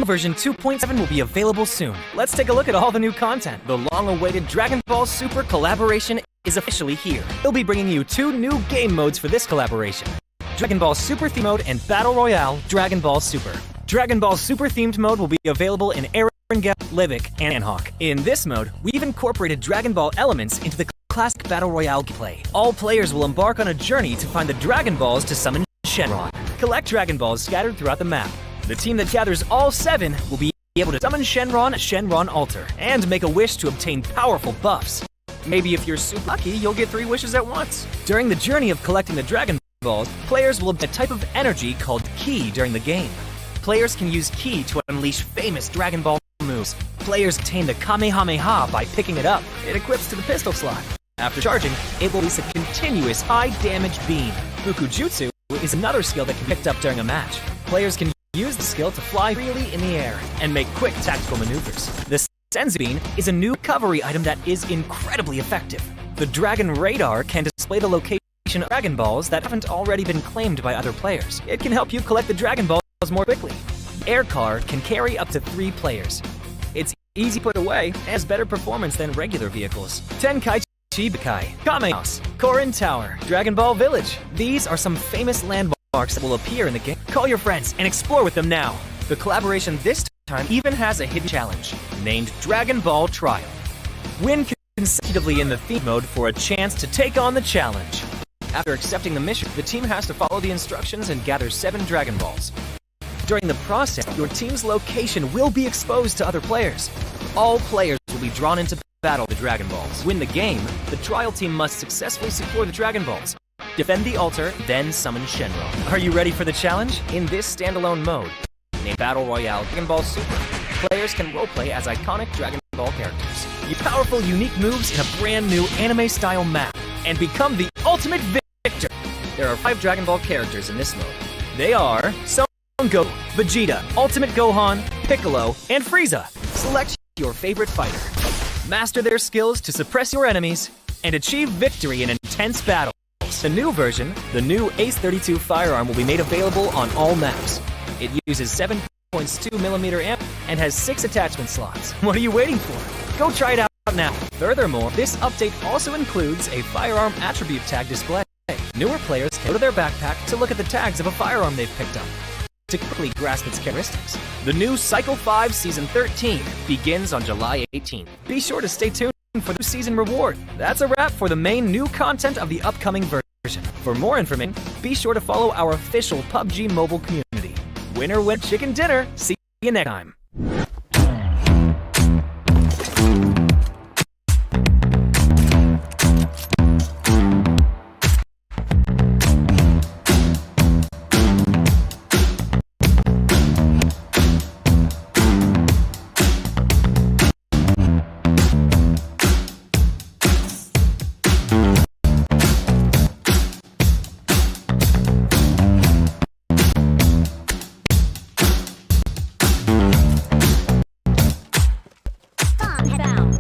version 2.7 will be available soon. Let's take a look at all the new content. The long-awaited Dragon Ball Super collaboration is officially here. They'll be bringing you 2 new game modes for this collaboration: Dragon Ball Super Theme Mode and Battle Royale Dragon Ball Super. Dragon Ball Super themed mode will be available in Erangel, Livik, and Sanhok. In this mode, we've incorporated Dragon Ball elements into the classic Battle Royale gameplay. All players will embark on a journey to find the Dragon Balls to summon Shenron. Collect Dragon Balls scattered throughout the map. The team that gathers all 7 will be able to summon Shenron Altar, and make a wish to obtain powerful buffs. Maybe if you're super lucky, you'll get 3 wishes at once. During the journey of collecting the Dragon Balls, players will obtain a type of energy called Ki during the game. Players can use Ki to unleash famous Dragon Ball moves. Players obtain the Kamehameha by picking it up. It equips to the pistol slot. After charging, it will release a continuous high-damage beam. Fukujutsu is another skill that can be picked up during a match. Players can use the skill to fly freely in the air and make quick tactical maneuvers. The Senzu Bean is a new recovery item that is incredibly effective. The Dragon Radar can display the location of Dragon Balls that haven't already been claimed by other players. It can help you collect the Dragon Balls more quickly. Air Car can carry up to 3 players. It's easy to put away and has better performance than regular vehicles. Tenkaichi Chibikai, Kame House, Korin Tower, Dragon Ball Village. These are some famous landmarks that will appear in the game. Call your friends and explore with them now. The collaboration this time even has a hidden challenge named Dragon Ball Trial. Win consecutively in the theme mode for a chance to take on the challenge. After accepting the mission, the team has to follow the instructions and gather 7 Dragon Balls. During the process, your team's location will be exposed to other players. All players will be drawn into battle the Dragon Balls. Win the game, the trial team must successfully secure the Dragon Balls, defend the altar, then summon Shenron. Are you ready for the challenge? In this standalone mode, named Battle Royale Dragon Ball Super, players can roleplay as iconic Dragon Ball characters. Use powerful, unique moves in a brand new anime-style map, and become the ultimate victor. There are 5 Dragon Ball characters in this mode. They are Son Goku, Vegeta, Ultimate Gohan, Piccolo, and Frieza. Select your favorite fighter. Master their skills to suppress your enemies and achieve victory in intense battles. The new version, the new Ace-32 firearm, will be made available on all maps. It uses 7.2mm amp and has 6 attachment slots. What are you waiting for? Go try it out now. Furthermore, this update also includes a firearm attribute tag display. Newer players can go to their backpack to look at the tags of a firearm they've picked up to quickly grasp its characteristics. The new Cycle 5 Season 13 begins on July 18th. Be sure to stay tuned for the season reward. That's a wrap for the main new content of the upcoming version. For more information, be sure to follow our official PUBG Mobile community. Winner win chicken dinner. See you next time. Headbound.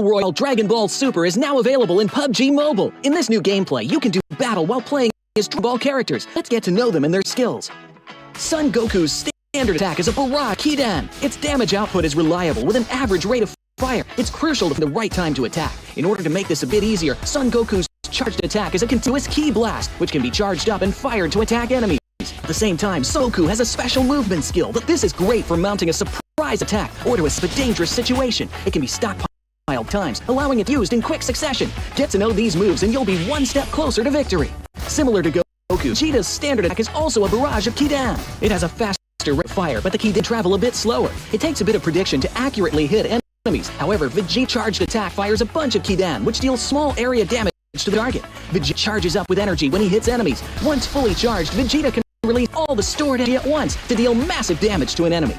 Royale Dragon Ball Super is now available in PUBG Mobile. In this new gameplay, you can do battle while playing as Dragon Ball characters. Let's get to know them and their skills. Son Goku's standard attack is a barrage Kidan. Its damage output is reliable with an average rate of fire. It's crucial to find the right time to attack. In order to make this a bit easier, Son Goku's charged attack is a continuous ki blast, which can be charged up and fired to attack enemies. At the same time, Goku has a special movement skill, but this is great for mounting a surprise attack or to a dangerous situation. It can be stockpiled times, allowing it used in quick succession. Get to know these moves and you'll be one step closer to victory. Similar to Goku, Vegeta's standard attack is also a barrage of Kidan. It has a faster rate of fire, but the Kidan travel a bit slower. It takes a bit of prediction to accurately hit enemies. However, Vegeta charged attack fires a bunch of Kidan, which deals small area damage to the target. Vegeta charges up with energy when he hits enemies. Once fully charged, Vegeta can release all the stored energy at once to deal massive damage to an enemy.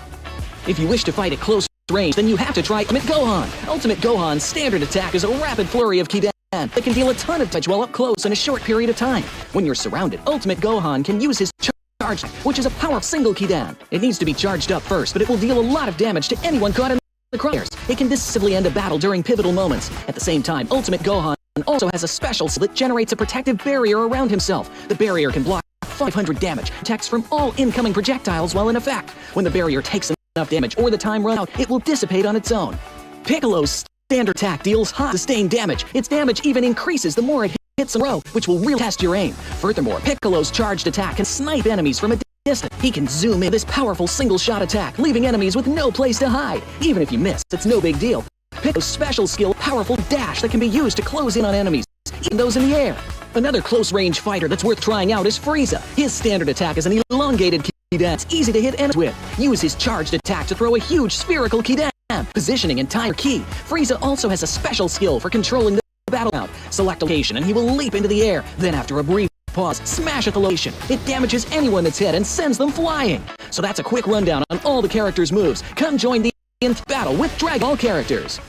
If you wish to fight at close range, then you have to try Ultimate Gohan. Ultimate Gohan's standard attack is a rapid flurry of Kidan that can deal a ton of damage while up close in a short period of time. When you're surrounded, Ultimate Gohan can use his charge, which is a powerful single Kidan. It needs to be charged up first, but it will deal a lot of damage to anyone caught in the crosshairs. It can decisively end a battle during pivotal moments. At the same time, Ultimate Gohan also has a special skill that generates a protective barrier around himself. The barrier can block 500 damage, protects from all incoming projectiles while in effect. When the barrier takes enough damage or the time runs out, it will dissipate on its own. Piccolo's standard attack deals high sustained damage. Its damage even increases the more it hits in a row, which will really test your aim. Furthermore, Piccolo's charged attack can snipe enemies from a distance. He can zoom in this powerful single-shot attack, leaving enemies with no place to hide. Even if you miss, it's no big deal. Piccolo's special skill, powerful dash that can be used to close in on enemies, even those in the air. Another close-range fighter that's worth trying out is Frieza. His standard attack is an elongated Kidan that's easy to hit enemies with. Use his charged attack to throw a huge spherical Kidan. Positioning and time are key. Frieza also has a special skill for controlling the battle round. Select a location and he will leap into the air. Then after a brief pause, smash at the location. It damages anyone that's hit and sends them flying. So that's a quick rundown on all the characters' moves. Come join the nth battle with Dragon Ball characters.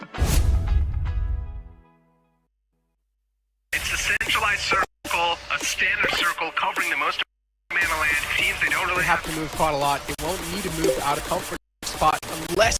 It's a centralized circle, a standard circle covering the most mana land. Teams, they don't really have to move quite a lot. It won't need to move out of comfort spot unless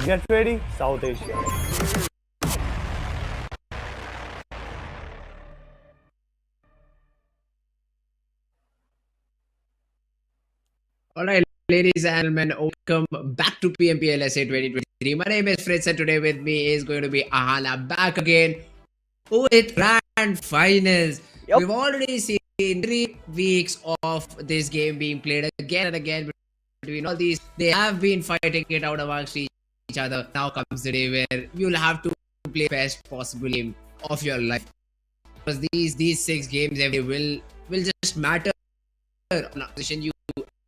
Get ready, South Asia. Alright, ladies and gentlemen, welcome back to PMPL SA 2023. My name is Fritz and today with me is going to be Ahana back again with Grand Finals. Yep. We've already seen 3 weeks of this game being played again and again between all these. They have been fighting it out amongst each other. Now comes the day where you'll have to play best possible game of your life. Because these 6 games will just matter on a position you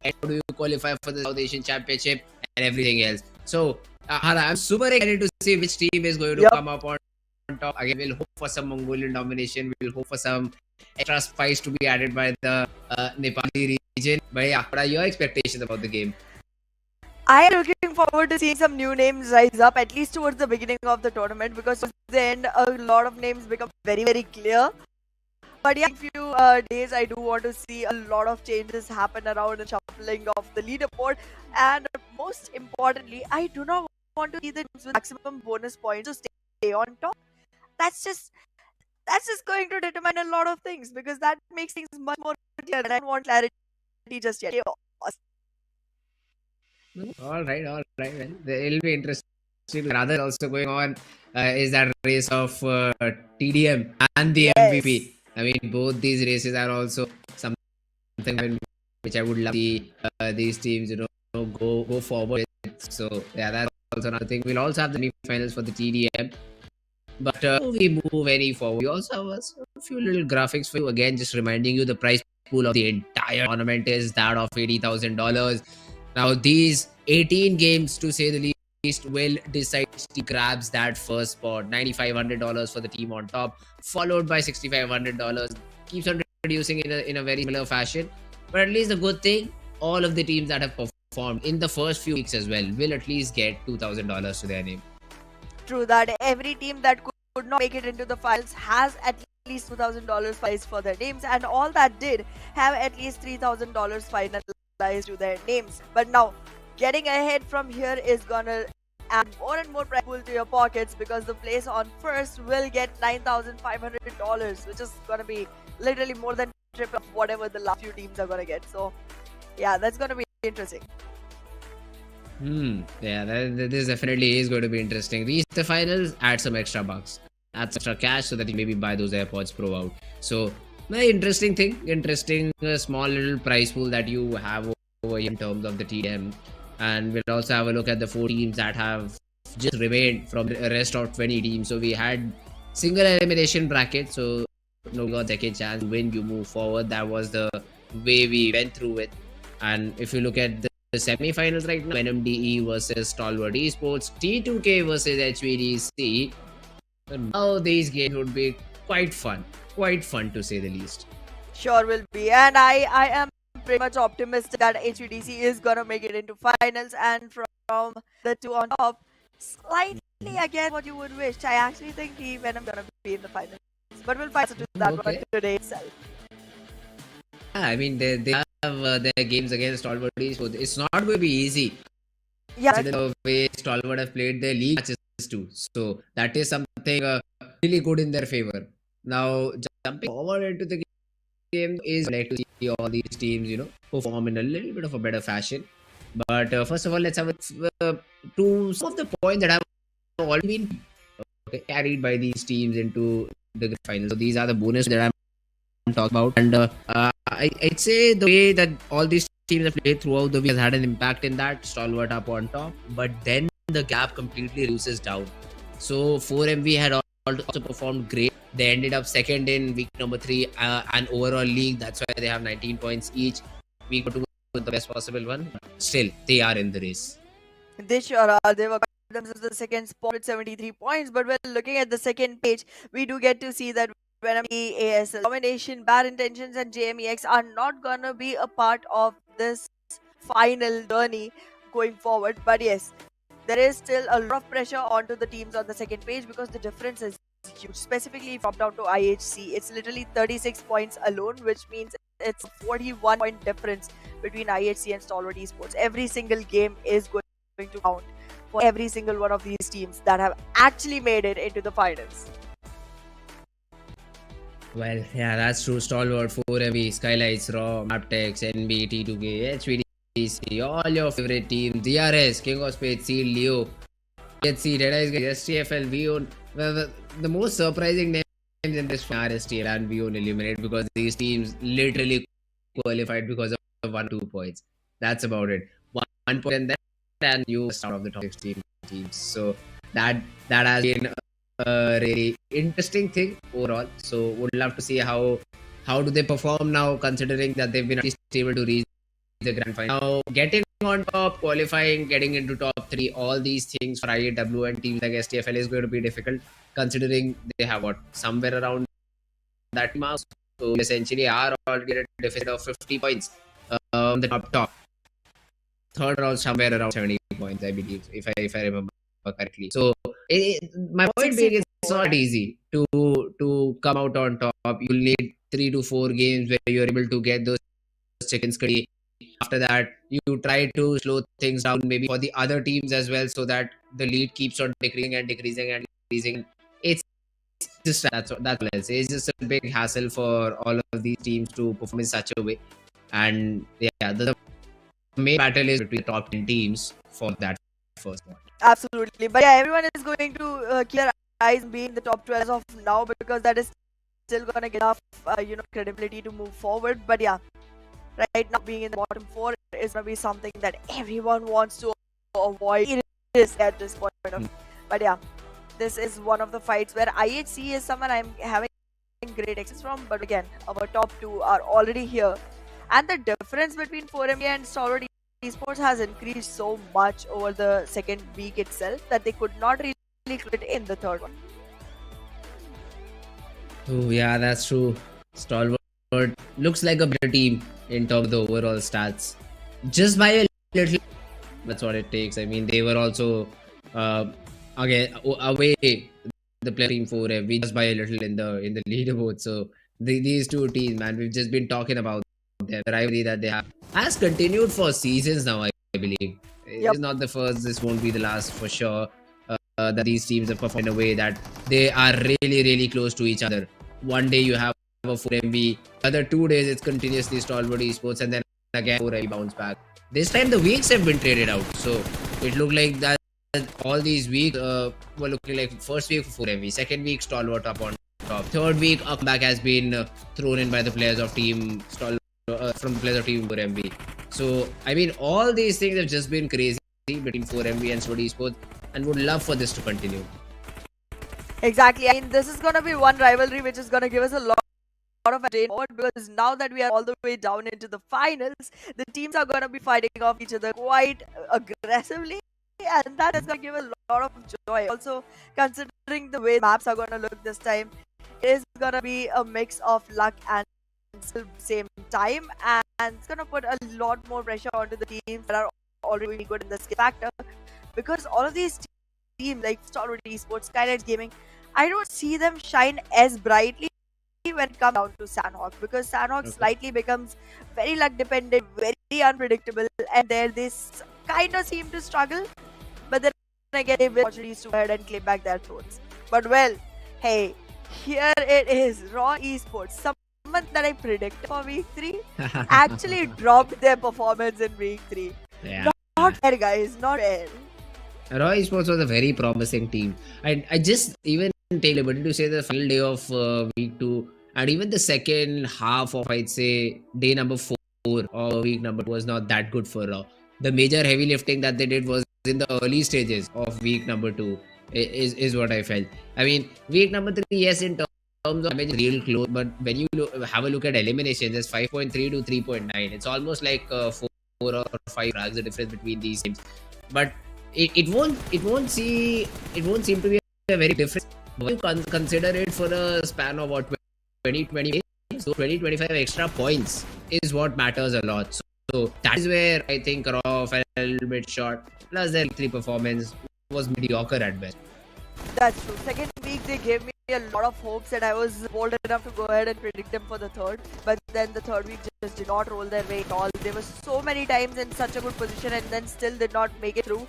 and how do you qualify for the South Asian Championship and everything else. So, Hara, I'm super excited to see which team is going to come up on top. Again, we'll hope for some Mongolian domination. We'll hope for some extra spice to be added by the Nepali region. But yeah, what are your expectations about the game? I am looking forward to seeing some new names rise up, at least towards the beginning of the tournament, because towards the end, a lot of names become very, very clear. But yeah, in a few days, I do want to see a lot of changes happen around the shuffling of the leaderboard. And most importantly, I do not want to see the teams with maximum bonus points to stay on top. That's just going to determine a lot of things, because that makes things much more clear, and I don't want clarity just yet. All right. Well, it'll be interesting. Rather, also going on is that race of TDM and the MVP. I mean, both these races are also something which I would love to see these teams, go forward with. So yeah, that's also another thing. We'll also have the semi-finals for the TDM. But before we move any forward, we also have a few little graphics for you. Again, just reminding you the prize pool of the entire entire tournament is that of $80,000. Now, these 18 games, to say the least, will decide who grabs that first spot. $9,500 for the team on top, followed by $6,500. Keeps on reducing in a very similar fashion. But at least the good thing, all of the teams that have performed in the first few weeks as well will at least get $2,000 to their name. True that. Every team that could not make it into the finals has at least $2,000 prize for their names, and all that did have at least $3,000 finalized to their names. But now, getting ahead from here is gonna add more and more prize pool to your pockets, because the place on first will get $9,500, which is gonna be literally more than triple of whatever the last few teams are gonna get. So, yeah, that's gonna be interesting. Yeah, this definitely is going to be interesting. Reach the finals, add some extra bucks, add some extra cash so that you maybe buy those AirPods Pro out. So, very interesting thing, interesting small little prize pool that you have over here in terms of the TM. And we'll also have a look at the 4 teams that have just remained from the rest of 20 teams. So, we had single elimination bracket. So, no got second chance to win, you move forward. That was the way we went through it. And if you look at the semi-finals right now, NMDE versus Stalwart Esports, T2K versus HVDC. Now these games would be quite fun to say the least. Sure will be, and I am pretty much optimistic that HVDC is gonna make it into finals, and from the two on top, slightly again what you would wish. I actually think Team Venom gonna be in the finals, but we'll find out to that one today itself. Yeah, I mean they have their games against Stalwart Esports. It's not going to be easy. Yeah, The way Stalwart have played their league matches too, so that is something really good in their favor. Now jumping forward into the game is like to see all these teams, perform in a little bit of a better fashion. But first of all, let's have to some of the points that have already been carried by these teams into the finals. So these are the bonus that I'm talking about, and I'd say the way that all these teams have played throughout the week has had an impact in that. Stalwart up on top, but then the gap completely reduces down. So 4MV had also performed great. They ended up second in week number 3 and overall league. That's why they have 19 points each. Week 2 was the best possible one. Still, they are in the race. they sure are. They were themselves the second spot with 73 points. But when looking at the second page, we do get to see that Venom ASL, Domination, Bad Intentions, and JMEX are not gonna be a part of this final journey going forward. But yes, there is still a lot of pressure onto the teams on the second page, because the difference is huge. Specifically from down to IHC, it's literally 36 points alone, which means it's a 41 point difference between IHC and Stalwart Esports. Every single game is going to count for every single one of these teams that have actually made it into the finals. Well, yeah, that's true. Stalwart, 4MV, SKYLIGHTZ, Raw, Mabetex, NB, T2K, HVDC, all your favorite teams, DRS, King of Spades, Seed, Leo, HC, DEADEYES, STFL, VON. Well, the most surprising names in this are STL and VON eliminate, because these teams literally qualified because of 1-2 points. That's about it. 1 point and you out of the top 16 teams. So that has been a really interesting thing overall. So would love to see how do they perform now, considering that they've been at least able to reach the grand final. Now getting on top, qualifying, getting into top 3, all these things for IAW and teams like STFL is going to be difficult, considering they have somewhere around that mark. So essentially are already at a deficit of 50 points on the top. Third round somewhere around 70 points, I believe, if I remember correctly. So my point being, it's not easy to come out on top. You'll need 3 to 4 games where you're able to get those chickens curry. After that, you try to slow things down, maybe for the other teams as well, so that the lead keeps on decreasing. It's just that's all else. It's just a big hassle for all of these teams to perform in such a way. And yeah, the main battle is between the top 10 teams for that first one. Absolutely. But yeah, everyone is going to keep their eyes on being the top 12 as of now, because that is still going to get enough credibility to move forward. But yeah, right now being in the bottom 4 is going to be something that everyone wants to avoid. It is at this point. But yeah, this is one of the fights where IHC is someone I'm having great access from. But again, our top 2 are already here. And the difference between 4MB and Stalwart Esports has increased so much over the second week itself that they could not really clear it in the third one. Oh, yeah, that's true. Stalwart looks like a better team in terms of the overall stats. Just by a little, that's what it takes. I mean, they were also again away the player team 4MB just by a little in the leaderboard. So these two teams, man, we've just been talking about them. The rivalry that they have has continued for seasons now, I believe. Yep. It's not the first, this won't be the last for sure. That these teams have performed in a way that they are really, really close to each other. One day you have a 4MB, other 2 days it's continuously Stalwart Esports, and then again 4MB bounce back. This time the weeks have been traded out, so it looked like that all these weeks were looking like first week for 4MB, second week Stalwart up on top, third week a comeback has been thrown in by the players of team Stalwart from the players of team 4MB. So I mean, all these things have just been crazy between 4MB and Stalwart Esports, and would love for this to continue. Exactly. I mean, this is gonna be one rivalry which is gonna give us a lot of entertainment, because now that we are all the way down into the finals, the teams are gonna be fighting off each other quite aggressively, and that is gonna give a lot of joy. Also, considering the way maps are gonna look this time, it is gonna be a mix of luck and skill at the same time, and it's gonna put a lot more pressure onto the teams that are already really good in the skill factor, because all of these teams like Stalwart Esports, SKYLIGHTZ Gaming, I don't see them shine as brightly when it comes down to Sanhok, because Sanhok slightly becomes very luck dependent, very unpredictable, and there they kind of seem to struggle, but then again they will opportunities to go ahead and claim back their thrones. But well, hey, here it is, Raw Esports, someone that I predicted for week 3 actually dropped their performance in week 3. Yeah. Not fair, guys, not fair. Raw Esports was a very promising team. I just even take liberty to say the final day of week 2 and even the second half of, I'd say, day number 4 or week number 2 was not that good for Raw. The major heavy lifting that they did was in the early stages of week number 2 is what I felt. I mean, week number 3, yes, in terms of damage, real close, but when you have a look at eliminations, it's 5.3 to 3.9. It's almost like 4 or 5 frags the difference between these teams. But it won't seem to be a very different. You consider it for a span of what, 20 so 20-25 extra points is what matters a lot. So that is where I think Raw fell a little bit short. Plus their 3 performance was mediocre at best. That's true. Second week they gave me a lot of hopes, and I was bold enough to go ahead and predict them for the third. But then the third week just did not roll their way at all. They were so many times in such a good position and then still did not make it through.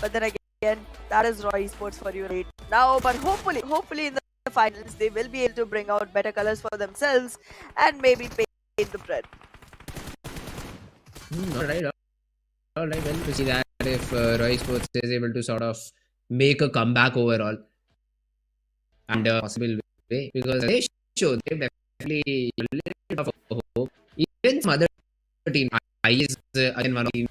But then again, that is Raw Esports for you right now. But hopefully in the finals they will be able to bring out better colors for themselves and maybe paint the bread. Alright. Well, to see that if Raw Esports is able to sort of make a comeback overall and a possible way, because they definitely a little bit of hope. Even some other team, is again one of the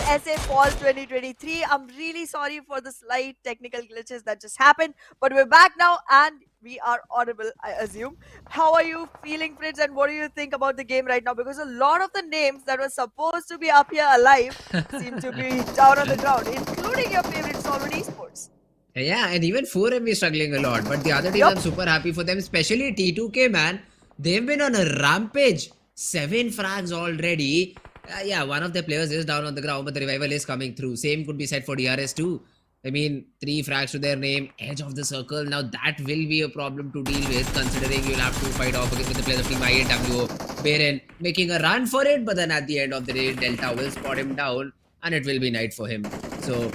SA Fall 2023. I'm really sorry for the slight technical glitches that just happened, but we're back now and we are audible, I assume. How are you feeling, Fritz, and what do you think about the game right now? Because a lot of the names that were supposed to be up here alive seem to be down on the ground, including your favorite Stalwart Esports. Yeah, and even 4M is struggling a lot. But the other teams, Yup. I'm super happy for them, especially T2K, man. They've been on a rampage. 7 frags already. Yeah, one of the players is down on the ground, but the revival is coming through. Same could be said for DRS too. I mean, 3 frags to their name, edge of the circle. Now that will be a problem to deal with, considering you'll have to fight off against the players of Team IAWO. Baren making a run for it, but then at the end of the day, Delta will spot him down, and it will be night for him. So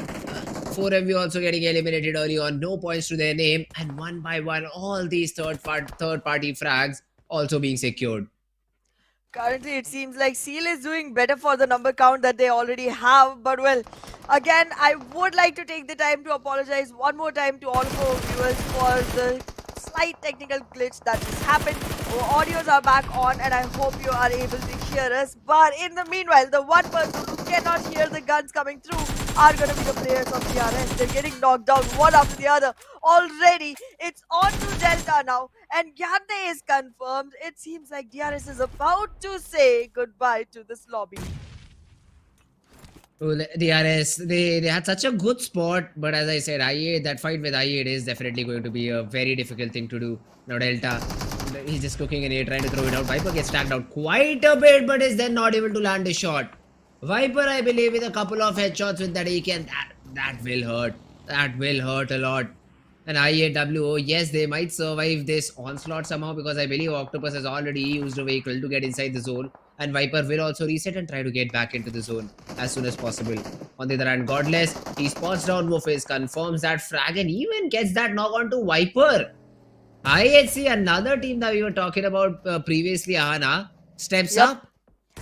4MV also getting eliminated early on, no points to their name, and one by one, all these third-party frags also being secured. Currently, it seems like Seal is doing better for the number count that they already have. But well, again, I would like to take the time to apologize one more time to all of our viewers for the slight technical glitch that just happened. Our audios are back on and I hope you are able to hear us. But in the meanwhile, the one person who cannot hear the guns coming through are going to be the players of DRS. They're getting knocked down one after the other. Already, it's on to Delta now. And Gyante is confirmed. It seems like DRS is about to say goodbye to this lobby. Well, DRS, they had such a good spot, but as I said, I8, that fight with I8 is definitely going to be a very difficult thing to do. Now Delta, he's just cooking an A, trying to throw it out. Viper gets tagged out quite a bit, but is then not able to land a shot. Viper, I believe, with a couple of headshots with that AK, and that will hurt. That will hurt a lot. And IAWO, yes, they might survive this onslaught somehow, because I believe Octopus has already used a vehicle to get inside the zone. And Viper will also reset and try to get back into the zone as soon as possible. On the other hand, Godless, he spots down Wolfis, confirms that frag, and even gets that knock onto Viper. IHC, another team that we were talking about previously, Ahana, steps up.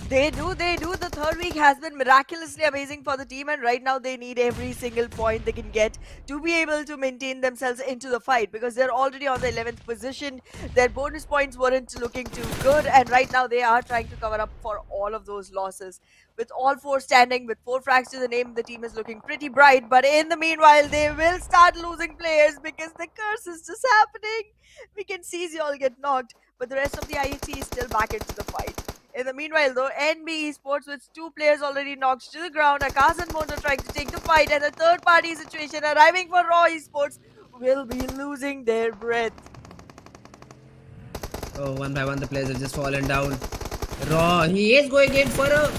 They do. The third week has been miraculously amazing for the team, and right now they need every single point they can get to be able to maintain themselves into the fight, because they're already on the 11th position. Their bonus points weren't looking too good, and right now they are trying to cover up for all of those losses. With all 4 standing, with 4 frags to the name, the team is looking pretty bright, but in the meanwhile, they will start losing players because the curse is just happening. We can see Zeol get knocked, but the rest of the IHC is still back into the fight. In the meanwhile, though, NBeSports with 2 players already knocked to the ground, Akash and Mondo trying to take the fight, and a third-party situation arriving for Raw Esports will be losing their breath. Oh, one by one, the players have just fallen down. Raw, he is going in for a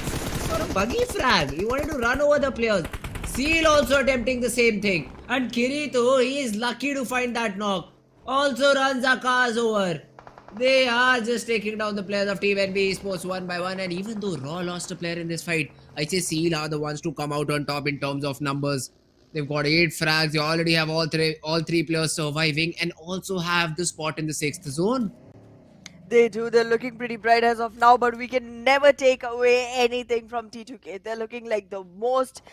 buggy frag. He wanted to run over the players. Seal also attempting the same thing. And Kirito, he is lucky to find that knock. Also runs Akash over. They are just taking down the players of Team NBeSports one by one, and even though Raw lost a player in this fight, I say Seal are the ones to come out on top in terms of numbers. They've got 8 frags, they already have all three players surviving, and also have the spot in the 6th zone. They do. They're looking pretty bright as of now, but we can never take away anything from T2K. They're looking like the most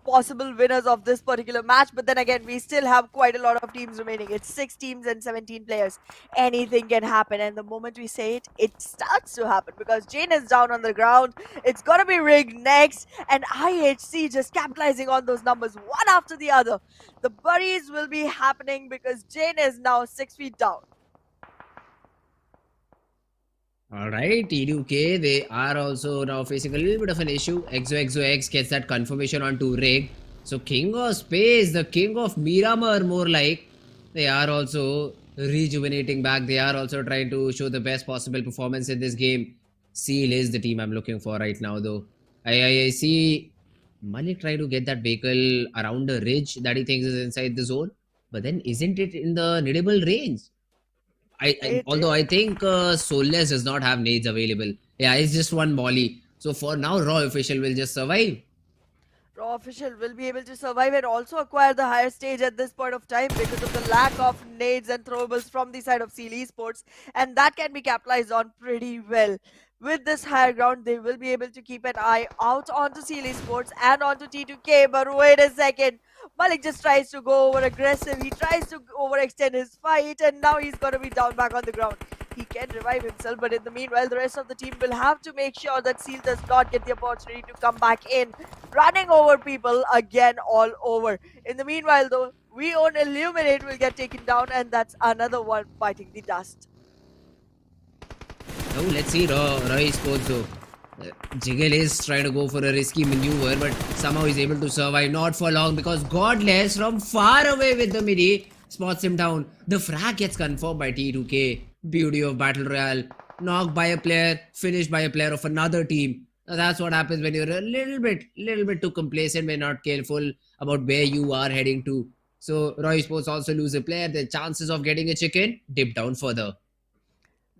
possible winners of this particular match. But then again, we still have quite a lot of teams remaining. It's 6 teams and 17 players. Anything can happen, and the moment we say it, it starts to happen, because Jane is down on the ground. It's gonna be rigged next, and IHC just capitalizing on those numbers one after the other. The buries will be happening because Jane is now 6 feet down. Alright, T2K, they are also now facing a little bit of an issue. XOXOX gets that confirmation onto Rig. So King of Spades, the King of Miramar more like, they are also rejuvenating back. They are also trying to show the best possible performance in this game. Seal is the team I'm looking for right now though. I see Malik trying to get that vehicle around a ridge that he thinks is inside the zone. But then isn't it in the needable range? Although I think Soulless does not have nades available. Yeah, it's just one molly. So for now, Raw Official will just survive. Raw Official will be able to survive and also acquire the higher stage at this point of time because of the lack of nades and throwables from the side of Seal Esports, and that can be capitalized on pretty well. With this higher ground, they will be able to keep an eye out onto Seal Esports and onto T2K, but wait a second. Malik just tries to go over aggressive. He tries to overextend his fight, and now he's going to be down back on the ground. he can revive himself, but in the meanwhile, the rest of the team will have to make sure that Seal does not get the opportunity to come back in, running over people again all over. In the meanwhile, though, we own Illuminate will get taken down, and that's another one biting the dust. Now let's see Roy Esports though. Jiggle is trying to go for a risky maneuver, but somehow he's able to survive. Not for long because Godless from far away with the midi spots him down. The frag gets confirmed by T2K. Beauty of Battle Royale. Knocked by a player, finished by a player of another team. Now that's what happens when you're a little bit too complacent, when not careful about where you are heading to. So Roy Sports also lose a player. The chances of getting a chicken dip down further.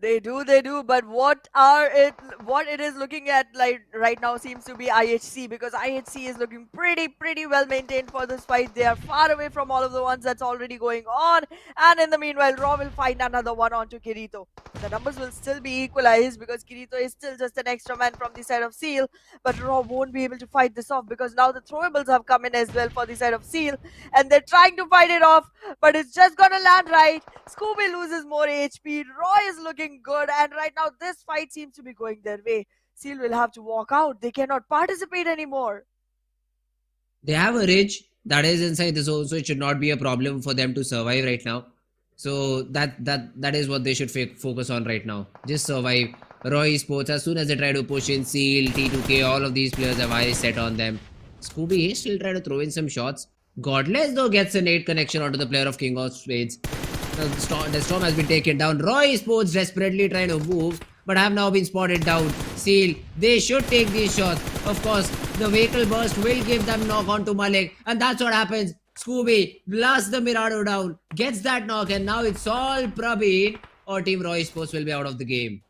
They do, but what it is looking at like right now seems to be IHC, because IHC is looking pretty well maintained for this fight. They are far away from all of the ones that's already going on, and in the meanwhile, Raw will find another one onto Kirito. The numbers will still be equalized because Kirito is still just an extra man from the side of Seal, but Raw won't be able to fight this off because now the throwables have come in as well for the side of Seal, and they're trying to fight it off, but it's just gonna land right. Scooby loses more HP. Roy is looking good, and right now this fight seems to be going their way. Seal will have to walk out. They cannot participate anymore. They have a ridge that is inside the zone, so it should not be a problem for them to survive right now. So that is what they should focus on right now. Just survive. Roy Sports, as soon as they try to push in, Seal, T2K, all of these players have eyes set on them. Scooby is still trying to throw in some shots. Godless though gets a nade connection onto the player of King of Spades. The storm has been taken down. Roy Sports desperately trying to move, but have now been spotted down. Seal, they should take these shots. Of course, the vehicle burst will give them knock onto Malik, and that's what happens. Scooby blasts the Mirado down, gets that knock, and now it's all Prabeen or Team Roy Sports will be out of the game.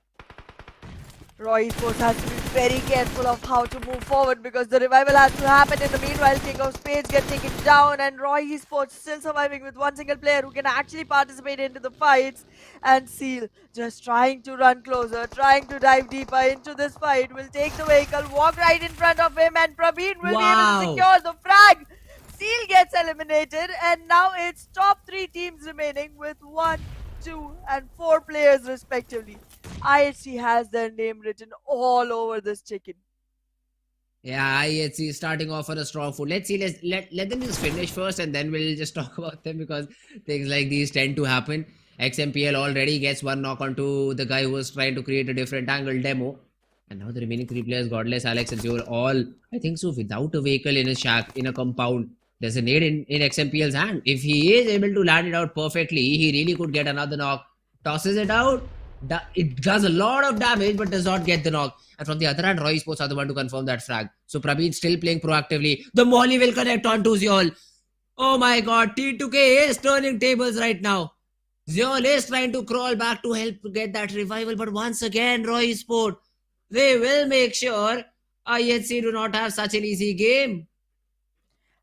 Roy Sports has to be very careful of how to move forward because the revival has to happen. In the meanwhile, King of Spades get taken down, and Roy Sports still surviving with one single player who can actually participate into the fights. And Seal just trying to run closer, trying to dive deeper into this fight, will take the vehicle, walk right in front of him, and Prabeen will be able to secure the frag. Seal gets eliminated, and now it's top 3 teams remaining with 1, 2, and 4 players respectively. IHC has their name written all over this chicken. Yeah, IHC is starting off on a strong foot. Let's see, let them just finish first, and then we'll just talk about them because things like these tend to happen. XMPL already gets one knock onto the guy who was trying to create a different angle demo. And now the remaining 3 players, Godless, Alex, and Zio, all, I think so, without a vehicle in a shack, in a compound. There's a nade in XMPL's hand. If he is able to land it out perfectly, he really could get another knock. Tosses it out. It does a lot of damage, but does not get the knock. And from the other hand, Roy Sports are the one to confirm that frag. So Prabeen still playing proactively. The molly will connect onto Ziol. Oh my god, T2K is turning tables right now. Ziol is trying to crawl back to help to get that revival. But once again, Roy Sports, they will make sure IHC do not have such an easy game.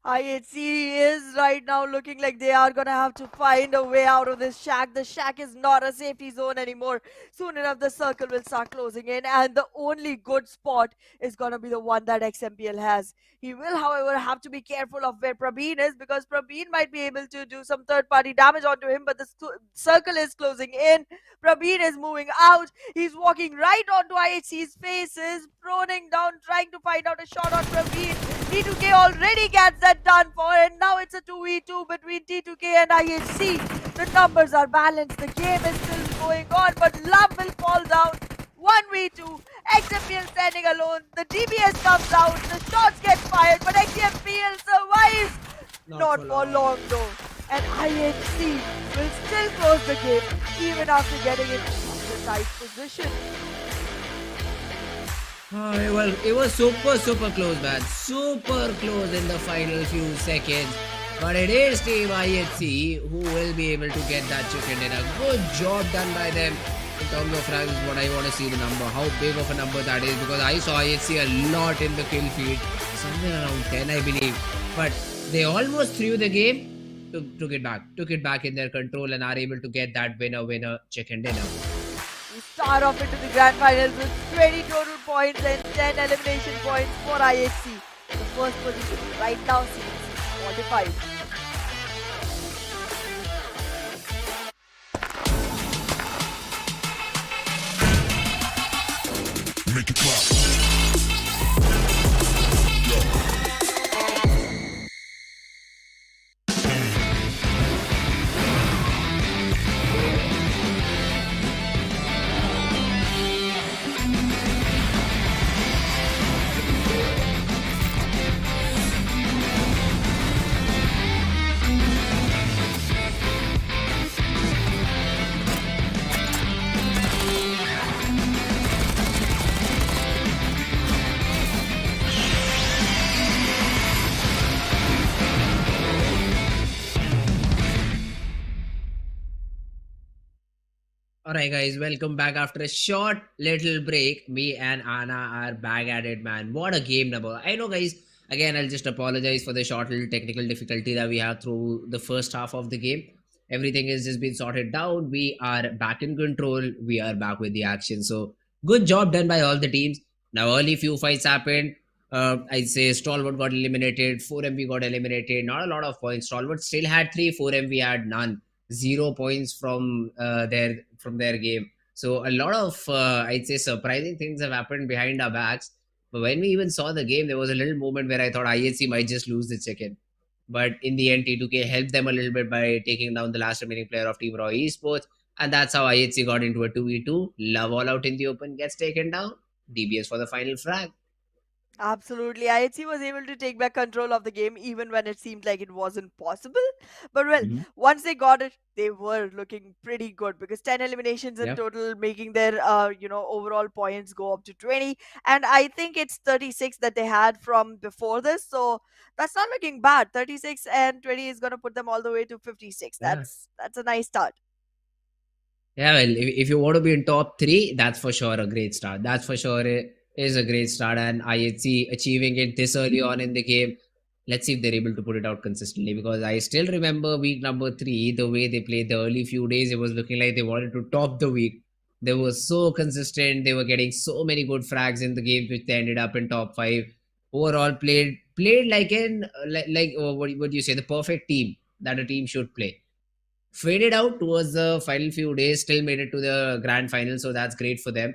IHC is right now looking like they are gonna have to find a way out of this shack. The shack is not a safety zone anymore. Soon enough, the circle will start closing in, and the only good spot is gonna be the one that XMPL has. He will, however, have to be careful of where Prabeen is because Prabeen might be able to do some third-party damage onto him, but the circle is closing in. Prabeen is moving out. He's walking right onto IHC's faces, proning down, trying to find out a shot on Prabeen. T2K already gets that done for, and now it's a 2v2 between T2K and IHC. The numbers are balanced. The game is still going on, but Love will fall down. 1v2. XMPL standing alone. The DBS comes out. The shots get fired, but XMPL survives. Not for long though. And IHC will still close the game even after getting into the tight position. Well, it was super close, man. Super close in the final few seconds. But it is Team IHC who will be able to get that chicken dinner. Good job done by them. In terms of frags is what I want to see the number. How big of a number that is, because I saw IHC a lot in the kill feed. Somewhere around 10, I believe. But they almost threw the game, took it back in their control, and are able to get that winner chicken dinner. We start off into the grand finals with 20 total points and 10 elimination points for IHC. The first position right now seems 45. Alright guys, welcome back after a short little break. Me and Anna are back at it, man. What a game number. I know guys, again I'll just apologize for the short little technical difficulty that we have through the first half of the game. Everything has just been sorted down. We are back in control. We are back with the action. So good job done by all the teams. Now early few fights happened. I'd say Stalwart got eliminated, 4MV got eliminated, not a lot of points. Stalwart still had 3, 4MV had none. 0 points from their game. So a lot of I'd say surprising things have happened behind our backs. But when we even saw the game, there was a little moment where I thought IHC might just lose the chicken. But in the end, T2K helped them a little bit by taking down the last remaining player of Team Raw Esports. And that's how IHC got into a 2v2. Love all out in the open gets taken down. DBS for the final frag. Absolutely. IHC was able to take back control of the game even when it seemed like it wasn't possible. But well, once they got it, they were looking pretty good because 10 eliminations in Yep. total, making their overall points go up to 20. And I think it's 36 that they had from before this. So that's not looking bad. 36 and 20 is gonna put them all the way to 56. Yeah. That's a nice start. Yeah, well, if you want to be in top 3, that's for sure a great start. That's for sure is a great start. And IHC achieving it this early on in the game, let's see if they're able to put it out consistently. Because I still remember week number 3, the way they played the early few days, it was looking like they wanted to top the week. They were so consistent. They were getting so many good frags in the games, which they ended up in top 5. Overall, played like what do you say, the perfect team that a team should play. Faded out towards the final few days, still made it to the grand final, so that's great for them.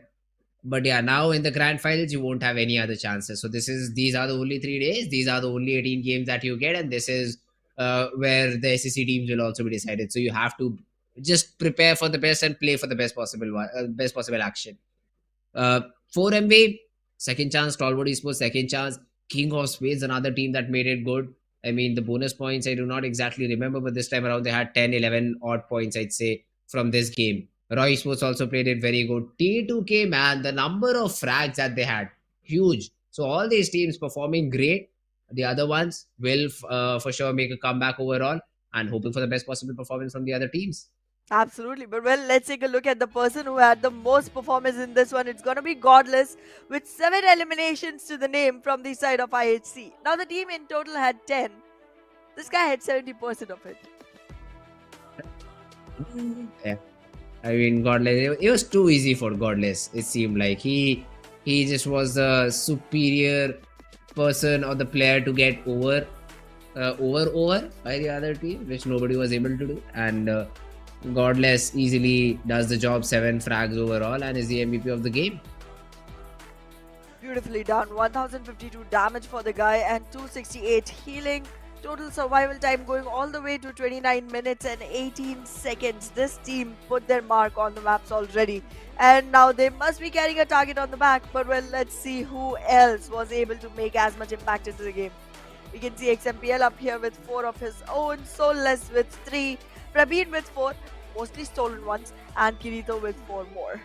But yeah, now in the grand finals, you won't have any other chances. So these are the only 3 days. These are the only 18 games that you get, and this is where the SEC teams will also be decided. So you have to just prepare for the best and play for the best possible action. 4MV, second chance. Stalwart Esports, second chance. King of Spades, another team that made it good. I mean, the bonus points, I do not exactly remember, but this time around they had 10, 11 odd points, I'd say, from this game. Raw Esports also played it very good. T2K, man, the number of frags that they had, huge. So all these teams performing great. The other ones will for sure make a comeback overall, and hoping for the best possible performance from the other teams. Absolutely. But well, let's take a look at the person who had the most performance in this one. It's going to be Godless with 7 eliminations to the name from the side of IHC. Now the team in total had 10. This guy had 70% of it. Yeah. I mean, Godless, it was too easy for Godless. It seemed like he just was a superior person or the player to get over by the other team, which nobody was able to do. And Godless easily does the job, 7 frags overall, and is the MVP of the game. Beautifully done. 1052 damage for the guy and 268 healing. Total survival time going all the way to 29 minutes and 18 seconds. This team put their mark on the maps already. And now they must be carrying a target on the back. But well, let's see who else was able to make as much impact into the game. We can see XMPL up here with 4 of his own. Soulless with 3. Prabeen with 4. Mostly stolen ones. And Kirito with 4 more.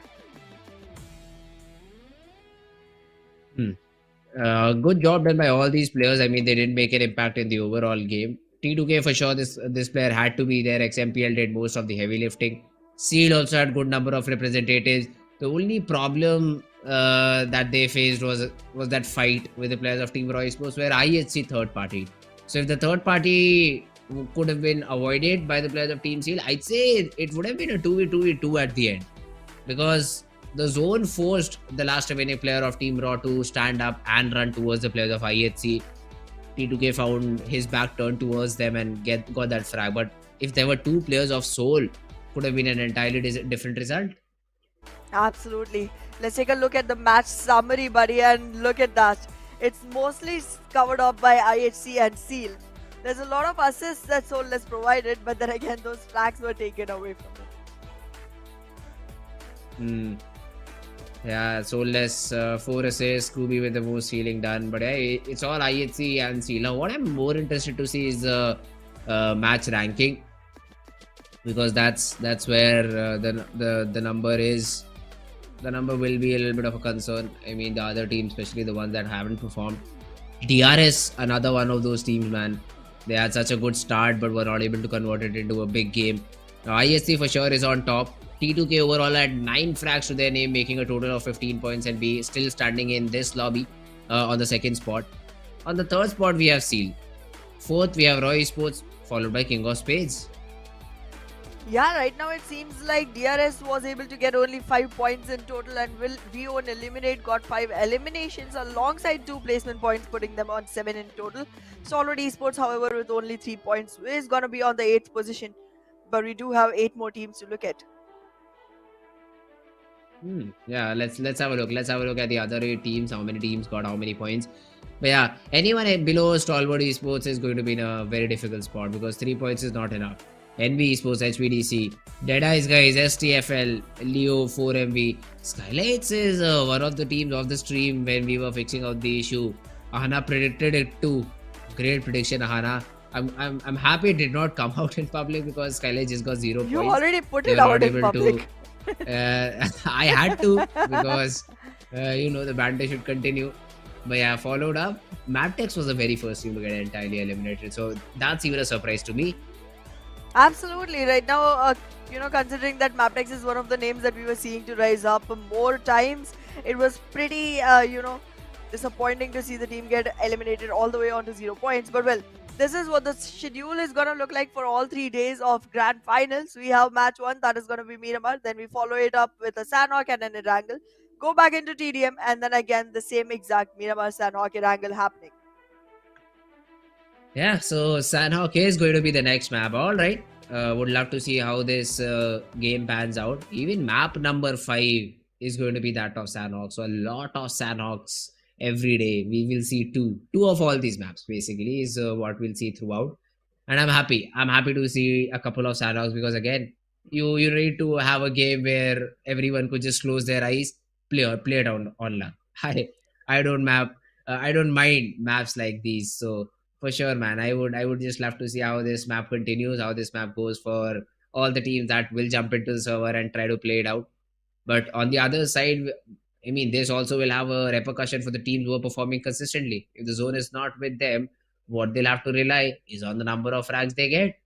Good job done by all these players. I mean, they didn't make an impact in the overall game. T2K for sure, this player had to be there. XMPL did most of the heavy lifting. Seal also had good number of representatives. The only problem that they faced was that fight with the players of Team Raw Esports, where IHC third party. So if the third party could have been avoided by the players of Team Seal, I'd say it would have been a 2v2 at the end, because the zone forced the last remaining player of Team Raw to stand up and run towards the players of IHC. T2K found his back turned towards them and got that frag. But if there were 2 players of Soul, could have been an entirely different result. Absolutely. Let's take a look at the match summary, buddy, and look at that. It's mostly covered up by IHC and Seal. There's a lot of assists that Soulless provided, but then again, those frags were taken away from him. Yeah, Soulless, 4 assists, Scooby with the most healing done. But yeah, it's all IHC and Seal. Now, what I'm more interested to see is the match ranking, because that's where the number is. The number will be a little bit of a concern. I mean, the other teams, especially the ones that haven't performed. DRS, another one of those teams, man. They had such a good start, but were not able to convert it into a big game. Now, IHC for sure is on top. T2K overall had 9 frags to their name, making a total of 15 points and be still standing in this lobby on the second spot. On the third spot, we have Seal. Fourth, we have Roy Esports, followed by King of Spades. Yeah, right now it seems like DRS was able to get only 5 points in total, and will V1 Eliminate got 5 eliminations alongside 2 placement points, putting them on 7 in total. Stalwart Esports, however, with only 3 points, is going to be on the 8th position. But we do have 8 more teams to look at. Yeah, let's have a look. Let's have a look at the other 8 teams. How many teams got how many points? But yeah, anyone below Stalwart Esports is going to be in a very difficult spot because 3 points is not enough. NBeSports, HPDC, DEADEYES guys, STFL, Leo, 4MV. SKYLIGHTZ is one of the teams of the stream when we were fixing out the issue. Ahana predicted it too. Great prediction, Ahana. I'm happy it did not come out in public because SKYLIGHTZ just got 0 You points. already put They it were out not in able public. I had to because the banter should continue. But yeah, followed up. Mabetex was the very first team to get entirely eliminated, so that's even a surprise to me. Absolutely. Right now, considering that Mabetex is one of the names that we were seeing to rise up more times, it was pretty, disappointing to see the team get eliminated all the way onto 0 points. But well, this is what the schedule is going to look like for all 3 days of grand finals. We have match 1, that is going to be Miramar. Then we follow it up with a Sanhok and an Erangel. Go back into TDM, and then again the same exact Miramar, Sanhok, Erangel happening. Yeah, so Sanhok is going to be the next map. All right. Would love to see how this game pans out. Even map number 5 is going to be that of Sanhok. So a lot of Sanhoks every day. We will see two of all these maps basically is what we'll see throughout. And I'm happy. I'm happy to see a couple of Sanhoks because again, you need to have a game where everyone could just close their eyes, play it on luck. I don't I don't mind maps like these. So for sure, man, I would just love to see how this map continues, how this map goes for all the teams that will jump into the server and try to play it out. But on the other side, I mean, this also will have a repercussion for the teams who are performing consistently. If the zone is not with them, what they'll have to rely is on the number of frags they get.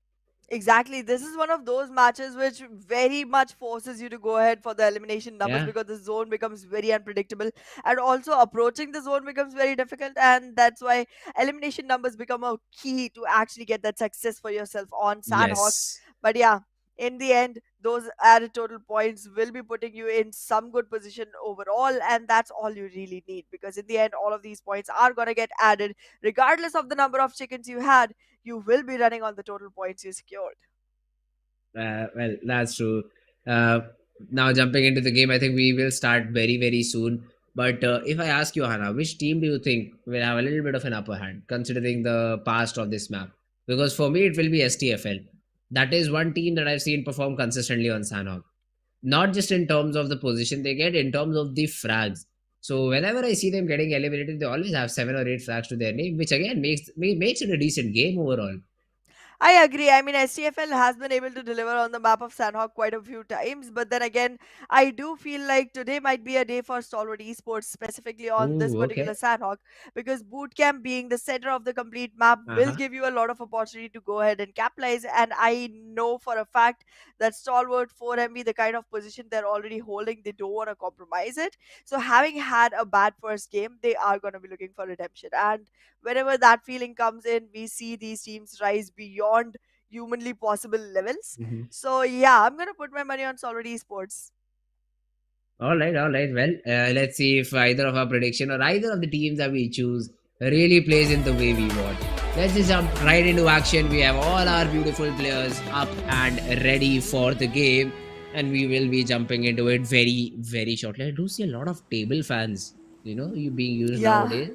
Exactly. This is one of those matches which very much forces you to go ahead for the elimination numbers Yeah. because the zone becomes very unpredictable, and also approaching the zone becomes very difficult, and that's why elimination numbers become a key to actually get that success for yourself on Sanhok. Yes. But yeah, in the end, those added total points will be putting you in some good position overall, and that's all you really need because in the end, all of these points are going to get added regardless of the number of chickens you had. You will be running on the total points you secured. Well, that's true. Uh, Now jumping into the game, I think we will start very, very soon. But if I ask you, Hannah, which team do you think will have a little bit of an upper hand, considering the past of this map? Because for me, it will be STFL. That is one team that I've seen perform consistently on Sanhok. Not just in terms of the position they get, in terms of the frags. So whenever I see them getting eliminated, they always have 7 or 8 frags to their name, which again makes it a decent game overall. I agree. I mean, STFL has been able to deliver on the map of Sanhok quite a few times, but then again, I do feel like today might be a day for Stalwart Esports, specifically on this Ooh, particular okay. Sanhok, because bootcamp being the center of the complete map Uh will huh. give you a lot of opportunity to go ahead and capitalize. And I know for a fact that Stalwart 4MB, the kind of position they're already holding, they don't want to compromise it. So, having had a bad first game, they are going to be looking for redemption. And whenever that feeling comes in, we see these teams rise beyond humanly possible levels. So yeah, I'm gonna put my money on Solid Esports. All right, all right. Well, let's see if either of our prediction or either of the teams that we choose really plays in the way we want. Let's just jump right into action. We have all our beautiful players up and ready for the game, and we will be jumping into it very, very shortly. I do see a lot of table fans, you being used Yeah, nowadays.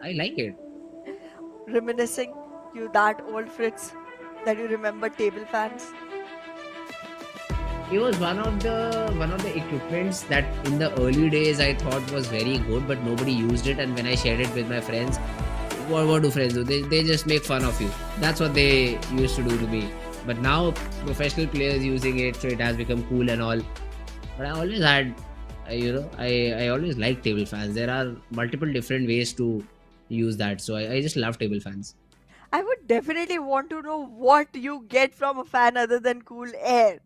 I like it. reminiscing you that old Fritz that you remember table fans. It was one of the equipments that in the early days I thought was very good, but nobody used it. And when I shared it with my friends, what do friends do? They just make fun of you. That's what they used to do to me. But now professional players using it, so it has become cool and all. But I always had, I always liked table fans. There are multiple different ways to use that, so I just love table fans. I would definitely want to know what you get from a fan other than cool air.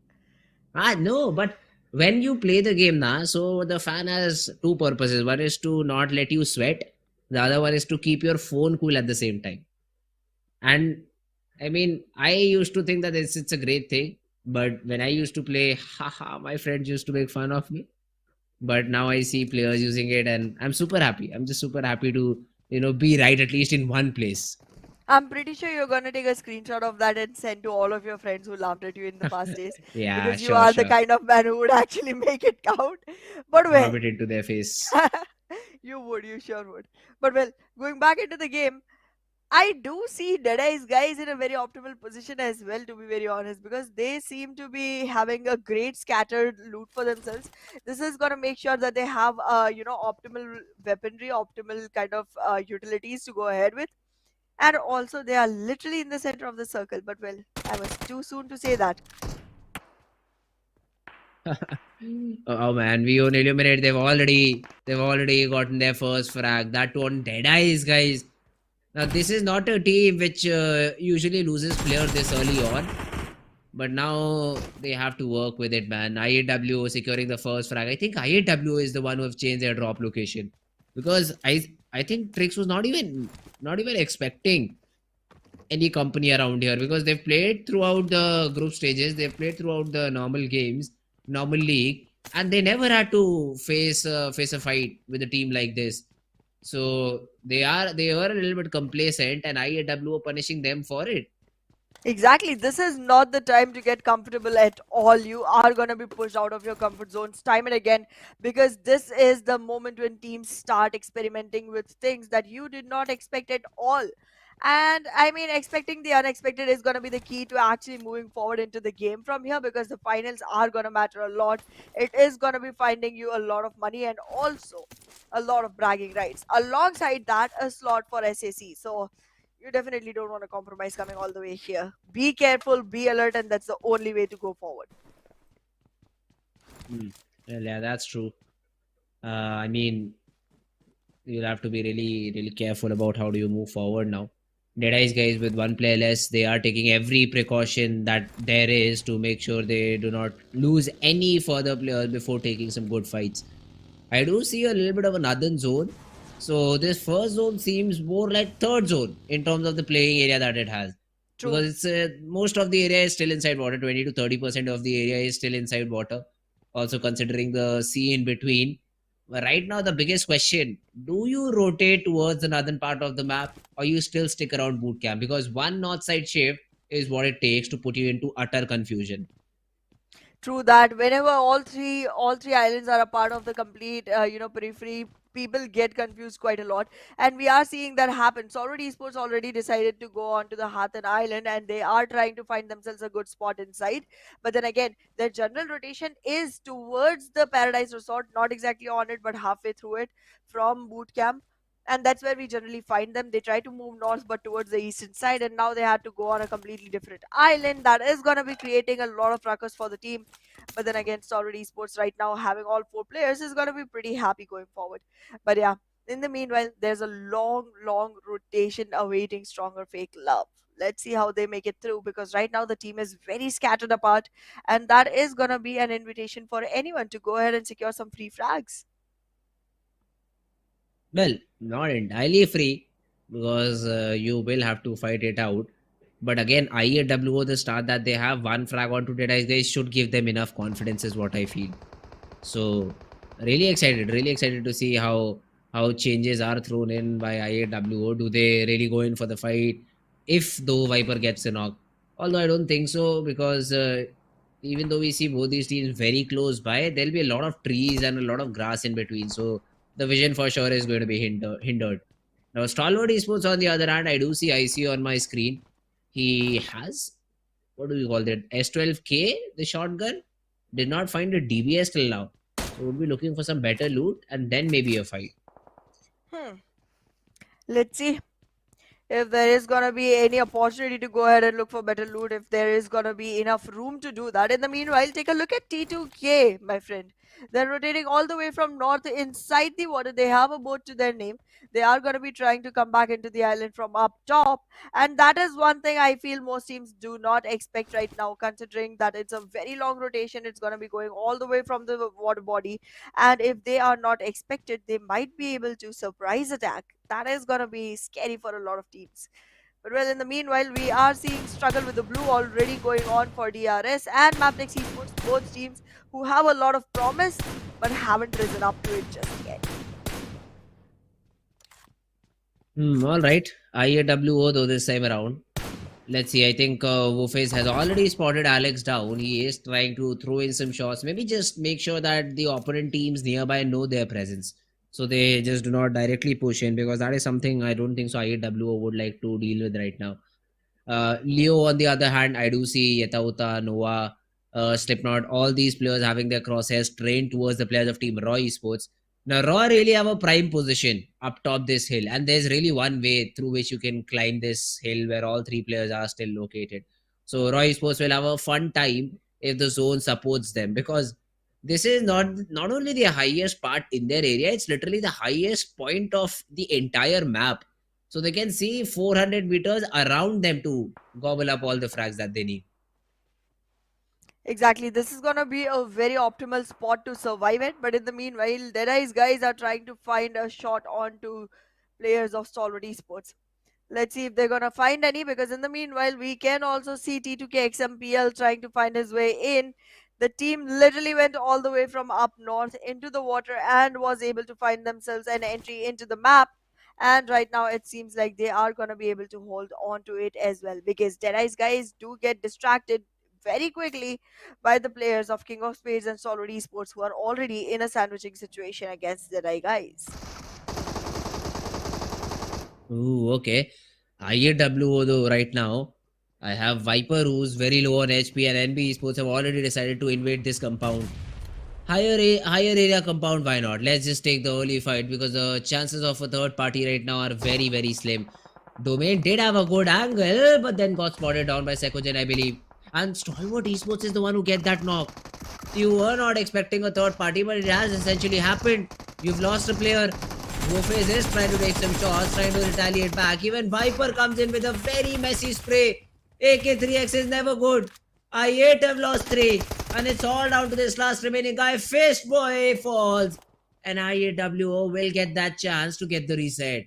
No, but when you play the game now, so the fan has two purposes. One is to not let you sweat. The other one is to keep your phone cool at the same time. And I mean, I used to think that it's a great thing, but when I used to play, haha, my friends used to make fun of me. But now I see players using it, and I'm super happy. I'm just super happy to be right at least in one place. I'm pretty sure you're gonna take a screenshot of that and send to all of your friends who laughed at you in the past days, Yeah, because you sure, are the sure. kind of man who would actually make it count. But well, Rub it into their face. you would, you sure would. But well, going back into the game, I do see Deadeye's guys in a very optimal position as well, to be very honest, because they seem to be having a great scattered loot for themselves. This is gonna make sure that they have, optimal weaponry, optimal kind of utilities to go ahead with, and also they are literally in the center of the circle. But well, I was too soon to say that. Oh man, we on Illuminate, they've already gotten their first frag. That one Deadeyes, guys. Now this is not a team which usually loses players this early on, but now they have to work with it, man. IAW securing the first frag. I think IAW is the one who have changed their drop location, because I think Trix was not even expecting any company around here, because they've played throughout the group stages, they've played throughout the normal games, normal league, and they never had to face a fight with a team like this. So they were a little bit complacent, and IAW were punishing them for it. Exactly. This is not the time to get comfortable at all. You are going to be pushed out of your comfort zones time and again, because this is the moment when teams start experimenting with things that you did not expect at all. And I mean, expecting the unexpected is going to be the key to actually moving forward into the game from here, because the finals are going to matter a lot. It is going to be finding you a lot of money and also a lot of bragging rights. Alongside that, a slot for SAC. So you definitely don't want to compromise coming all the way here. Be careful, be alert, and that's the only way to go forward. Well, yeah, that's true. I mean, you'll have to be really, really careful about how do you move forward now. Deadeyes guys, with one player less, they are taking every precaution that there is to make sure they do not lose any further players before taking some good fights. I do see a little bit of another zone. So this first zone seems more like third zone in terms of the playing area that it has. True. Because it's most of the area is still inside water. 20 to 30% of the area is still inside water. Also considering the sea in between. But right now, the biggest question: do you rotate towards the northern part of the map, or you still stick around boot camp? Because one north side shift is what it takes to put you into utter confusion. True that. Whenever all three islands are a part of the complete periphery, people get confused quite a lot, and we are seeing that happen. So already Esports already decided to go on to the Hathan Island, and they are trying to find themselves a good spot inside. But then again, their general rotation is towards the Paradise Resort, not exactly on it, but halfway through it from boot camp. And that's where we generally find them. They try to move north, but towards the eastern side, and now they had to go on a completely different island. That is going to be creating a lot of ruckus for the team. But then again, Stalwart Esports right now having all four players is going to be pretty happy going forward. But yeah, in the meanwhile, there's a long, long rotation awaiting stronger fake love. Let's see how they make it through, because right now the team is very scattered apart, and that is going to be an invitation for anyone to go ahead and secure some free frags. Well, not entirely free, because you will have to fight it out. But again, IAWO, the start that they have, one frag onto Deadeyes, they should give them enough confidence, is what I feel. So really excited to see how changes are thrown in by IAWO. Do they really go in for the fight if though Viper gets a knock? Although I don't think so, because even though we see both these teams very close by, there'll be a lot of trees and a lot of grass in between. So the vision for sure is going to be hindered. Now, Stalwart Esports, on the other hand, I do see IC on my screen. He has, what do we call that? S12K, the shotgun. Did not find a DBS till now. So we'll be looking for some better loot and then maybe a fight. Hmm. Let's see if there is gonna be any opportunity to go ahead and look for better loot, if there is gonna be enough room to do that. In the meanwhile, take a look at T2K, my friend. They're rotating all the way from north inside the water. They have a boat to their name. They are going to be trying to come back into the island from up top. And that is one thing I feel most teams do not expect right now, considering that it's a very long rotation. It's going to be going all the way from the water body. And if they are not expected, they might be able to surprise attack. That is going to be scary for a lot of teams. But well, in the meanwhile, we are seeing struggle with the blue already going on for DRS and Mabetex Esports, both teams who have a lot of promise but haven't risen up to it just yet. All right. IAWO though this time around. Let's see. I think Wolface has already spotted Alex down. He is trying to throw in some shots. Maybe just make sure that the opponent teams nearby know their presence, so they just do not directly push in, because that is something I don't think so IAWO would like to deal with right now. Leo, on the other hand, I do see Yetauta, Noah, Slipknot, all these players having their crosshairs trained towards the players of Team Raw Esports. Now, Raw really have a prime position up top this hill, and there's really one way through which you can climb this hill where all three players are still located. So, Raw Esports will have a fun time if the zone supports them, because this is not only the highest part in their area, it's literally the highest point of the entire map. So they can see 400 meters around them to gobble up all the frags that they need. Exactly, this is gonna be a very optimal spot to survive it. But in the meanwhile, Deadeye's guys are trying to find a shot onto players of Stalwart Esports. Let's see if they're gonna find any, because in the meanwhile, we can also see T2K XMPL trying to find his way in. The team literally went all the way from up north into the water and was able to find themselves an entry into the map. And right now, it seems like they are gonna be able to hold on to it as well, because Deadeye's guys do get distracted very quickly by the players of King of Spades and Solid Esports, who are already in a sandwiching situation against Deadeye guys. Ooh, okay. IAWO though right now, I have Viper who's very low on HP, and NBeSports have already decided to invade this compound. Higher area compound, why not? Let's just take the early fight, because the chances of a third party right now are very, very slim. Domain did have a good angle, but then got spotted down by Sekogen, I believe. And Stalwart Esports is the one who get that knock. You were not expecting a third party, but it has essentially happened. You've lost a player. Wolface is trying to take some shots, trying to retaliate back. Even Viper comes in with a very messy spray. AK3X is never good. I8 have lost 3. And it's all down to this last remaining guy. Fist boy falls. And IAWO will get that chance to get the reset.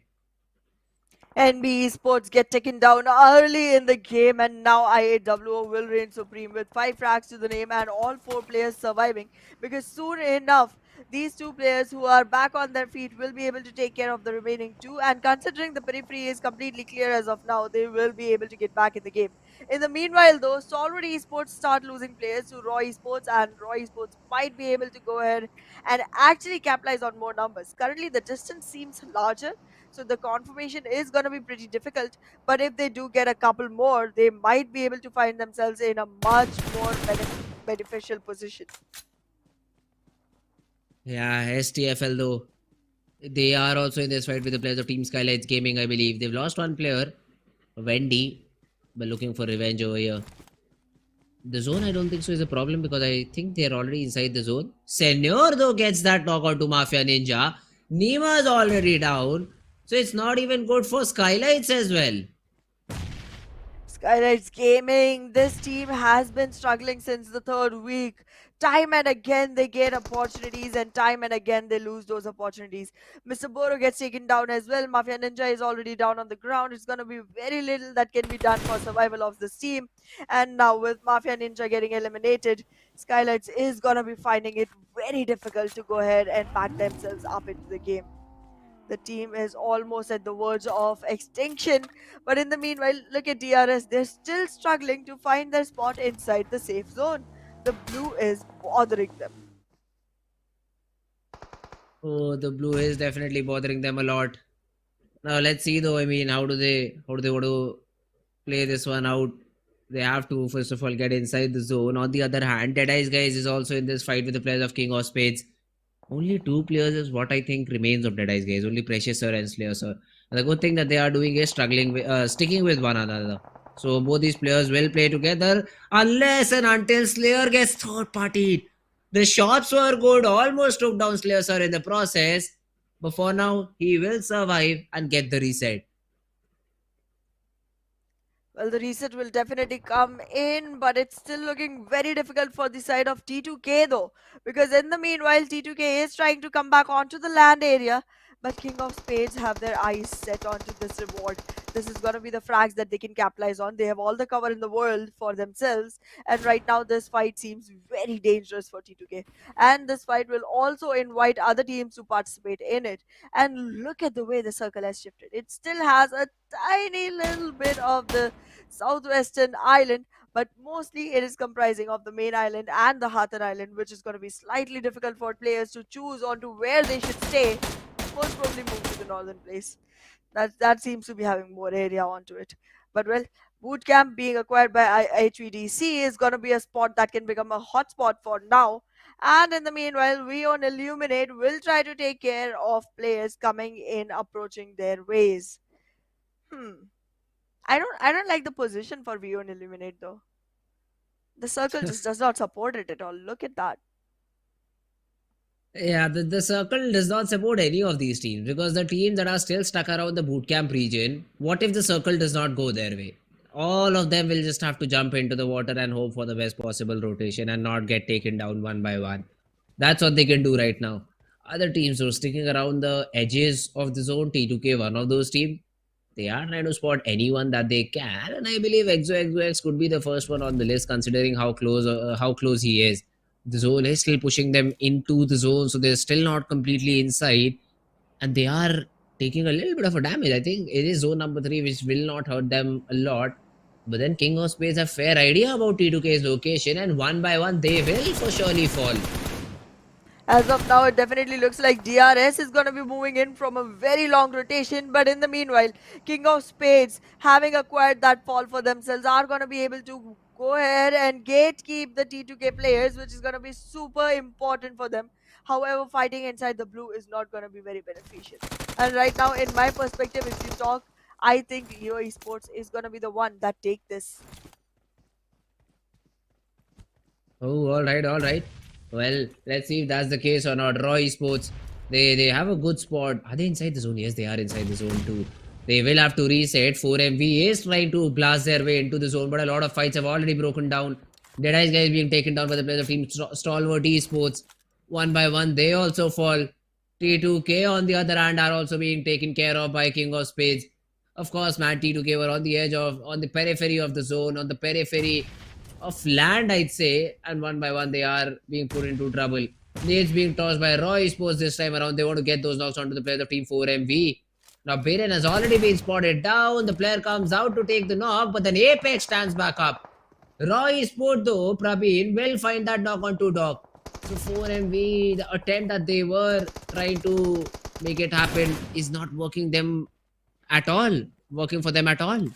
NBeSports get taken down early in the game, and now IAWO will reign supreme with 5 frags to the name and all 4 players surviving, because soon enough these 2 players who are back on their feet will be able to take care of the remaining 2, and considering the periphery is completely clear as of now, they will be able to get back in the game. In the meanwhile though, Stalwart Esports start losing players to Raw Esports, and Raw Esports might be able to go ahead and actually capitalize on more numbers. Currently the distance seems larger, so the confirmation is going to be pretty difficult, but if they do get a couple more, they might be able to find themselves in a much more beneficial position. Yeah, STFL though, they are also in this fight with the players of Team SKYLIGHTZ Gaming, I believe. They've lost one player, Wendy, but looking for revenge over here. The zone, I don't think so is a problem, because I think they're already inside the zone. Senor though gets that knockout to Mafia Ninja. Nima's already down. So it's not even good for SKYLIGHTZ as well. SKYLIGHTZ Gaming, this team has been struggling since the 3rd week. Time and again they get opportunities, and time and again they lose those opportunities. Mr. Boro gets taken down as well. Mafia Ninja is already down on the ground. It's going to be very little that can be done for survival of this team. And now with Mafia Ninja getting eliminated, SKYLIGHTZ is going to be finding it very difficult to go ahead and back themselves up into the game. The team is almost at the verge of extinction. But in the meanwhile, look at DRS. They're still struggling to find their spot inside the safe zone. The blue is bothering them. Oh, the blue is definitely bothering them a lot. Now let's see though, I mean, how do they want to play this one out? They have to first of all get inside the zone. On the other hand, Deadeye's guys is also in this fight with the players of King of Spades. Only 2 players is what I think remains of Deadeye's guys. Only Precious Sir and Slayer Sir. The good thing that they are doing is sticking with one another. So both these players will play together unless and until Slayer gets third partied. The shots were good, almost took down Slayer sir in the process, but for now he will survive and get the reset. Well, the reset will definitely come in, but it's still looking very difficult for the side of T2K though. Because in the meanwhile, T2K is trying to come back onto the land area. But King of Spades have their eyes set onto this reward. This is going to be the frags that they can capitalize on. They have all the cover in the world for themselves. And right now, this fight seems very dangerous for T2K. And this fight will also invite other teams to participate in it. And look at the way the circle has shifted. It still has a tiny little bit of the southwestern island, but mostly it is comprising of the main island and the Hathan Island, which is going to be slightly difficult for players to choose onto where they should stay. Most probably move to the northern place. That seems to be having more area onto it. But well, bootcamp being acquired by HVDC is going to be a spot that can become a hotspot for now. And in the meanwhile, we on Illuminate will try to take care of players coming in, approaching their ways. I don't like the position for View and Illuminate though. The circle just does not support it at all. Look at that. Yeah, the circle does not support any of these teams because the teams that are still stuck around the bootcamp region, what if the circle does not go their way? All of them will just have to jump into the water and hope for the best possible rotation and not get taken down one by one. That's what they can do right now. Other teams who are sticking around the edges of the zone, T2K, one of those teams, they are trying to spot anyone that they can, and I believe XOXOX could be the first one on the list considering how close he is. The zone is still pushing them into the zone, so they're still not completely inside, and they are taking a little bit of a damage. I think it is zone number 3, which will not hurt them a lot. But then King of Spades have fair idea about T2K's location, and one by one they will for surely fall. As of now, it definitely looks like DRS is going to be moving in from a very long rotation. But in the meanwhile, King of Spades, having acquired that fall for themselves, are going to be able to go ahead and gatekeep the T2K players, which is going to be super important for them. However, fighting inside the blue is not going to be very beneficial. And right now, in my perspective, if you talk, I think EO Esports is going to be the one that take this. Oh, all right. Well, let's see if that's the case or not. Raw Esports, they have a good spot. Are they inside the zone? Yes, they are inside the zone too. They will have to reset. 4MV is trying to blast their way into the zone, but a lot of fights have already broken down. DEADEYES guys being taken down by the players of team Stalwart Esports. One by one, they also fall. T2K on the other hand are also being taken care of by King of Spades. Of course, man, T2K were on the periphery of the zone, on the periphery of land, I'd say, and one by one they are being put into trouble. Nades being tossed by Raw Esports this time around. They want to get those knocks onto the players of Team 4MV. Now Baden has already been spotted down. The player comes out to take the knock, but then Apex stands back up. Raw Esports though, Praveen will find that knock onto Doc. So 4MV, the attempt that they were trying to make it happen is not working for them at all.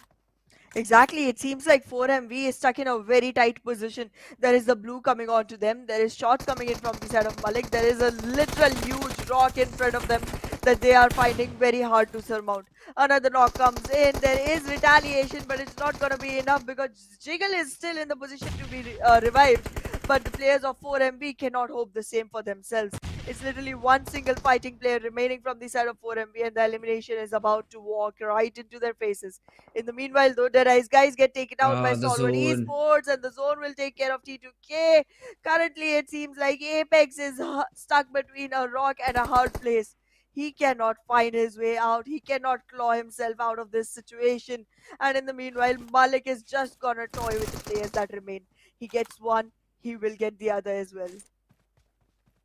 Exactly, it seems like 4MV is stuck in a very tight position. There is the blue coming onto them. There is shots coming in from the side of Malik. There is a literal huge rock in front of them that they are finding very hard to surmount. Another knock comes in. There is retaliation, but it's not going to be enough because Jiggle is still in the position to be revived. But the players of 4MV cannot hope the same for themselves. It's literally one single fighting player remaining from the side of 4MV, and the elimination is about to walk right into their faces. In the meanwhile, though, DEADEYES guys get taken out by Stalwart Esports, and the zone will take care of T2K. Currently, it seems like Apex is stuck between a rock and a hard place. He cannot find his way out. He cannot claw himself out of this situation. And in the meanwhile, Malik is just gonna toy with the players that remain. He gets one, he will get the other as well.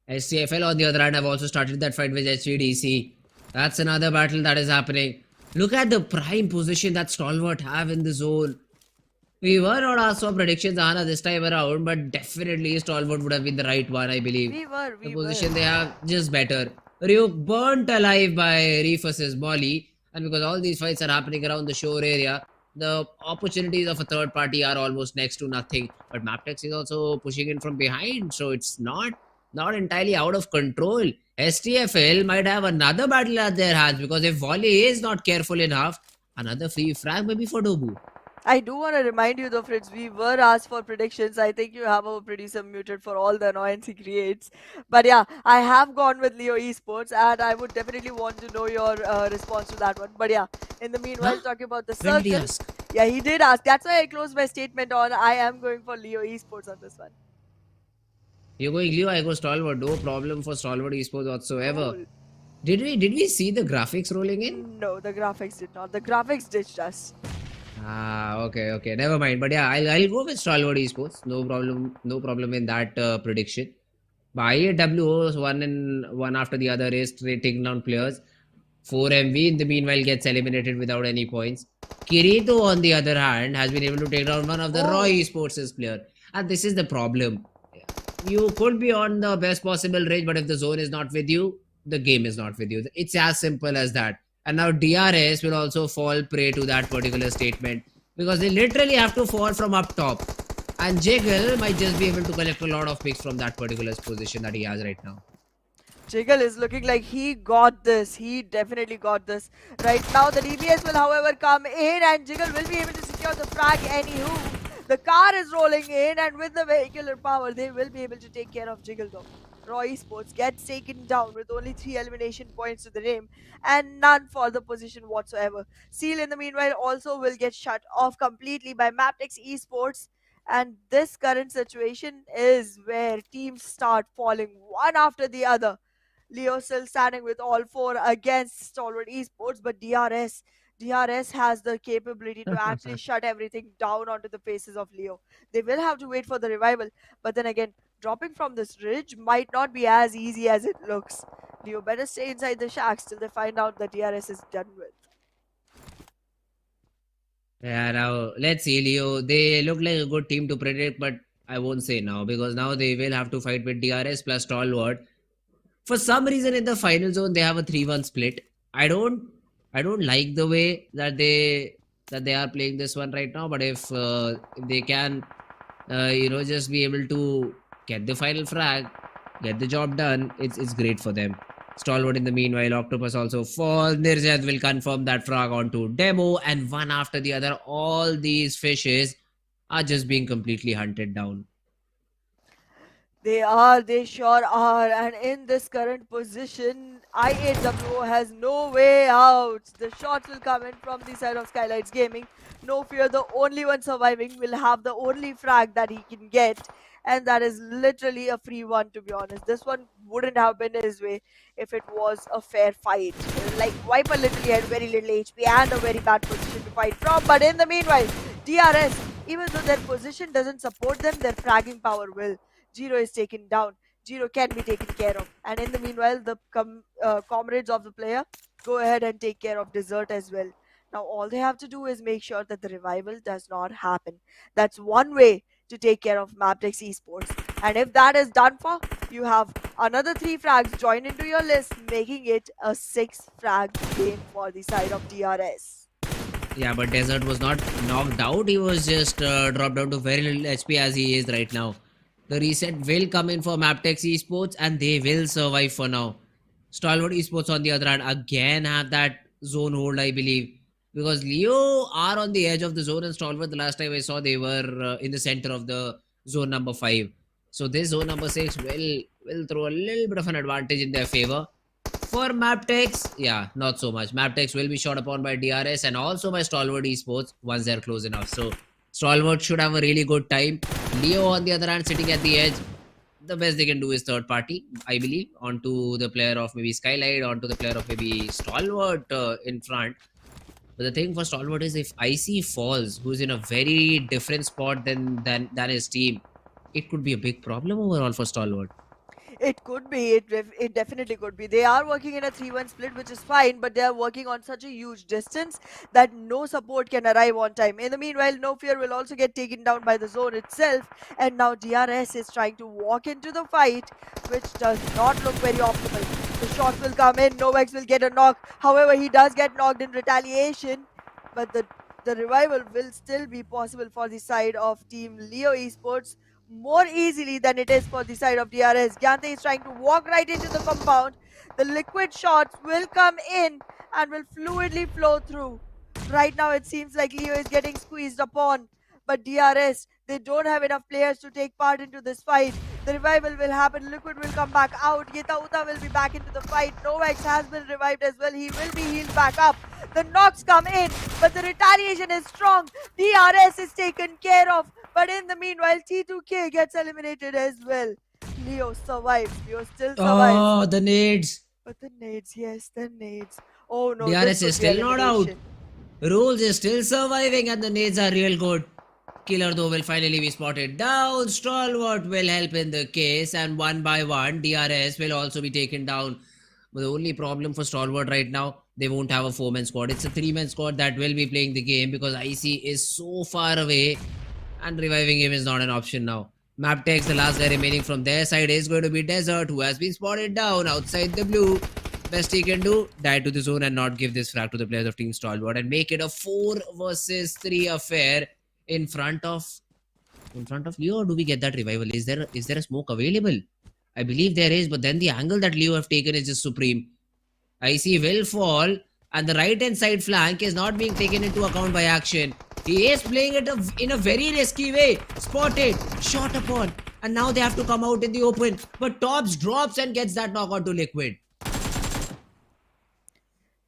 SCFL on the other hand have also started that fight with HVDC. That's another battle that is happening. Look at the prime position that Stalwart have in the zone. We were not asked for predictions, Anna, this time around, but definitely Stalwart would have been the right one, I believe. The position they have just better. Ryuk burnt alive by Reefus's Molly, and because all these fights are happening around the shore area, the opportunities of a third party are almost next to nothing. But Mabetex is also pushing in from behind, so it's not not entirely out of control. STFL might have another battle at their hands because if Volley is not careful enough, another free frag maybe for Dobu. I do want to remind you though, Fritz, we were asked for predictions. I think you have our producer muted for all the annoyance he creates. But yeah, I have gone with Leo Esports and I would definitely want to know your response to that one. But yeah, in the meanwhile, Huh? talking about the When did he circle. ask? Yeah, he did ask. That's why I closed my statement on I am going for Leo Esports on this one. You're going Leo, I go Stalwart. No problem for Stalwart Esports whatsoever. Cool. Did we see the graphics rolling in? No, the graphics did not. The graphics ditched us. Ah, okay, never mind. But yeah, I'll go with Stalwart Esports. No problem in that prediction. But IAW one after the other is taking down players. 4MV in the meanwhile gets eliminated without any points. Kirito, on the other hand, has been able to take down one of the Raw Oh. Esports' player. And this is the problem. You could be on the best possible range, but if the zone is not with you, the game is not with you. It's as simple as that. And now DRS will also fall prey to that particular statement because they literally have to fall from up top. And Jiggle might just be able to collect a lot of picks from that particular position that he has right now. Jiggle is looking like he got this. He definitely got this. Right now, the DBS will, however, come in and Jiggle will be able to secure the frag. Anywho, the car is rolling in and with the vehicular power, they will be able to take care of Jiggle though. Raw Esports gets taken down with only 3 elimination points to the name and none for the position whatsoever. Seal in the meanwhile also will get shut off completely by Mabetex Esports. And this current situation is where teams start falling one after the other. Leo still standing with all four against Stalwart Esports, but DRS has the capability to actually shut everything down onto the faces of Leo. They will have to wait for the revival, but then again, dropping from this ridge might not be as easy as it looks. Leo better stay inside the shacks till they find out that DRS is done with. Yeah, now let's see, Leo. They look like a good team to predict, but I won't say now because now they will have to fight with DRS plus Stalwart. For some reason, in the final zone, they have a 3-1 split. I don't, I don't like the way that they are playing this one right now. But if they can, just be able to get the final frag, get the job done, it's great for them. Stalwart in the meanwhile, Octopus also falls. Nirjad will confirm that frag onto Demo, and one after the other, all these fishes are just being completely hunted down. They sure are. And in this current position, I8WO has no way out. The shots will come in from the side of SKYLIGHTZ Gaming. No fear, the only one surviving will have the only frag that he can get. And that is literally a free one, to be honest. This one wouldn't have been his way if it was a fair fight. Like, Viper literally had very little HP and a very bad position to fight from. But in the meanwhile, DRS, even though their position doesn't support them, their fragging power will. Jiro is taken down. Jiro can be taken care of. And in the meanwhile, the comrades of the player go ahead and take care of Desert as well. Now, all they have to do is make sure that the revival does not happen. That's one way to take care of Mabetex Esports. And if that is done for, you have another 3 frags joined into your list, making it a 6 frag game for the side of DRS. Yeah, but Desert was not knocked out. He was just dropped down to very little HP as he is right now. The reset will come in for Mabetex Esports and they will survive for now. Stalwart Esports on the other hand again have that zone hold, I believe. Because Leo are on the edge of the zone and Stalwart, the last time I saw, they were in the center of the zone number 5. So this zone number 6 will throw a little bit of an advantage in their favor. For Mabetex, yeah, not so much. Mabetex will be shot upon by DRS and also by Stalwart Esports once they're close enough. So Stalwart should have a really good time. Leo, on the other hand, sitting at the edge. The best they can do is third party, I believe, onto the player of maybe SKYLIGHTZ, onto the player of maybe Stalwart in front. But the thing for Stalwart is if IC falls, who's in a very different spot than his team, it could be a big problem overall for Stalwart. It could be. It definitely could be. They are working in a 3-1 split, which is fine, but they are working on such a huge distance that no support can arrive on time. In the meanwhile, No Fear will also get taken down by the zone itself, and now DRS is trying to walk into the fight, which does not look very optimal. The shot will come in. Novex will get a knock. However, he does get knocked in retaliation, but the revival will still be possible for the side of Team Leo Esports. more easily than it is for the side of DRS. Gyante is trying to walk right into the compound. The liquid shots will come in and will fluidly flow through. Right now, it seems like Leo is getting squeezed upon, but DRS, they don't have enough players to take part into this fight. The revival will happen, Liquid will come back out, Gita Uta will be back into the fight, Novax has been revived as well, he will be healed back up. The knocks come in, but the retaliation is strong. DRS is taken care of, but in the meanwhile, T2K gets eliminated as well. Leo survives, Leo still survives. Oh, the nades. But the nades, yes, the nades. Oh no, DRS this is could be still not out. elimination. Rules is still surviving and the nades are real good. Killer though will finally be spotted down. Stalwart will help in the case and one by one DRS will also be taken down. But the only problem for Stalwart right now, they won't have a 4-man squad. It's a 3-man squad that will be playing the game because IC is so far away and reviving him is not an option now. Mabetex, the last guy remaining from their side, is going to be Desert, who has been spotted down outside the blue. Best he can do, die to the zone and not give this frag to the players of Team Stalwart and make it a 4 versus 3 affair in front of Leo. Or do we get that revival? Is there a smoke available? I believe there is, but then the angle that Leo have taken is just supreme. IC will fall and the right hand side flank is not being taken into account by action. He is playing it in a very risky way. Spotted, shot upon, and now they have to come out in the open. But Tops drops and gets that knock onto Liquid.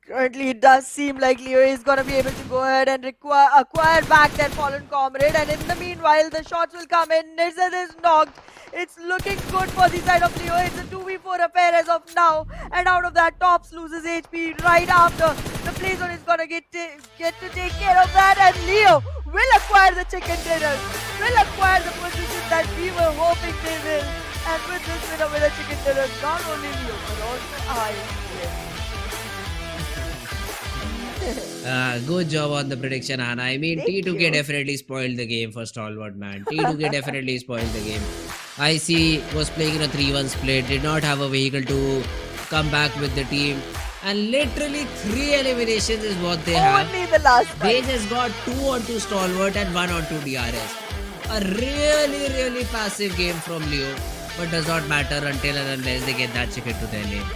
Currently, it does seem like Leo is going to be able to go ahead and acquire back their fallen comrade. And in the meanwhile, the shots will come in. Nizad is knocked. It's looking good for the side of Leo. It's a 2v4 affair as of now. And out of that, Tops loses HP right after. The play zone is going to get to take care of that. And Leo will acquire the chicken dinners. Will acquire the position that we were hoping they will. And with this winner with the chicken dinners, not only Leo, but also I. Good job on the prediction, Anna. I mean, Thank T2K you. definitely spoiled the game for Stalwart, man. T2K definitely spoiled the game. IC was playing in a 3-1 split, did not have a vehicle to come back with the team. And literally 3 eliminations is what they have. Only the last They fight. just got 2 onto Stalwart and 1 onto DRS. A really passive game from Leo. But does not matter until and unless they get that chicken to their lane.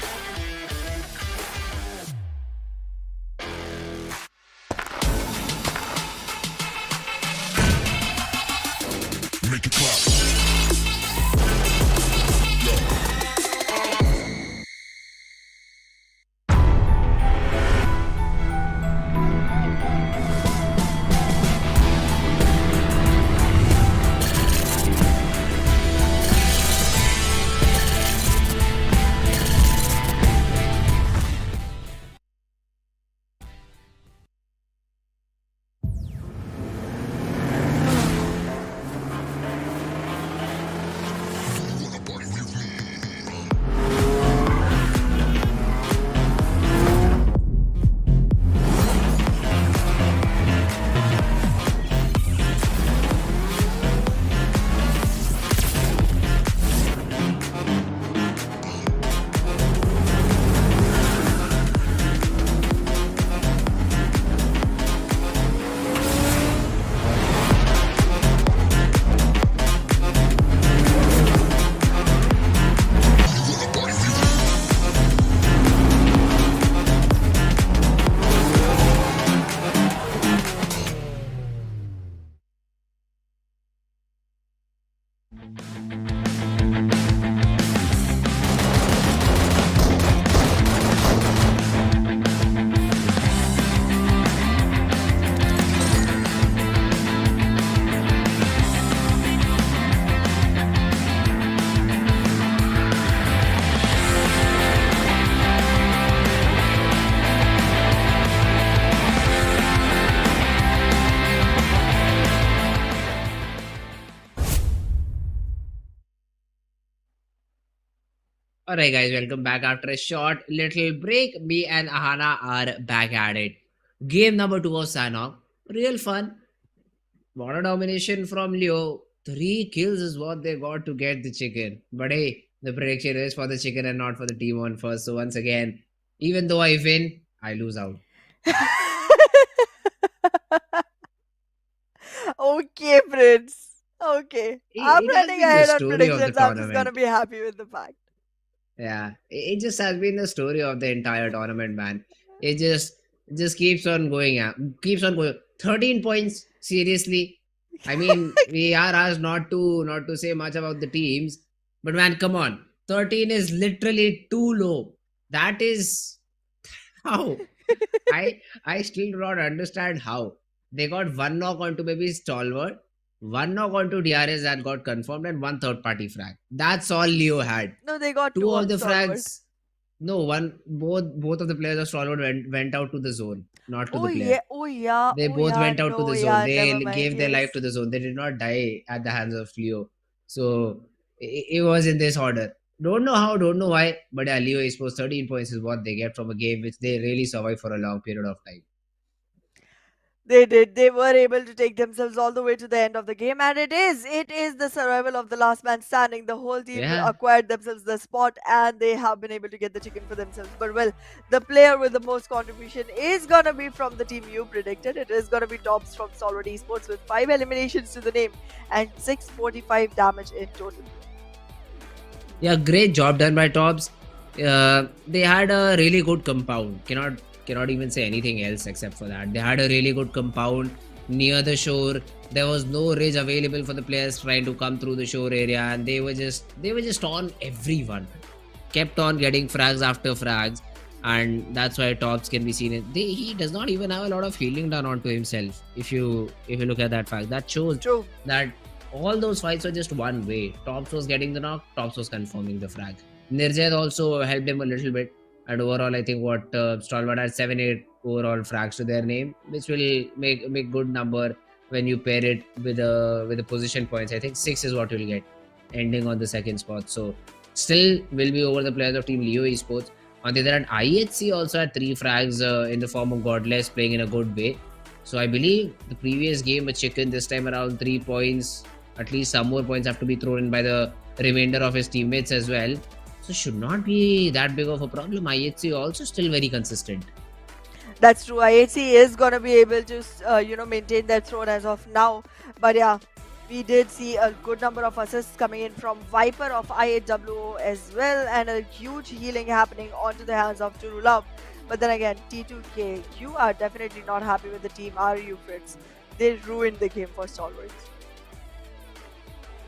Alright guys, welcome back after a short little break. Me and Ahana are back at it. Game number 2 of Sanhok. Real fun. What a domination from Leo. 3 kills is what they got to get the chicken. But hey, the prediction is for the chicken and not for the team on first. So once again, even though I win, I lose out. Okay, Prince. Okay. I'm It has running been the ahead on story of the predictions. I'm just gonna tournament. be happy with the fact. Yeah, it just has been the story of the entire tournament, man. It just keeps on going, keeps on going. 13 points, seriously. I mean, we are asked not to say much about the teams, but man, come on, 13 is literally too low. That is how I still do not understand how they got one knock onto maybe Stalwart, one knock onto DRS that got confirmed, and one third party frag. That's all Leo had. No, they got Two two of on the Stalwart. frags. No, one both of the players of Stalwart went out to the zone, not to Oh the player. yeah, oh yeah, They oh both yeah, went out to no, the zone. yeah, never They mind, gave their life yes. to the zone. They did not die at the hands of Leo. So it was in this order. Don't know how, don't know why, but yeah, Leo Esports 13 points is what they get from a game which they really survived for a long period of time. They did. They were able to take themselves all the way to the end of the game, and it is the survival of the last man standing. The whole team Yeah. acquired themselves the spot, and they have been able to get the chicken for themselves. But well, the player with the most contribution is gonna be from the team you predicted. It is gonna be Tops from Stalwart Esports with 5 eliminations to the name and 645 damage in total. Yeah, great job done by Tops. They had a really good compound. Cannot even say anything else except for that. They had a really good compound near the shore. There was no ridge available for the players trying to come through the shore area, and they were just on everyone. Kept on getting frags after frags, and that's why Tops can be seen. He does not even have a lot of healing done onto himself. If you look at that fact, that shows True. that all those fights were just one way. Tops was getting the knock, Tops was confirming the frag. Nirjad also helped him a little bit. And overall, I think what Stalwart had 7-8 overall frags to their name, which will make good number when you pair it with the position points. I think 6 is what you'll get, ending on the second spot. So still will be over the players of Team Leo Esports. On the other hand, IHC also had 3 frags in the form of Godless playing in a good way. So I believe the previous game a chicken, this time around 3 points. At least some more points have to be thrown in by the remainder of his teammates as well. So should not be that big of a problem. IHC also still very consistent. That's true. IHC is gonna be able to, maintain their throne as of now. But yeah, we did see a good number of assists coming in from Viper of IHWO as well, and a huge healing happening onto the hands of Turulab. But then again, T2K, you are definitely not happy with the team, are you, Fritz? They ruined the game for Stalwarts.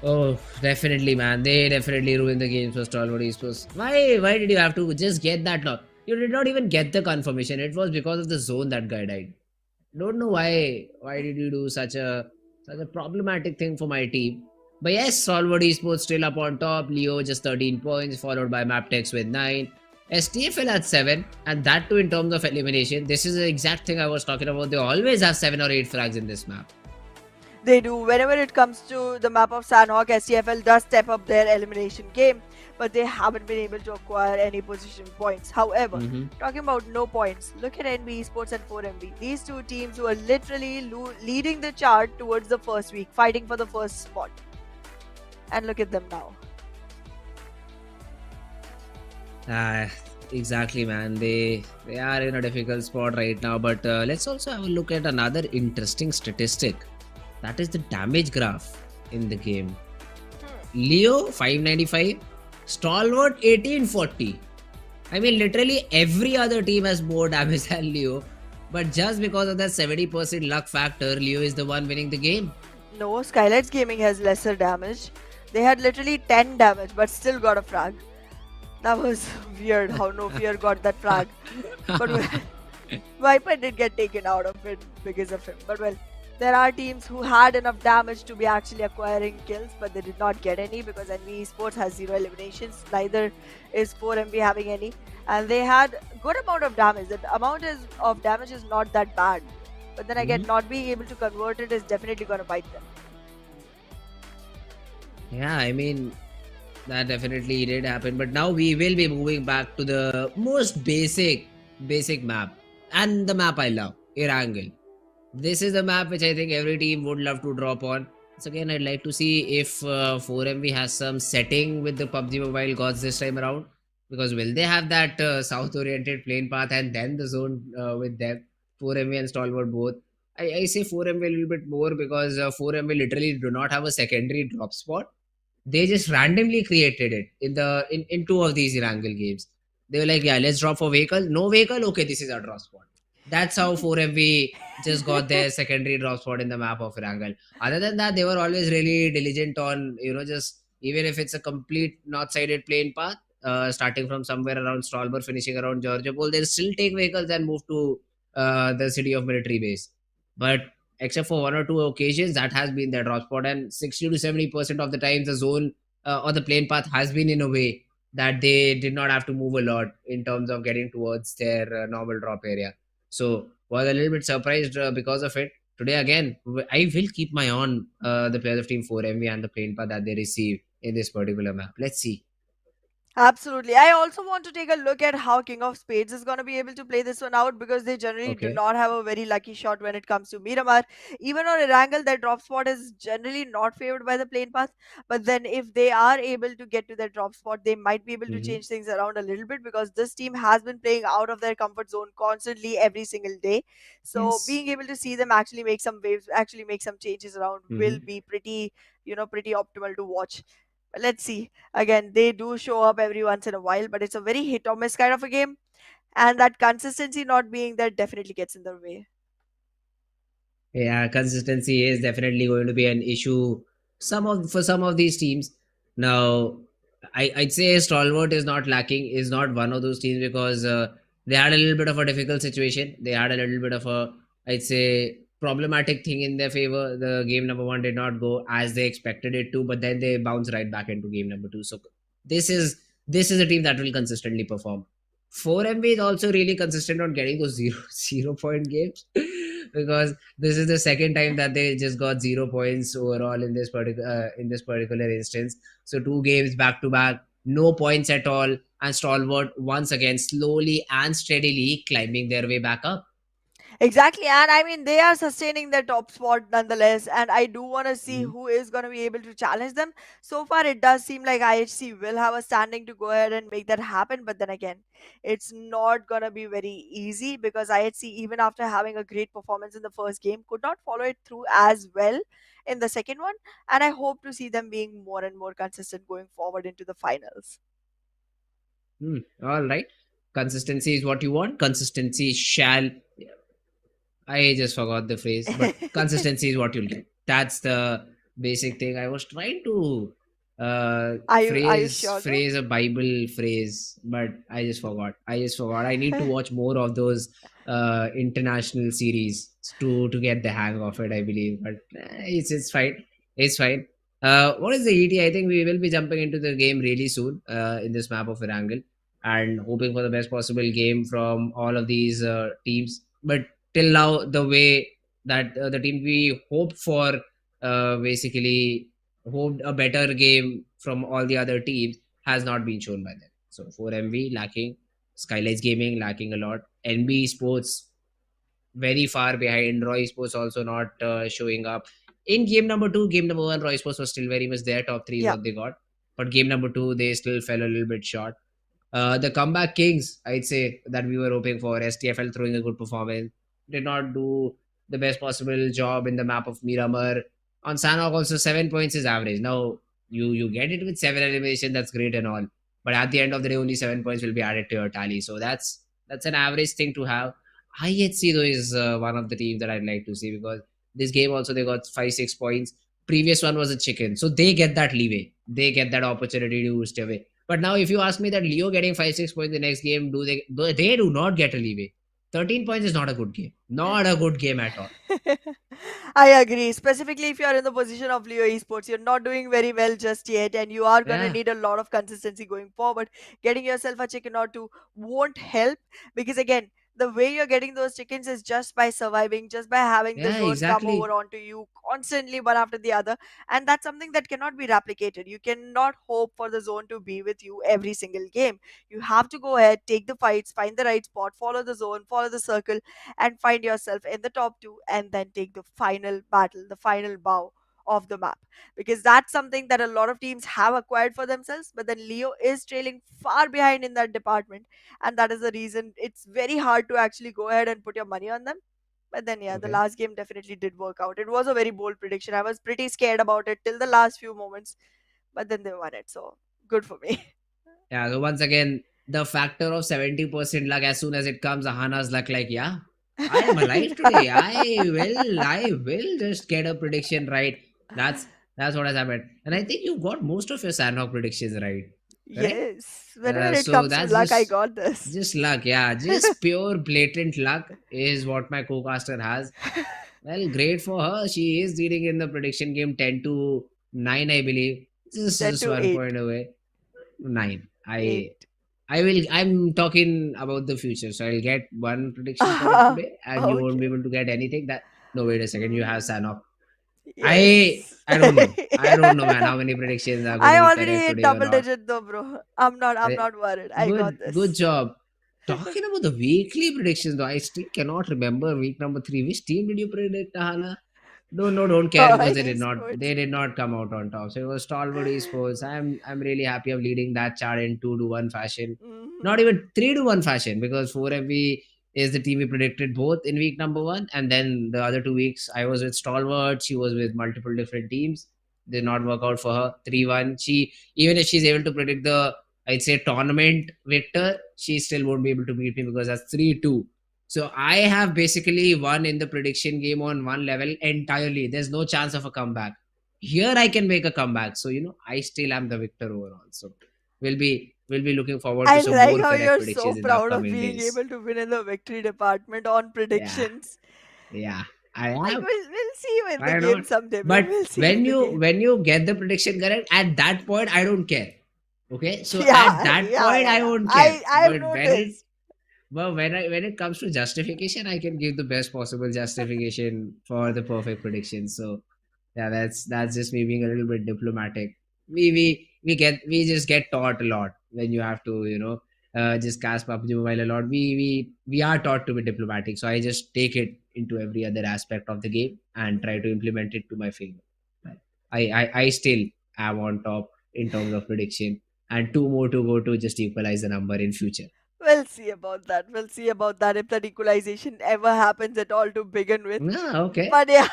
Oh, definitely, man. They definitely ruined the games for Stalwart Esports. Why did you have to just get that knock? You did not even get the confirmation. It was because of the zone that guy died. Don't know why. Why did you do such a problematic thing for my team? But yes, Stalwart Esports still up on top. Leo just 13 points, followed by Mabetex with 9. STFL at 7, and that too in terms of elimination. This is the exact thing I was talking about. They always have 7 or 8 frags in this map. They do. Whenever it comes to the map of Sanhok, STFL does step up their elimination game, but they haven't been able to acquire any position points. However, talking about no points, look at NBeSports and 4MB. These two teams who are literally leading the chart towards the first week, fighting for the first spot. And look at them now. Exactly, man. They are in a difficult spot right now. But let's also have a look at another interesting statistic. That is the damage graph in the game. Leo 595, Stalwart 1840. I mean, literally every other team has more damage than Leo. But just because of that 70% luck factor, Leo is the one winning the game. No, SKYLIGHTZ Gaming has lesser damage. They had literally 10 damage, but still got a frag. That was weird how No Fear got that frag. But well, Viper did get taken out of it because of him. But well, there are teams who had enough damage to be actually acquiring kills, but they did not get any because NBeSports has 0 eliminations. Neither is 4MB having any. And they had good amount of damage. The amount of damage is not that bad. But then again, not being able to convert it is definitely going to bite them. Yeah, I mean, that definitely did happen. But now we will be moving back to the most basic map. And the map I love, Erangel. This is the map which I think every team would love to drop on. So again, I'd like to see if 4MV has some setting with the PUBG Mobile gods this time around. Because will they have that south-oriented plane path and then the zone with them? 4MV and Stalwart both. I say 4MB a little bit more because 4MB literally do not have a secondary drop spot. They just randomly created it in two of these Erangel games. They were like, yeah, let's drop for vehicle. No vehicle, okay, this is our drop spot. That's how 4MV just got their secondary drop spot in the map of Erangel. Other than that, they were always really diligent on, just even if it's a complete north-sided plane path, starting from somewhere around Stalwart, finishing around Georgiapol, they'll still take vehicles and move to the city of military base. But except for one or two occasions, that has been their drop spot, and 60 to 70% of the times the zone or the plane path has been in a way that they did not have to move a lot in terms of getting towards their normal drop area. So was a little bit surprised because of it. Today again, I will keep my eye on the players of Team 4MV and the plane path that they receive in this particular map. Let's see. Absolutely. I also want to take a look at how King of Spades is going to be able to play this one out because they generally do Okay. not have a very lucky shot when it comes to Miramar. Even on Erangel, their drop spot is generally not favored by the plane path. But then, if they are able to get to their drop spot, they might be able to Hmm. change things around a little bit because this team has been playing out of their comfort zone constantly every single day. So, Yes. being able to see them actually make some waves, actually make some changes around will Hmm. be pretty optimal to watch. Let's see. Again, they do show up every once in a while, but it's a very hit or miss kind of a game, and that consistency not being there definitely gets in the way. Yeah, consistency is definitely going to be an issue. For some of these teams. Now, I'd say Stalwart is not lacking. Is not one of those teams because they had a little bit of a difficult situation. They had a little bit of a, I'd say, problematic thing in their favor. The game number one did not go as they expected it to, but then they bounce right back into game number two. So this is this is a team that will consistently perform. 4MB is also really consistent on getting those zero point games because this is the second time that they just got 0 points overall in this particular instance. So two games back to back, no points at all, and Stalwart once again slowly and steadily climbing their way back up. Exactly, and I mean they are sustaining their top spot nonetheless, and I do want to see Mhm. who is going to be able to challenge them. So far, it does seem like IHC will have a standing to go ahead and make that happen, but then again, it's not going to be very easy because IHC, even after having a great performance in the first game, could not follow it through as well in the second one, and I hope to see them being more and more consistent going forward into the finals. All right. Consistency is what you want. Consistency shall I just forgot the phrase, but consistency is what you'll get. That's the basic thing. I was trying to Are you sure though? phrase a Bible phrase, but I just forgot. I need to watch more of those international series to get the hang of it. I believe, but it's fine. It's fine. What is the ET? I think we will be jumping into the game really soon in this map of Erangel and hoping for the best possible game from all of these teams. But till now the way that the team we hoped for basically hoped a better game from all the other teams has not been shown by them. So 4MV lacking, SKYLIGHTZ Gaming lacking a lot, NBeSports very far behind, Roy Sports also not showing up in game number two. Game number one, Roy Sports was still very much there, top three is Yeah. what they got, but game number two they still fell a little bit short. The comeback kings, I'd say, that we were hoping for. STFL throwing a good performance, did not do the best possible job in the map of Miramar. On Sanhok, also 7 points is average. Now you get it with seven elimination, that's great and all, but at the end of the day, only 7 points will be added to your tally. So that's an average thing to have. IHC though is one of the teams that I'd like to see because this game also they got 5 6 points. Previous one was a chicken, so they get that leeway. They get that opportunity to stay away. But now, if you ask me that Leo getting 5 6 points the next game, they do not get a leeway. 13 points is not a good game. Not a good game at all. I agree. Specifically, if you are in the position of Leo Esports, you're not doing very well just yet, and you are going to Yeah, need a lot of consistency going forward. Getting yourself a chicken or two won't help because, again, the way you're getting those chickens is just by surviving, just by having the yeah, zone come over exactly. onto you constantly, one after the other. And that's something that cannot be replicated. You cannot hope for the zone to be with you every single game. You have to go ahead, take the fights, find the right spot, follow the zone, follow the circle, and find yourself in the top two and then take the final battle, the final bow of the map. Because that's something that a lot of teams have acquired for themselves, but then Leo is trailing far behind in that department. And that is the reason it's very hard to actually go ahead and put your money on them. But then, yeah, the Okay. last game definitely did work out. It was a very bold prediction. I was pretty scared about it till the last few moments, but then they won it. So good for me. Yeah, so once again, the factor of 70% luck, as soon as it comes, Ahana's luck, like, yeah, I am alive today. I will just get a prediction right. That's what has happened. And I think you got most of your Sanhok predictions right. Correct? Yes, whenever it So comes to that's luck, I got this. just luck, yeah. Just pure blatant luck is what my co-caster has. Well, great for her. She is leading in the prediction game 10 to 9, I believe. 10 Just to one 8. point away. 9. 8. I'm talking about the future. So I'll get one prediction correct today and you won't Okay. be able to get anything. That no, wait a second, you have Mhm. Sanok. I Yes. I don't know. I don't know, man, Yeah. how many predictions are going I to be already correct hit today or double not. digit though, bro. I'm Eh, not worried. I got good this. job. Talking about the weekly predictions though, I still cannot remember week number 3. Which team did you predict, Hana? No, don't care because Esports. they did not come out on top. So it was Stalwart Esports. I'm really happy of leading that chart in 2-1 fashion. Not Hmm. even 3-1 fashion, because 4FB is the team we predicted both in week number 1, and then the other 2 weeks I was with Stalwart. She was with multiple different teams. Did not work out for her. 3-1. She, even if she's able to predict the, I'd say, tournament victor, she still won't be able to beat me because that's 3-2. So I have basically won in the prediction game on one level entirely. There's no chance of a comeback. Here I can make a comeback. So I still am the victor overall. So we'll be looking forward to I some like more how correct you're so predictions in the proud of upcoming being days. able to win in the victory department on Yeah, predictions. yeah. I Like have. we'll see you in the Why game not? someday, bro. But We'll see you when in the you game. when you get the prediction correct, at that point I don't care. Okay, so at Yeah, that yeah, point yeah, I yeah. won't care. I've But noticed. when it comes to justification, I can give the best possible justification for the perfect prediction. So yeah, that's just me being a little bit diplomatic. We just get taught a lot when you have to just cast PUBG Mobile a lot. We are taught to be diplomatic, so I just take it into every other aspect of the game and try to implement it to my favor. Right. I still am on top in terms of prediction, and two more to go to just equalize the number in future. We'll see about that. We'll see about that if that equalization ever happens at all to begin with. Ah, okay. But yeah,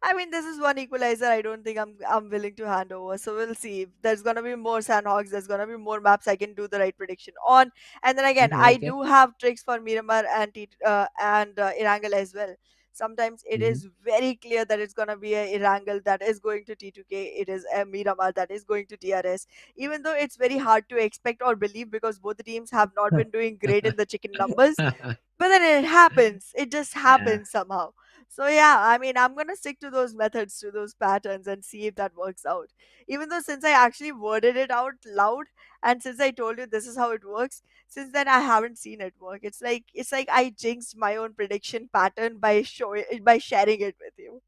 I mean, this is one equalizer I don't think I'm willing to hand over. So we'll see. If there's gonna be more Sandhogs, there's gonna be more maps I can do the right prediction on. And then again, Mhm, I okay. do have tricks for Miramar and Erangel as well. Sometimes it Mhm. is very clear that it's gonna be a Erangel that is going to T2K. It is a Miramar that is going to DRS. Even though it's very hard to expect or believe because both the teams have not been doing great in the chicken numbers, but then it happens. It just Yeah. happens somehow. So yeah, I mean, I'm gonna stick to those methods, to those patterns, and see if that works out. Even though since I actually worded it out loud, and since I told you this is how it works, since then I haven't seen it work. It's like I jinxed my own prediction pattern by showing by sharing it with you.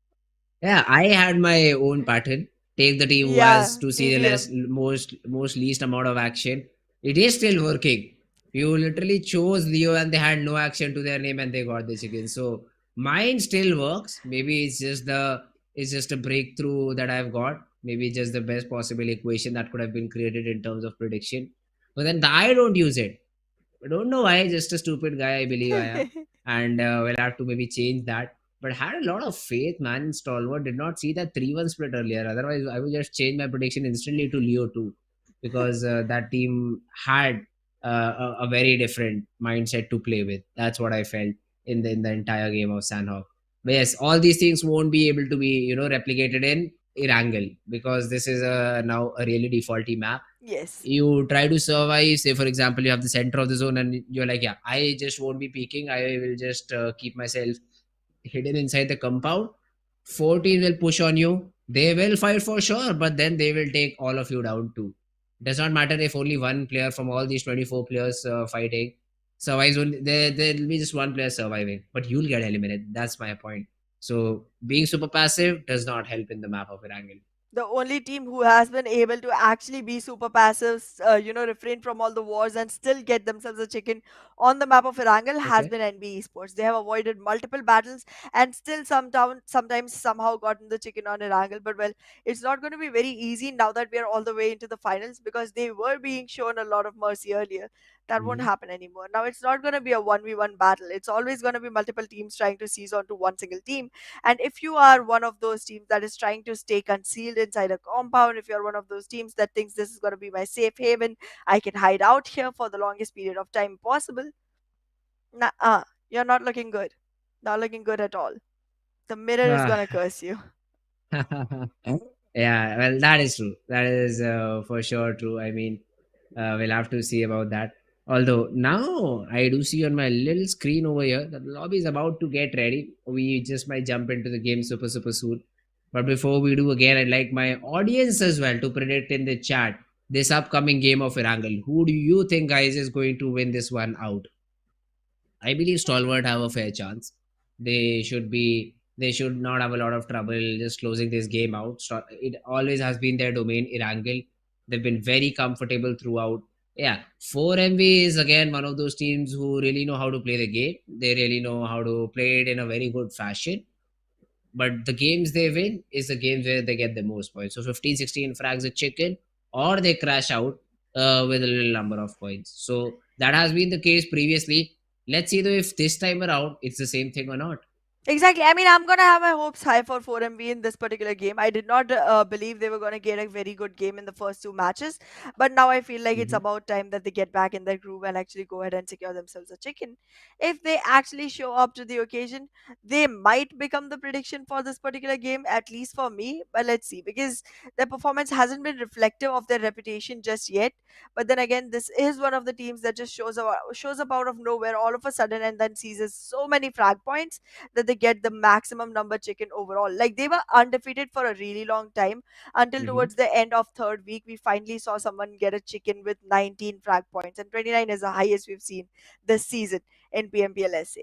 Yeah, I had my own pattern. Take the team who has Yeah, to see the TDM. most least amount of action. It is still working. You literally chose Leo and they had no action to their name and they got the chicken. So mine still works. Maybe it's just a breakthrough that I've got. Maybe just the best possible equation that could have been created in terms of prediction. But then I don't use it. I don't know why. Just a stupid guy, I believe I am, and we'll have to maybe change that. But had a lot of faith, man. In Stalwart did not see that 3-1 split earlier. Otherwise, I would just change my prediction instantly to Leo 2 because that team had a very different mindset to play with. That's what I felt in the entire game of Sanhok. But yes, all these things won't be able to be replicated in Erangel because this is now a really defaulty map. Yes. You try to survive, say for example you have the center of the zone and you're like, yeah, I just won't be peeking, I will just keep myself hidden inside the compound. 14 will push on you, they will fight for sure, but then they will take all of you down too. Does not matter if only one player from all these 24 players fighting survives. Only there'll be just one player surviving, but you'll get eliminated. That's my point. So being super passive does not help in the map of Erangel. The only team who has been able to actually be super passive, refrain from all the wars and still get themselves a chicken on the map of Erangel has Okay. been NBeSports. They have avoided multiple battles and still sometimes somehow gotten the chicken on Erangel. But well, it's not going to be very easy now that we are all the way into the finals because they were being shown a lot of mercy earlier. That won't happen anymore. Now it's not going to be a 1v1 battle. It's always going to be multiple teams trying to seize onto one single team. And if you are one of those teams that is trying to stay concealed inside a compound, if you're one of those teams that thinks this is going to be my safe haven, I can hide out here for the longest period of time possible, you're not looking good. Not looking good at all. The mirror is Ah. going to curse you. Yeah, well, that is true. That is for sure true. I mean, we'll have to see about that. Although now I do see on my little screen over here that the lobby is about to get ready. We just might jump into the game super soon. But before we do, again, I'd like my audience as well to predict in the chat this upcoming game of Erangel. Who do you think, guys, is going to win this one out? I believe Stalwart have a fair chance. They should not have a lot of trouble just closing this game out. It always has been their domain, Erangel. They've been very comfortable throughout. Yeah, 4MV is again one of those teams who really know how to play the game. They really know how to play it in a very good fashion. But the games they win is the games where they get the most points. So 15, 16 frags a chicken, or they crash out with a little number of points. So that has been the case previously. Let's see though if this time around it's the same thing or not. Exactly. I mean, I'm going to have my hopes high for 4MV in this particular game. I did not believe they were going to get a very good game in the first two matches. But now I feel like it's about time that they get back in their groove and actually go ahead and secure themselves a chicken. If they actually show up to the occasion, they might become the prediction for this particular game, at least for me. But let's see, because their performance hasn't been reflective of their reputation just yet. But then again, this is one of the teams that just shows up out of nowhere all of a sudden and then seizes so many frag points that they get the maximum number chicken overall. Like they were undefeated for a really long time until towards the end of third week, we finally saw someone get a chicken with 19 frag points, and 29 is the highest we've seen this season in PMPL SA.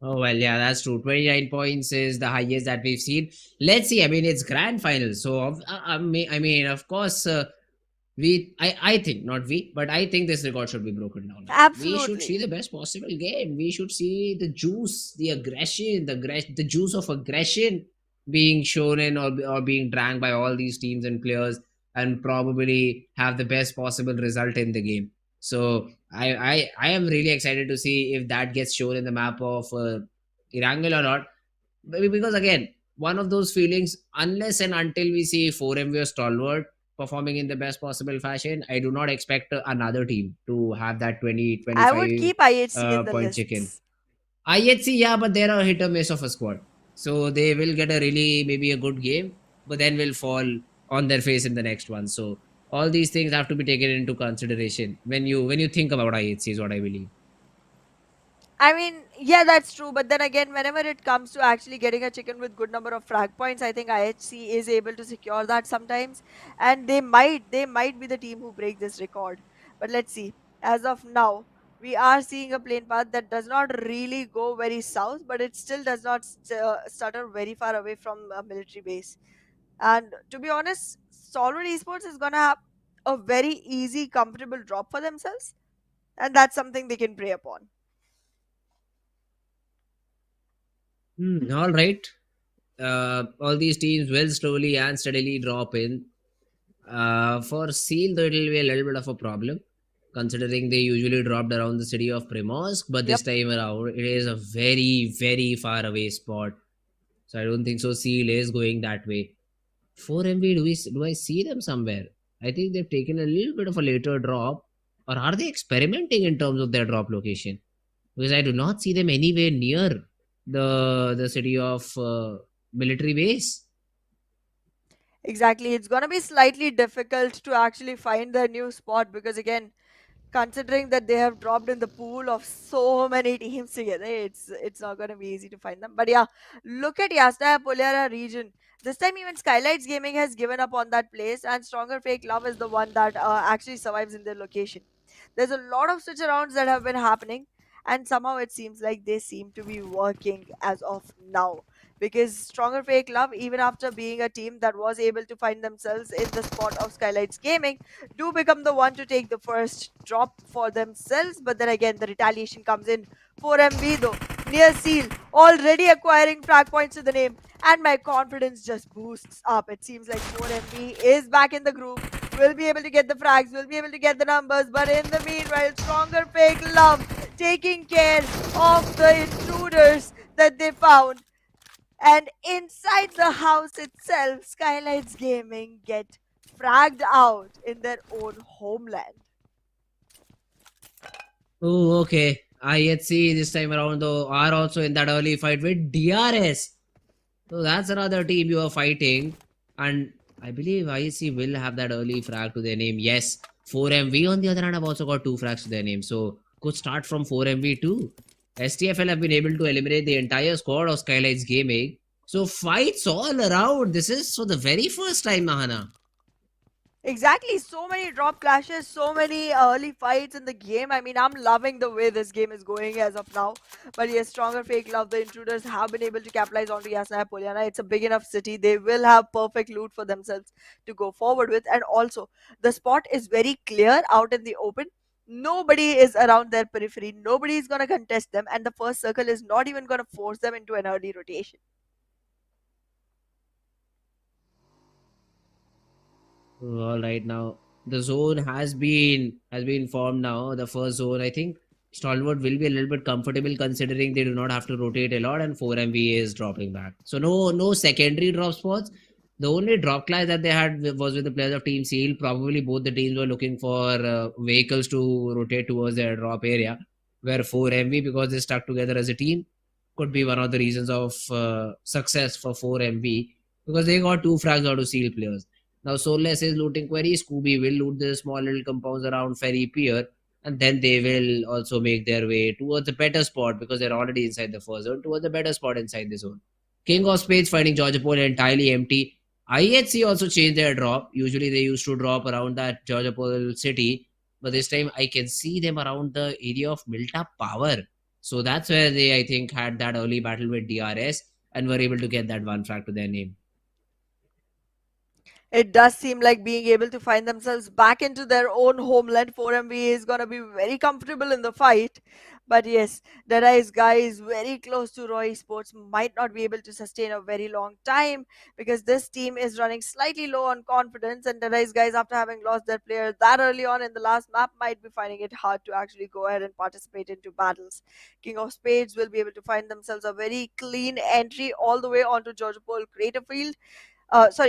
Oh well, yeah, that's true. 29 points is the highest that we've seen. Let's see. I mean, it's grand final, so of course, I think not we, but I think this record should be broken down. We should see Absolutely. the best possible game. We should see the juice, the aggression, the juice of aggression being shown in or being drank by all these teams and players, and probably have the best possible result in the game. So I am really excited to see if that gets shown in the map of Erangel or not. Because again, one of those feelings, unless and until we see 4MV or Stalwart performing in the best possible fashion, I do not expect another team to have that 20 I would 25 keep IHC in the point chicken. lists. IHC, yeah, but they're a hit or miss of a squad. So they will get a really maybe a good game, but then will fall on their face in the next one. So all these things have to be taken into consideration when you think about IHC is what I believe. I mean, yeah, that's true. But then again, whenever it comes to actually getting a chicken with good number of frag points, I think IHC is able to secure that sometimes, and they might be the team who break this record. But let's see. As of now, we are seeing a plane path that does not really go very south, but it still does not stutter very far away from a military base. And to be honest, Stalwart Esports is gonna have a very easy, comfortable drop for themselves, and that's something they can prey upon. All right. All these teams will slowly and steadily drop in. For Seal, though, it will be a little bit of a problem, considering they usually dropped around the city of Primorsk, but this time around, it is a very, very far away spot. So I don't think so. Seal is going that way. 4MV, do I see them somewhere? I think they've taken a little bit of a later drop, or are they experimenting in terms of their drop location? Because I do not see them anywhere near the city of military base. Exactly. It's going to be slightly difficult to actually find their new spot because, again, considering that they have dropped in the pool of so many teams together, it's not going to be easy to find them. But yeah, look at Yasna Poliara region. This time, even SKYLIGHTZ Gaming has given up on that place, and Stronger Fake Love is the one that actually survives in their location. There's a lot of switch arounds that have been happening, and somehow it seems like they seem to be working as of now, because Stronger Fake Love, even after being a team that was able to find themselves in the spot of SKYLIGHTZ Gaming, do become the one to take the first drop for themselves. But then again, the retaliation comes in. 4MV though, near Seal, already acquiring frag points to the name, and my confidence just boosts up. It seems like 4MV is back in the groove. will be able to get the frags, will be able to get the numbers, but in the meanwhile, stronger FAKELOVE taking care of the intruders that they found. And inside the house itself, SKYLIGHTZ Gaming get fragged out in their own homeland. Oh, okay. IHC this time around though are also in that early fight with DRS. So that's another team you are fighting. And I believe IHC will have that early frag to their name. Yes. 4MV on the other hand have also got 2 frags to their name. So could start from 4MV too. STFL have been able to eliminate the entire squad of SKYLIGHTZ Gaming. So fights all around. This is for the very first time, Mahana. Exactly, so many drop clashes, so many early fights in the game. I mean, I'm loving the way this game is going as of now. But yes, stronger FAKELOVE. The intruders have been able to capitalize onto Yasnaya Polyana. It's a big enough city. They will have perfect loot for themselves to go forward with. And also, the spot is very clear out in the open. Nobody is around their periphery. Nobody is going to contest them. And the first circle is not even going to force them into an early rotation. All right, now the zone has been formed now. The first zone, I think Stalwart will be a little bit comfortable considering they do not have to rotate a lot, and 4MV is dropping back. So no secondary drop spots. The only drop class that they had was with the players of Team Seal. Probably both the teams were looking for vehicles to rotate towards their drop area, where 4MV, because they stuck together as a team, could be one of the reasons of success for 4MV, because they got 2 frags out of Seal players. Now Soulless is looting Query. Scooby will loot the small little compounds around Ferry Pier, and then they will also make their way towards a better spot because they're already inside the first zone, towards a better spot inside the zone. King of Spades fighting Georgia Pole entirely empty. IHC also changed their drop. Usually they used to drop around that Georgia Pole city, but this time I can see them around the area of Milta Power. So that's where they, I think, had that early battle with DRS and were able to get that 1 frag to their name. It does seem like being able to find themselves back into their own homeland. 4MV is going to be very comfortable in the fight. But yes, DEADEYES guy is very close to Roy Esports, might not be able to sustain a very long time because this team is running slightly low on confidence, and DEADEYES guys, after having lost their player that early on in the last map, might be finding it hard to actually go ahead and participate into battles. King of Spades will be able to find themselves a very clean entry all the way onto Georgia Pole Crater Field.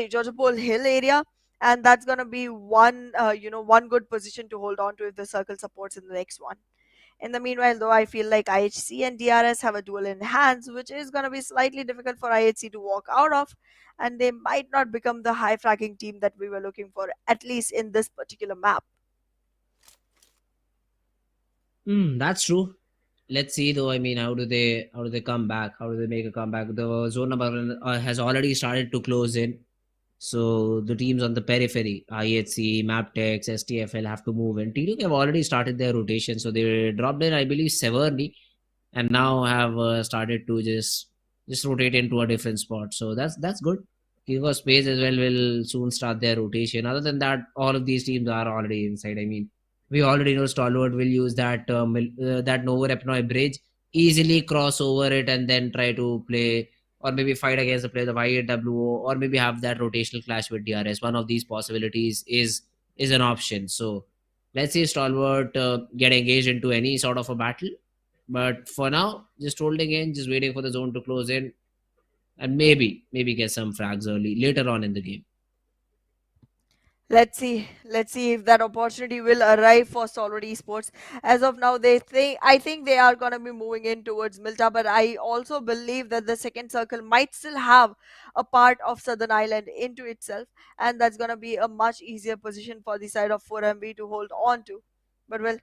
Georgia Pole Hill area, and that's gonna be one good position to hold on to if the circle supports in the next one. In the meanwhile, though, I feel like IHC and DRS have a duel in hands, which is gonna be slightly difficult for IHC to walk out of, and they might not become the high fracking team that we were looking for, at least in this particular map. That's true. Let's see though. I mean, how do they come back? How do they make a comeback? The zone number has already started to close in. So the teams on the periphery, IHC, Mabetex, STFL have to move in. TDK have already started their rotation. So they dropped in, I believe, severely, and now have started to just rotate into a different spot. So that's good. King of Space as well will soon start their rotation. Other than that, all of these teams are already inside. I mean, we already know Stalwart will use that Novo Repnoi bridge, easily cross over it, and then try to play or maybe fight against the players of IAWO, or maybe have that rotational clash with DRS. One of these possibilities is an option. So let's see Stalwart get engaged into any sort of a battle. But for now, just holding in, just waiting for the zone to close in, and maybe get some frags early later on in the game. Let's see if that opportunity will arrive for Stalwart Esports. As of now, I think they are going to be moving in towards Milta, but I also believe that the second circle might still have a part of Southern Island into itself, and that's going to be a much easier position for the side of 4MV to hold on to. But well,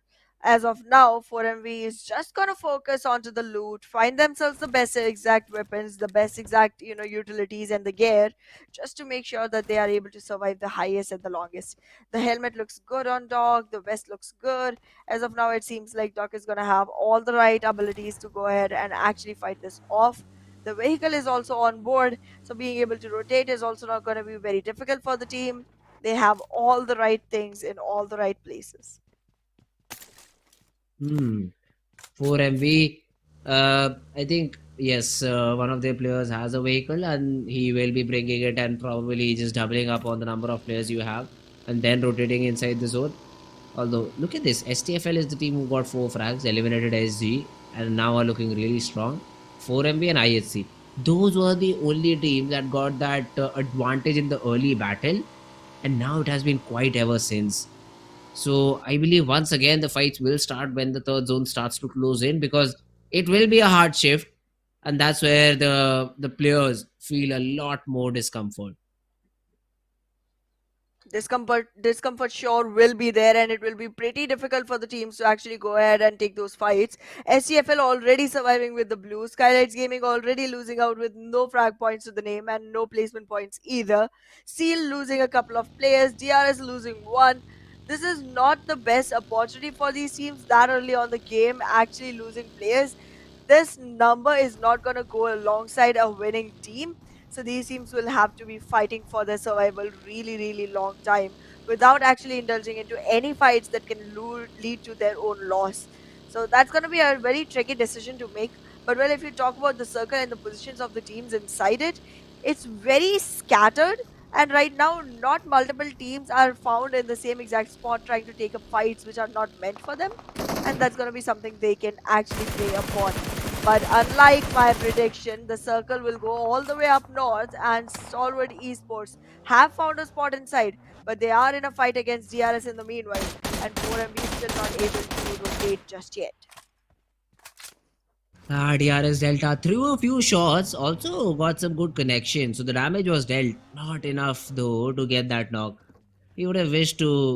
as of now, 4MV is just going to focus onto the loot, find themselves the best exact weapons, the best exact utilities and the gear, just to make sure that they are able to survive the highest and the longest. The helmet looks good on Doc, the vest looks good. As of now, it seems like Doc is going to have all the right abilities to go ahead and actually fight this off. The vehicle is also on board, so being able to rotate is also not going to be very difficult for the team. They have all the right things in all the right places. 4MV, I think, yes, one of their players has a vehicle and he will be bringing it and probably just doubling up on the number of players you have. and then rotating inside the zone. Although, look at this. STFL is the team who got 4 frags, eliminated SG, and now are looking really strong. 4MB and IHC. Those were the only teams that got that advantage in the early battle, and now it has been quite ever since. So I believe once again the fights will start when the third zone starts to close in, because it will be a hard shift, and that's where the players feel a lot more discomfort. Discomfort sure will be there, and it will be pretty difficult for the teams to actually go ahead and take those fights. SCFL already surviving with the blue, SKYLIGHTZ Gaming already losing out with no frag points to the name and no placement points either. Seal losing a couple of players, DRS losing one. This is not the best opportunity for these teams that early on the game, actually losing players. This number is not going to go alongside a winning team. So these teams will have to be fighting for their survival really, really long time without actually indulging into any fights that can lead to their own loss. So that's going to be a very tricky decision to make. But well, if you talk about the circle and the positions of the teams inside it, it's very scattered. And right now, not multiple teams are found in the same exact spot trying to take up fights which are not meant for them. And that's going to be something they can actually play upon. But unlike my prediction, the circle will go all the way up north, and Stalwart Esports have found a spot inside, but they are in a fight against DRS in the meanwhile, and 4MB is still not able to rotate just yet. DRS Delta threw a few shots, also got some good connection, so the damage was dealt. Not enough though to get that knock. He would have wished to,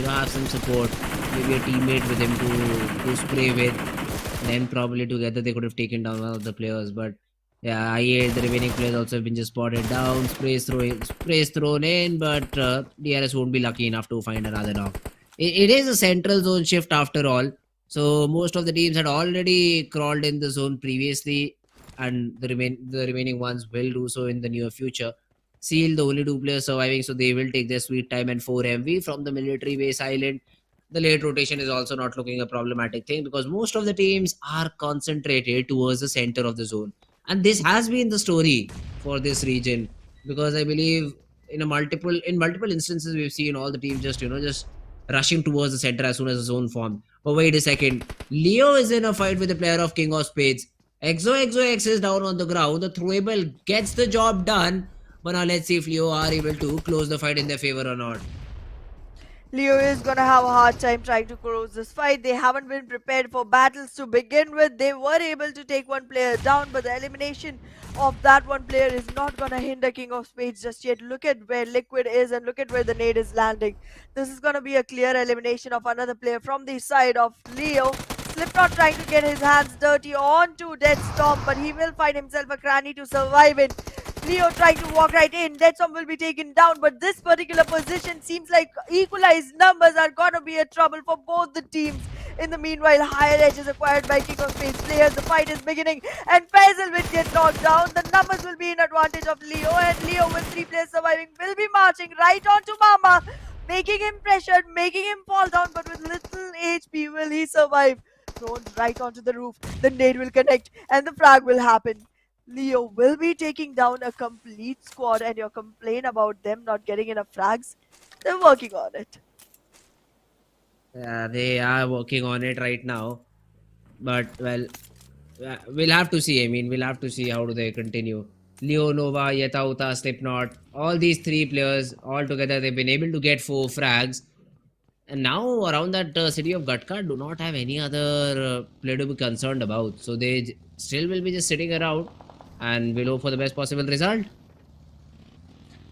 have some support, maybe a teammate with him to spray with. Then probably together they could have taken down one of the players. But yeah, I8, the remaining players also have been just spotted down. Sprays thrown in, but DRS won't be lucky enough to find another knock. It is a central zone shift after all. So most of the teams had already crawled in the zone previously, and the remaining ones will do so in the near future. Seal, the only 2 players surviving, so they will take their sweet time, and 4MV from the military base island. The late rotation is also not looking a problematic thing, because most of the teams are concentrated towards the center of the zone, and this has been the story for this region, because I believe in multiple instances we've seen all the teams just rushing towards the center as soon as the zone formed. But wait a second, Leo is in a fight with the player of King of Spades. XOXOX is down on the ground. The throwable gets the job done, but now let's see if Leo are able to close the fight in their favor or not. Leo is gonna have a hard time trying to close this fight. They haven't been prepared for battles to begin with. They were able to take one player down, but the elimination of that one player is not gonna hinder King of Spades just yet. Look at where Liquid is and look at where the nade is landing. This is gonna be a clear elimination of another player from the side of Leo. Slipknot trying to get his hands dirty onto Dead Storm, but he will find himself a cranny to survive in. Leo trying to walk right in. Dead Storm will be taken down, but this particular position seems like equalized numbers are gonna be a trouble for both the teams. In the meanwhile, higher edge is acquired by King of Spades players. The fight is beginning, and Faisal will get knocked down. The numbers will be in advantage of Leo, and Leo with 3 players surviving will be marching right onto Mama, making him pressured, making him fall down, but with little HP will he survive. Thrown right onto the roof, the nade will connect, and the frag will happen. Leo will be taking down a complete squad, and your complaint about them not getting enough frags, they're working on it. Yeah, they are working on it right now. But, well, we'll have to see. I mean, we'll have to see how do they continue. Leo, Nova, Yetauta, Slipknot, all these 3 players, all together, they've been able to get 4 frags. And now around that city of Gatka do not have any other player to be concerned about. So they still will be just sitting around, and we'll hope for the best possible result.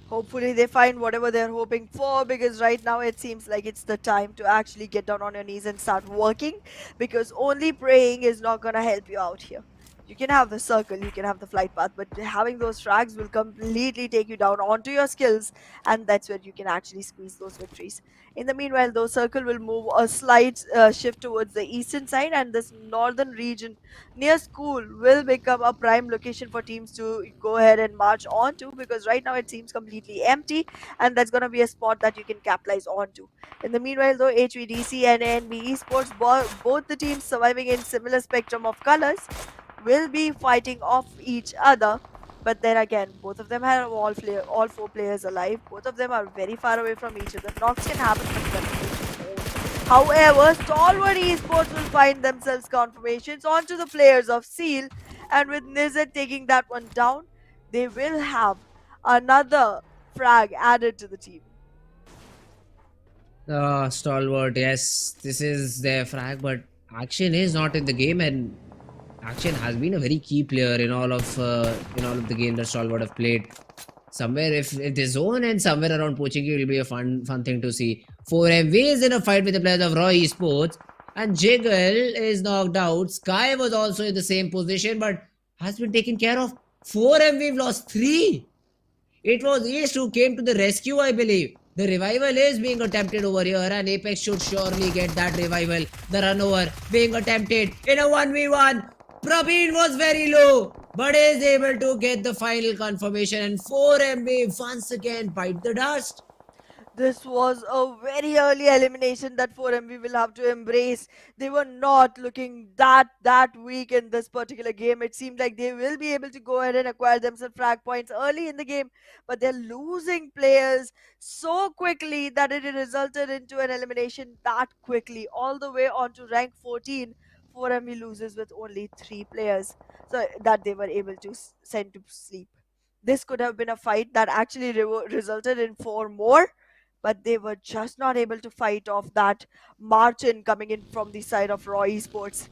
Hopefully they find whatever they're hoping for, because right now it seems like it's the time to actually get down on your knees and start working, because only praying is not gonna help you out here. You can have the circle, you can have the flight path, but having those frags will completely take you down onto your skills, and that's where you can actually squeeze those victories. In the meanwhile, though, circle will move a slight shift towards the eastern side, and this northern region near school will become a prime location for teams to go ahead and march onto, because right now it seems completely empty, and that's going to be a spot that you can capitalize onto. In the meanwhile, though, HVDC and NBeSports, both the teams surviving in similar spectrum of colors, will be fighting off each other. But then again, both of them have all 4 players alive. Both of them are very far away from each other. Knocks can happen, but confirmation won't. However, Stalwart Esports will find themselves confirmations onto the players of Seal, and with Nizet taking that one down, they will have another frag added to the team. Stalwart, yes, this is their frag, but Action is not in the game, and Action has been a very key player in all of the games that Stalwart have played. Somewhere, if they zone and somewhere around poaching, it will be a fun thing to see. 4MV is in a fight with the players of Raw Esports, and Jiggle is knocked out. Sky was also in the same position, but has been taken care of. 4MV lost 3. It was East who came to the rescue, I believe. The revival is being attempted over here, and Apex should surely get that revival. The run over being attempted in a 1v1. Praveen was very low, but is able to get the final confirmation, and 4MB once again bite the dust. This was a very early elimination that 4MV will have to embrace. They were not looking that weak in this particular game. It seemed like they will be able to go ahead and acquire themselves frag points early in the game, but they're losing players so quickly that it resulted into an elimination that quickly. All the way on to rank 14, 4MV loses with only 3 players so that they were able to send to sleep. This could have been a fight that actually resulted in 4 more, but they were just not able to fight off that march-in coming in from the side of Raw Esports.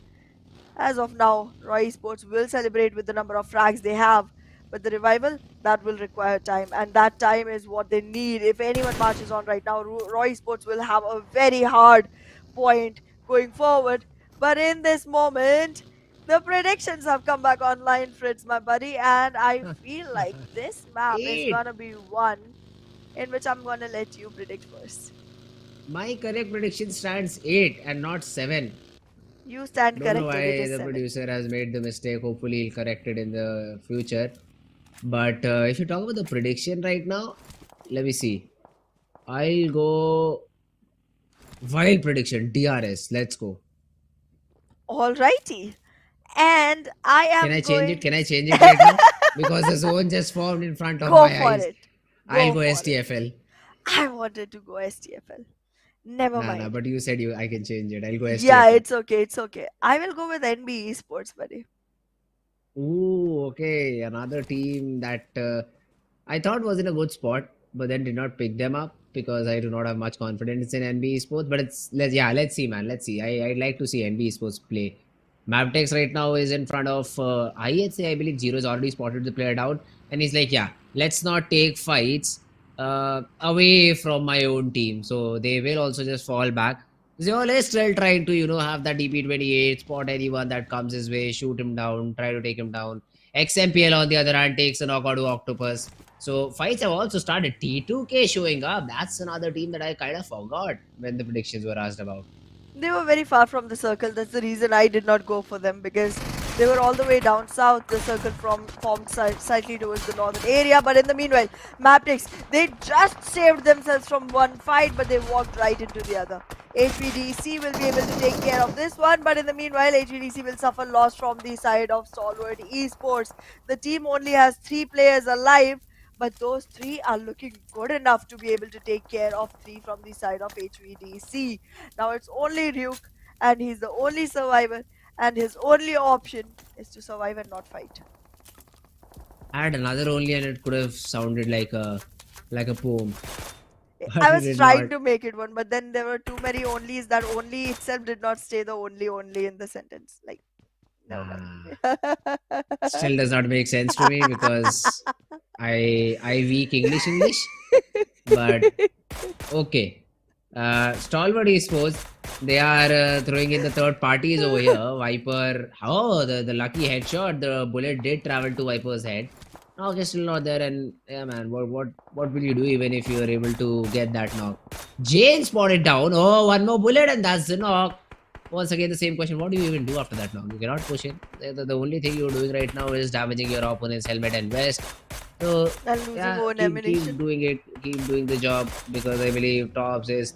As of now, Raw Esports will celebrate with the number of frags they have, but the revival, that will require time, and that time is what they need. If anyone marches on right now, Raw Esports will have a very hard point going forward. But in this moment, the predictions have come back online, Fritz, my buddy, and I feel like this map is gonna be one in which I'm gonna let you predict first. My correct prediction stands 8 and not 7. You stand Don't know corrected. why It is the 7. producer has made the mistake. Hopefully, he'll correct it in the future. But if you talk about the prediction right now, let me see. I'll go wild prediction DRS. Let's go. Alrighty. And I am Can I going... change it? Can I change it right now? Because the zone just formed in front of Go my for eyes. it. I'll go for it. STFL. I wanted to go STFL. Never mind. Nah, but you said I can change it. I'll go STFL. Yeah, it's okay. It's okay. I will go with NBeSports, buddy. Ooh, okay. Another team that I thought was in a good spot, but then did not pick them up because I do not have much confidence in NBeSports. But let's see, man. Let's see. I'd like to see NBeSports play. Mabetex right now is in front of I'd say I believe Zero has already spotted the player down, and he's like, yeah, let's not take fights away from my own team. So they will also just fall back. Zeol is still trying to, have that DP28, spot anyone that comes his way, shoot him down, try to take him down. XMPL on the other hand takes a knockout to Octopus. So fights have also started. T2K showing up. That's another team that I kind of forgot when the predictions were asked about. They were very far from the circle. That's the reason I did not go for them, because they were all the way down south. The circle formed slightly towards the northern area. But in the meanwhile, Mabetex, they just saved themselves from one fight, but they walked right into the other. HVDC will be able to take care of this one, but in the meanwhile, HVDC will suffer loss from the side of Stalwart Esports. The team only has 3 players alive, but those 3 are looking good enough to be able to take care of 3 from the side of HVDC. Now it's only Ryuk, and he's the only survivor, and his only option is to survive and not fight. I had another only, and it could have sounded like a poem. But I it was did trying not. to make it one, but then there were too many onlys that only itself did not stay the only in the sentence. Like, never mind. Still does not make sense to me because I weak English, but okay. Stalwart Esports, they are throwing in the third parties over here. Viper, the lucky headshot, the bullet did travel to Viper's head. Okay, still not there, and yeah, man, what will you do even if you are able to get that knock? Jane spotted down. Oh, one more bullet, and that's the knock. Once again, the same question. What do you even do after that knock? You cannot push in. The only thing you're doing right now is damaging your opponent's helmet and vest. So And losing yeah, own keep ammunition. doing it. Keep doing the job, because I believe Tops is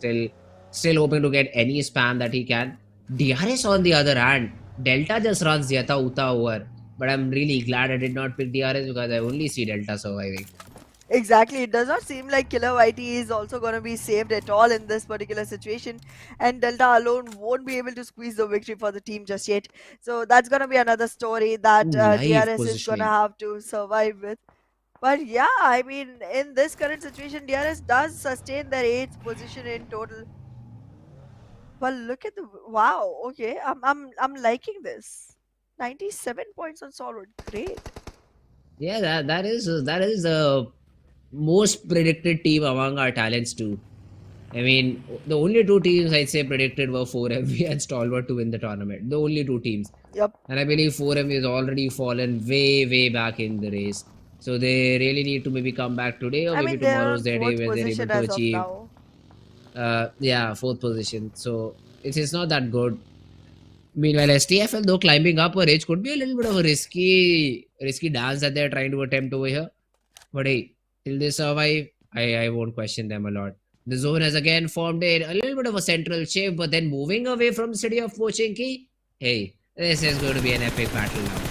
still hoping to get any spam that he can. DRS on the other hand, Delta just runs Yata Uta over. But I'm really glad I did not pick DRS because I only see Delta surviving. Exactly, it does not seem like Killer Whitey is also going to be saved at all in this particular situation, and Delta alone won't be able to squeeze the victory for the team just yet. So that's going to be another story that Ooh, live DRS is going to positioning. have to survive with. But yeah, I mean, in this current situation, DRS does sustain their 8th position in total. But look at the wow. Okay, I'm liking this. 97 points on Solid. Great. Yeah, that is the most predicted team among our talents too. I mean, the only two teams I'd say predicted were 4MV and Stalwart to win the tournament. The only two teams. Yep. And I believe 4M is already fallen way back in the race. So they really need to maybe come back today or I maybe mean, they're tomorrow's on their day fourth where they're able position to as of achieve now. yeah, fourth position. So it's not that good. Meanwhile, STFL though climbing up a ridge could be a little bit of a risky dance that they're trying to attempt over here. But hey, till they survive, I won't question them a lot. The zone has again formed a little bit of a central shape, but then moving away from the city of Pochinki. Hey, this is going to be an epic battle now.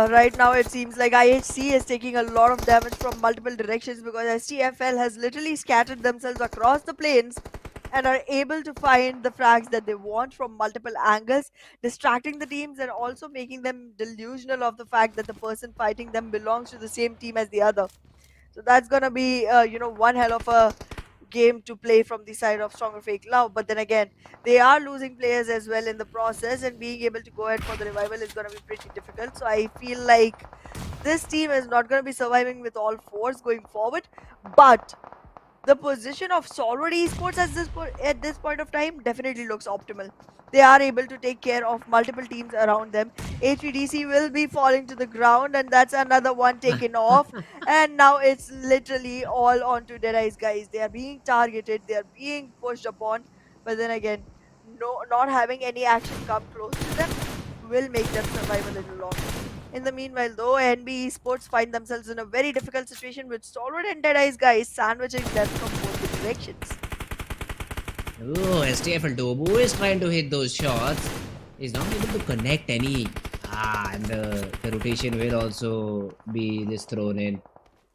Right now it seems like IHC is taking a lot of damage from multiple directions because STFL has literally scattered themselves across the plains and are able to find the frags that they want from multiple angles, distracting the teams and also making them delusional of the fact that the person fighting them belongs to the same team as the other. So that's gonna be, one hell of a game to play from the side of Stronger Fake Love. But then again, they are losing players as well in the process, and being able to go ahead for the revival is gonna be pretty difficult. So I feel like this team is not gonna be surviving with all fours going forward. But the position of Stalwart Esports at this point of time definitely looks optimal. They are able to take care of multiple teams around them. HVDC will be falling to the ground, and that's another one taken off. And now it's literally all onto Deadeye's guys. They are being targeted, they are being pushed upon. But then again, no, not having any action come close to them will make them survive a little longer. In the meanwhile, though, NBeSports find themselves in a very difficult situation with Stalwart and Deadeye's guys sandwiching them from both the directions. Oh, STFL Dobu is trying to hit those shots. He's not able to connect any. And the rotation will also be this thrown in.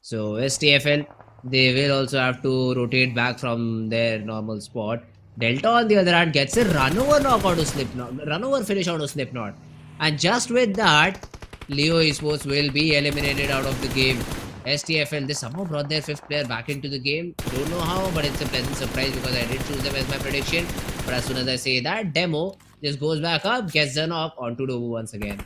So STFL, they will also have to rotate back from their normal spot. Delta on the other hand gets a runover knock out of Slipknot, runover finish out of Slipknot. And just with that, Leo Esports will be eliminated out of the game. STFL, they somehow brought their 5th player back into the game. Don't know how, but it's a pleasant surprise because I did choose them as my prediction. But as soon as I say that, Demo just goes back up, gets the knock onto Dobu once again.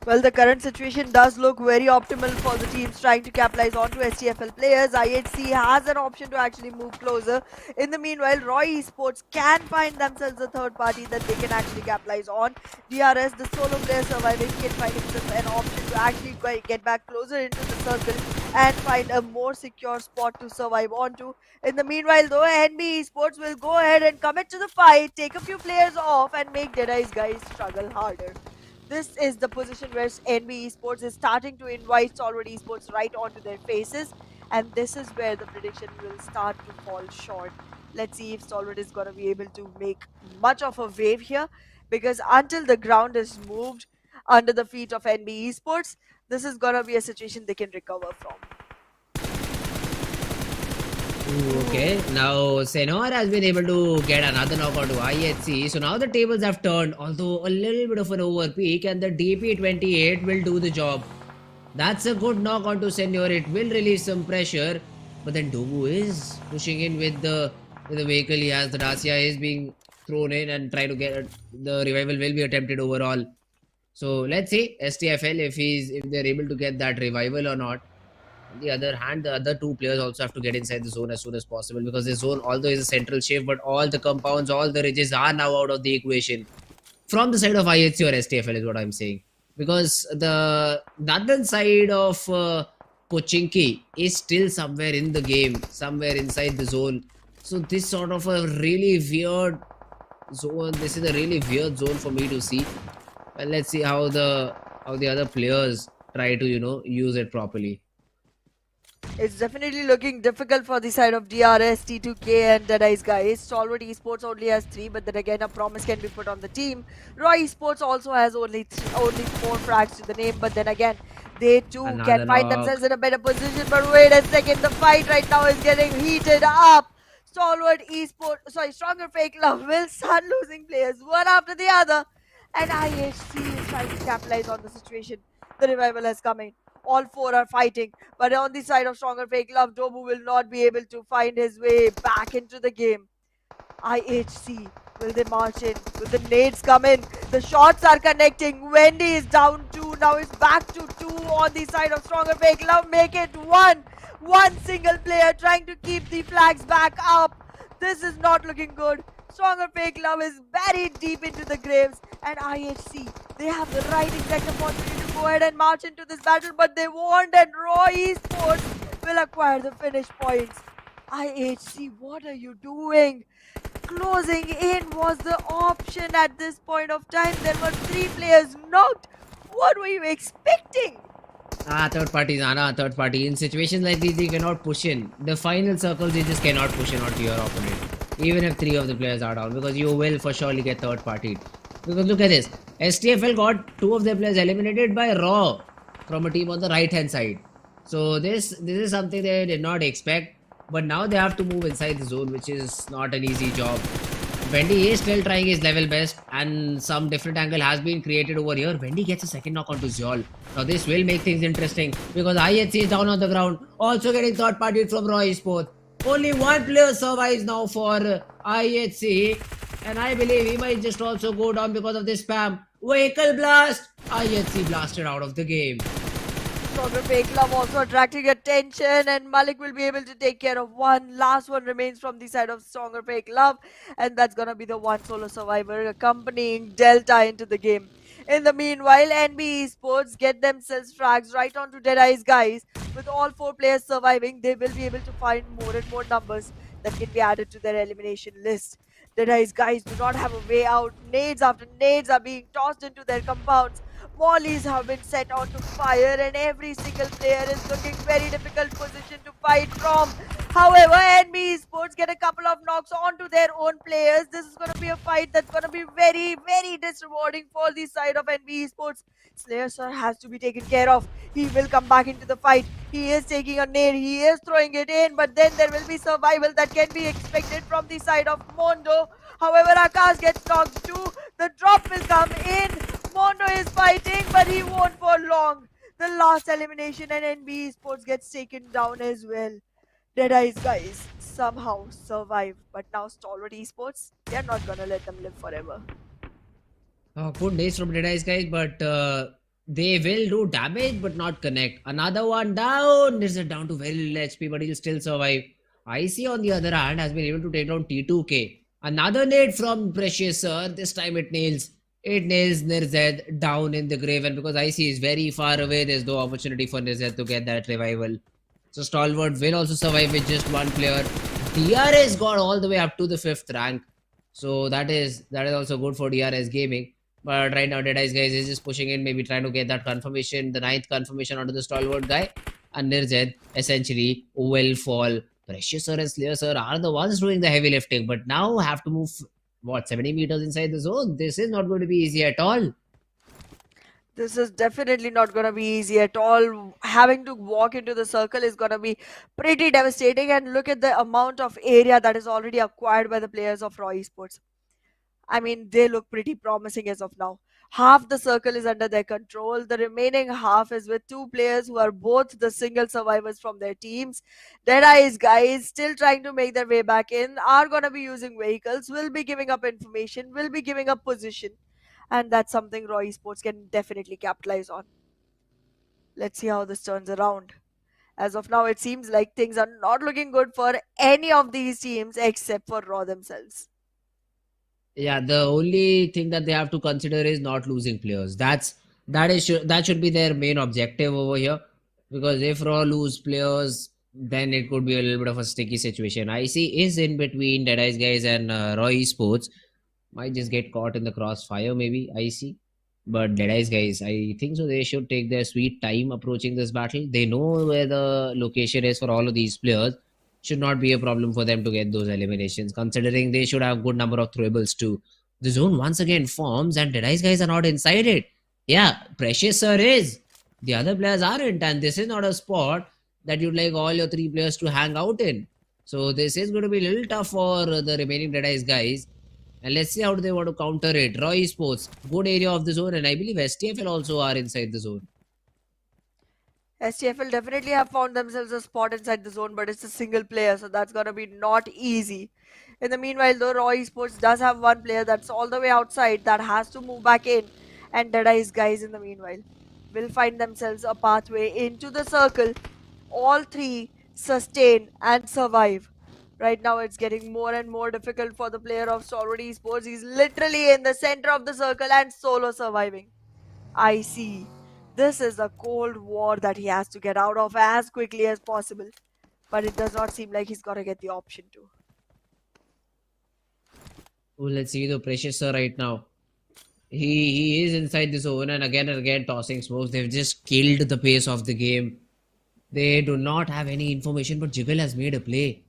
Well, the current situation does look very optimal for the teams trying to capitalize onto STFL players. IHC has an option to actually move closer. In the meanwhile, Roy Esports can find themselves a third party that they can actually capitalize on. DRS, the solo player surviving, can find himself an option to actually get back closer into the circle and find a more secure spot to survive onto. In the meanwhile, though, NBeSports will go ahead and commit to the fight, take a few players off, and make Deadeye's guys struggle harder. This is the position where NBeSports is starting to invite Stalwart Esports right onto their faces, and this is where the prediction will start to fall short. Let's see if Stalwart is going to be able to make much of a wave here, because until the ground is moved under the feet of NBeSports, this is going to be a situation they can recover from. Okay, now Senor has been able to get another knockout to IHC. So now the tables have turned, although a little bit of an overpeak, and the DP28 will do the job. That's a good knock onto Senor. It will release some pressure. But then Dobu is pushing in with the vehicle he has. The Dacia is being thrown in and try to get the revival will be attempted overall. So let's see STFL if they're able to get that revival or not. On the other hand, the other two players also have to get inside the zone as soon as possible because the zone, although is a central shape, but all the compounds, all the ridges are now out of the equation. From the side of IHC or STFL is what I'm saying. Because the other side of Pochinki is still somewhere in the game, somewhere inside the zone. So this sort of a really weird zone. This is a really weird zone for me to see. Well, let's see how the other players try to use it properly. It's definitely looking difficult for the side of DRS, T2K and DEADEYES guys. Stalwart Esports only has 3, but then again a promise can be put on the team. Raw Esports also has only 4 frags to the name, but then again they too can Another find knock. themselves in a better position. But wait a second, the fight right now is getting heated up. Stalwart Esports, sorry, Stronger Fake Love will start losing players one after the other, and IHC is trying to capitalize on the situation. The revival has come in. All 4 are fighting. But on the side of Stronger Fake Love, Dobu will not be able to find his way back into the game. IHC, will they march in? Will the nades come in? The shots are connecting. Wendy is down 2. Now it's back to 2 on the side of Stronger Fake Love. Make it 1. One single player trying to keep the flags back up. This is not looking good. Stronger Fake Love is buried deep into the graves. And IHC, they have the right exact opportunity to go ahead and march into this battle, but they won't, and Raw Esports will acquire the finish points. IHC, what are you doing? Closing in was the option at this point of time. There were 3 players knocked. What were you expecting? Third parties, third party. In situations like these, you cannot push in. The final circles, you just cannot push in onto your opponent. Even if 3 of the players are down, because you will for surely get third party. Because look at this. STFL got 2 of their players eliminated by Raw from a team on the right hand side. So this is something they did not expect. But now they have to move inside the zone, which is not an easy job. Wendy is still trying his level best, and some different angle has been created over here. Wendy gets a second knock onto Zol. Now this will make things interesting because IHC is down on the ground, also getting third party from Raw Esports. Only 1 player survives now for IHC, and I believe he might just also go down because of this spam. Vehicle blast! IHC blasted out of the game. Stronger Fake Love also attracting attention, and Malik will be able to take care of one. Last one remains from the side of Stronger Fake Love, and that's gonna be the one solo survivor accompanying Delta into the game. In the meanwhile, NBeSports get themselves frags right onto DEADEYES guys. With all 4 players surviving, they will be able to find more and more numbers that can be added to their elimination list. DEADEYES guys do not have a way out. Nades after nades are being tossed into their compounds. Mollies have been set onto fire, and every single player is looking very difficult position to fight from. However, NBeSports get a couple of knocks onto their own players. This is going to be a fight that's going to be very, very disrewarding for the side of NBeSports. Slayer Sir has to be taken care of. He will come back into the fight. He is taking a nade. He is throwing it in, but then there will be survival that can be expected from the side of Mondo. However, Akash gets knocked too. The drop will come in. Mondo is fighting, but he won't for long. The last elimination, and NBeSports gets taken down as well. DEADEYES guys somehow survive, but now Stalwart Esports, they're not gonna let them live forever. Good days from DEADEYES guys, but they will do damage but not connect. Another one down. There's a down to very little HP, but he'll still survive. IC on the other hand has been able to take down T2K. Another nade from Precious Sir. This time it nails. It nails Nirzed down in the grave, and because IC is very far away, there's no opportunity for Nirzed to get that revival. So Stalwart will also survive with just 1 player. DRS got all the way up to the 5th rank. So that is also good for DRS Gaming. But right now, DEADEYES guys is just pushing in, maybe trying to get that confirmation, the 9th confirmation onto the Stalwart guy. And Nirzed essentially will fall. Precious Sir and Slayer Sir are the ones doing the heavy lifting, but now have to move, 70 meters inside the zone. This is not going to be easy at all. This is definitely not going to be easy at all. Having to walk into the circle is going to be pretty devastating, and look at the amount of area that is already acquired by the players of Raw Esports. I mean, they look pretty promising as of now. Half the circle is under their control. The remaining half is with 2 players who are both the single survivors from their teams. DEADEYES guys still trying to make their way back in, are going to be using vehicles, will be giving up information, will be giving up position. And that's something Raw Esports can definitely capitalize on. Let's see how this turns around. As of now, it seems like things are not looking good for any of these teams except for Raw themselves. Yeah, the only thing that they have to consider is not losing players. That should be their main objective over here. Because if Raw lose players, then it could be a little bit of a sticky situation. IC is in between DEADEYES guys and Raw Esports. Might just get caught in the crossfire, maybe. IC. But Deadies guys, I think so they should take their sweet time approaching this battle. They know where the location is for all of these players. Should not be a problem for them to get those eliminations, considering they should have good number of throwables too. The zone once again forms and Deadies guys are not inside it. Yeah, Precious Sir is. The other players aren't, and this is not a spot that you'd like all your three players to hang out in. So this is going to be a little tough for the remaining Deadies guys. And let's see how they want to counter it. Roy Sports, good area of the zone, and I believe STFL also are inside the zone. STFL definitely have found themselves a spot inside the zone, but it's a single player, so that's gonna be not easy. In the meanwhile, though, Roy Esports does have one player that's all the way outside that has to move back in, and Deadeye's guys in the meanwhile will find themselves a pathway into the circle. All three sustain and survive. Right now, it's getting more and more difficult for the player of Stalwart Esports. He's literally in the center of the circle and solo surviving. I see. This is a cold war that he has to get out of as quickly as possible. But it does not seem like he's gonna get the option to. Oh, let's see the Precious Sir right now. He is inside the zone and again tossing smokes. They've just killed the pace of the game. They do not have any information, but Jiggle has made a play.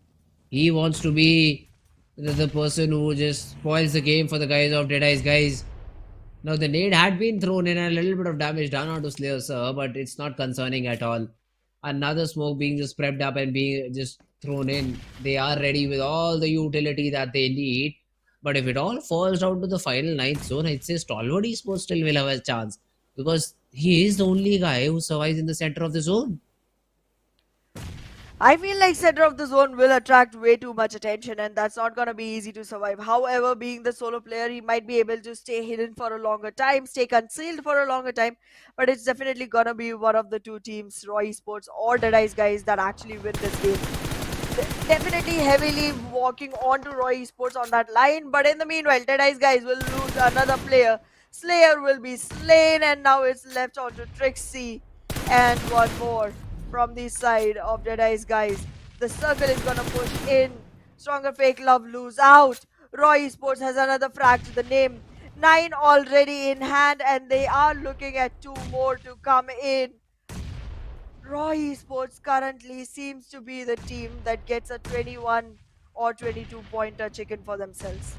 He wants to be the person who just spoils the game for the guys of Deadeye's guys. Now the nade had been thrown in and a little bit of damage done onto Slayer Sir, but it's not concerning at all. Another smoke being just prepped up and being just thrown in. They are ready with all the utility that they need. But if it all falls down to the final 9th zone, I'd say Stalwart Esports still will have a chance. Because he is the only guy who survives in the center of the zone. I feel like center of the zone will attract way too much attention, and that's not gonna be easy to survive. However, being the solo player, he might be able to stay hidden for a longer time, stay concealed for a longer time, but it's definitely gonna be one of the two teams, Roy Esports or Deadeye's guys, that actually win this game. Definitely heavily walking onto Roy Esports on that line, but in the meanwhile, Deadeye's guys will lose another player. Slayer will be slain, and now it's left onto Trixie and one more from the side of Deadeye's guys. The circle is gonna push in. Stronger FAKELOVE lose out. Roy Esports has another frag to the name. 9 already in hand, and they are looking at 2 more to come in. Roy Esports currently seems to be the team that gets a 21 or 22 pointer chicken for themselves.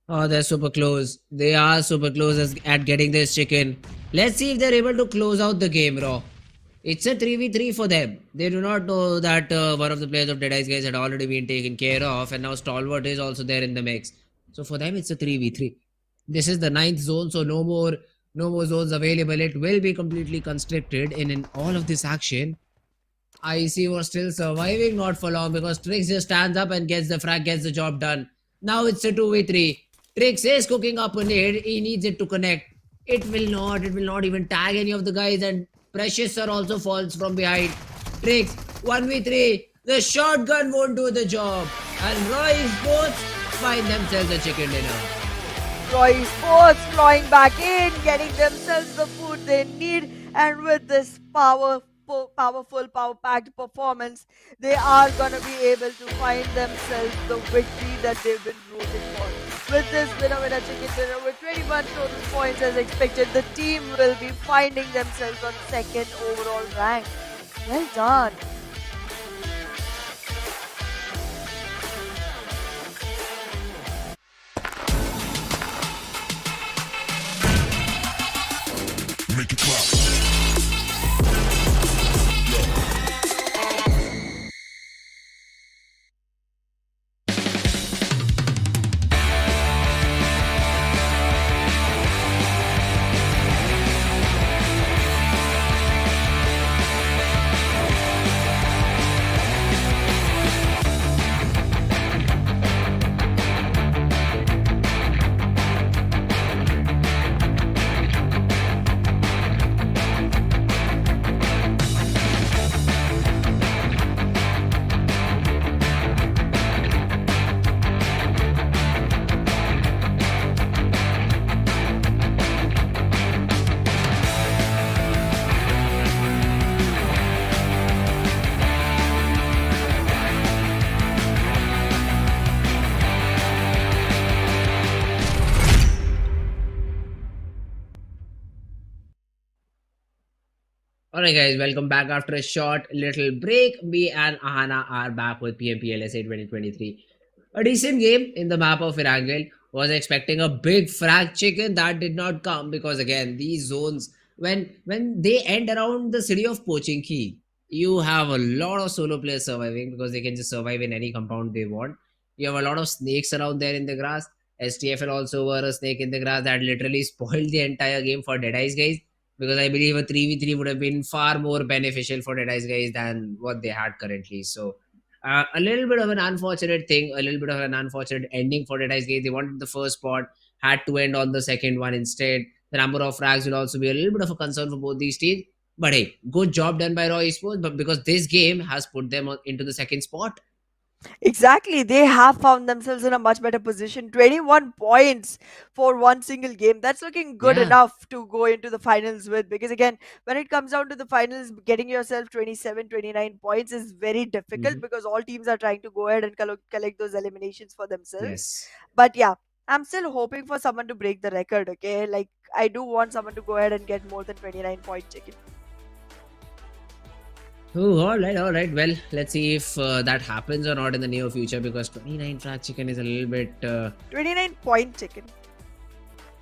Oh, they're super close. They are super close at getting this chicken. Let's see if they're able to close out the game, Raw. It's a 3v3 for them. They do not know that one of the players of Deadeye's guys had already been taken care of, and now Stalwart is also there in the mix. So for them, it's a 3v3. This is the 9th zone, so no more zones available. It will be completely constricted in all of this action. IC was still surviving, not for long, because Trix just stands up and gets the frag, gets the job done. Now it's a 2v3. Trix is cooking up a nade. He needs it to connect. It will not even tag any of the guys, and Precious Sir also falls from behind. Trix, 1v3. The shotgun won't do the job. And Roy Esports find themselves a chicken dinner. Roy Esports flying back in, getting themselves the food they need, and with this powerful, power-packed performance, they are gonna be able to find themselves the victory that they've been rooting for. With this winner chicken dinner with 21 total points as expected, the team will be finding themselves on 2nd overall rank. Well done. Make it clap. Alright guys, welcome back after a short little break. Me and Ahana are back with PMPL SA 2023. A decent game in the map of Erangel. Was expecting a big frag chicken that did not come because again these zones when they end around the city of Pochinki, you have a lot of solo players surviving because they can just survive in any compound they want. You have a lot of snakes around there in the grass. STFL also were a snake in the grass that literally spoiled the entire game for DEADEYES guys, because I believe a 3v3 would have been far more beneficial for DEADEYES guys than what they had currently. So, a little bit of an unfortunate thing, a little bit of an unfortunate ending for DEADEYES guys. They wanted the first spot, had to end on the second one instead. The number of frags will also be a little bit of a concern for both these teams. But hey, good job done by Raw Esports. But because this game has put them into the second spot. Exactly, they have found themselves in a much better position. 21 points for one single game. That's looking good Yeah. enough to go into the finals with. Because again, when it comes down to the finals, getting yourself 27, 29 points is very difficult Mhm. because all teams are trying to go ahead and collect those eliminations for themselves. Yes. But yeah, I'm still hoping for someone to break the record, okay? Like, I do want someone to go ahead and get more than 29 point chicken. Oh, all right. Well, let's see if that happens or not in the near future, because 29 frag chicken is a little bit 29 point chicken.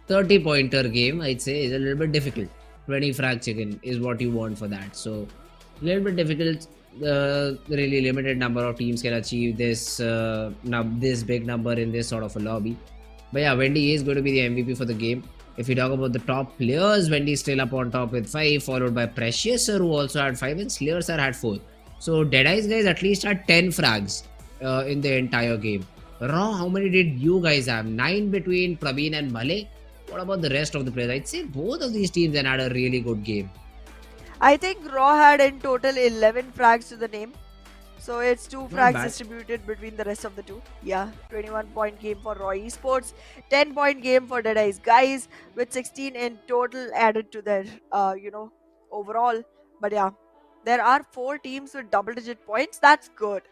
30 pointer game, I'd say, is a little bit difficult. 20 frag chicken is what you want for that. So, a little bit difficult. Really limited number of teams can achieve this big number in this sort of a lobby. But yeah, Wendy is going to be the MVP for the game. If you talk about the top players, Wendy is still up on top with 5, followed by Precious Sir, who also had 5, and Slayer Sir had 4. So DEADEYES guys at least had 10 frags in the entire game. Raw, how many did you guys have? 9 between Praveen and Malik. What about the rest of the players? I'd say both of these teams then had a really good game. I think Raw had in total 11 frags to the name. So it's 2 Not frags bad. distributed between the rest of the two. Yeah, 21 point game for Raw Esports, 10 point game for DEADEYES guys, with 16 in total added to their, overall. But yeah, there are 4 teams with double digit points. That's good.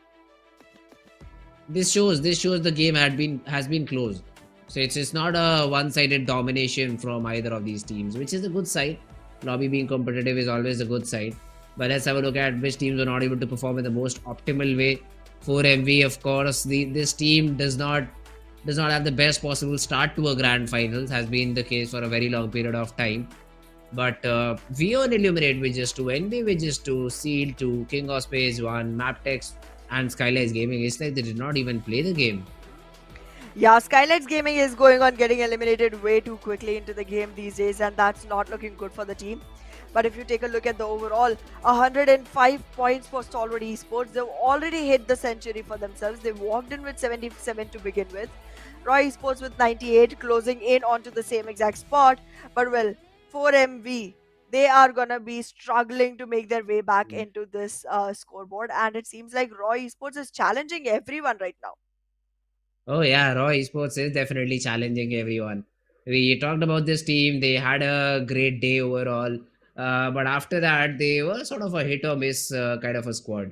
This shows the game has been close. So it's not a one-sided domination from either of these teams, which is a good side. Lobby being competitive is always a good side. But let's have a look at which teams are not able to perform in the most optimal way. For MV, of course, this team does not have the best possible start to a grand finals. Has been the case for a very long period of time. But Vion Illuminate with just 2, NB with just 2, Seal 2, King of Spades 1, Mabetex and SKYLIGHTZ Gaming. It's like they did not even play the game. Yeah, SKYLIGHTZ Gaming is going on getting eliminated way too quickly into the game these days, and that's not looking good for the team. But if you take a look at the overall, 105 points for Stalwart Esports. They've already hit the century for themselves. They walked in with 77 to begin with. Raw Esports with 98, closing in onto the same exact spot. But well, for MV, they are gonna be struggling to make their way back into this scoreboard, and it seems like Raw Esports is challenging everyone right now. Oh yeah, Raw Esports is definitely challenging everyone. We talked about this team. They had a great day overall. But after that, they were sort of a hit or miss kind of a squad.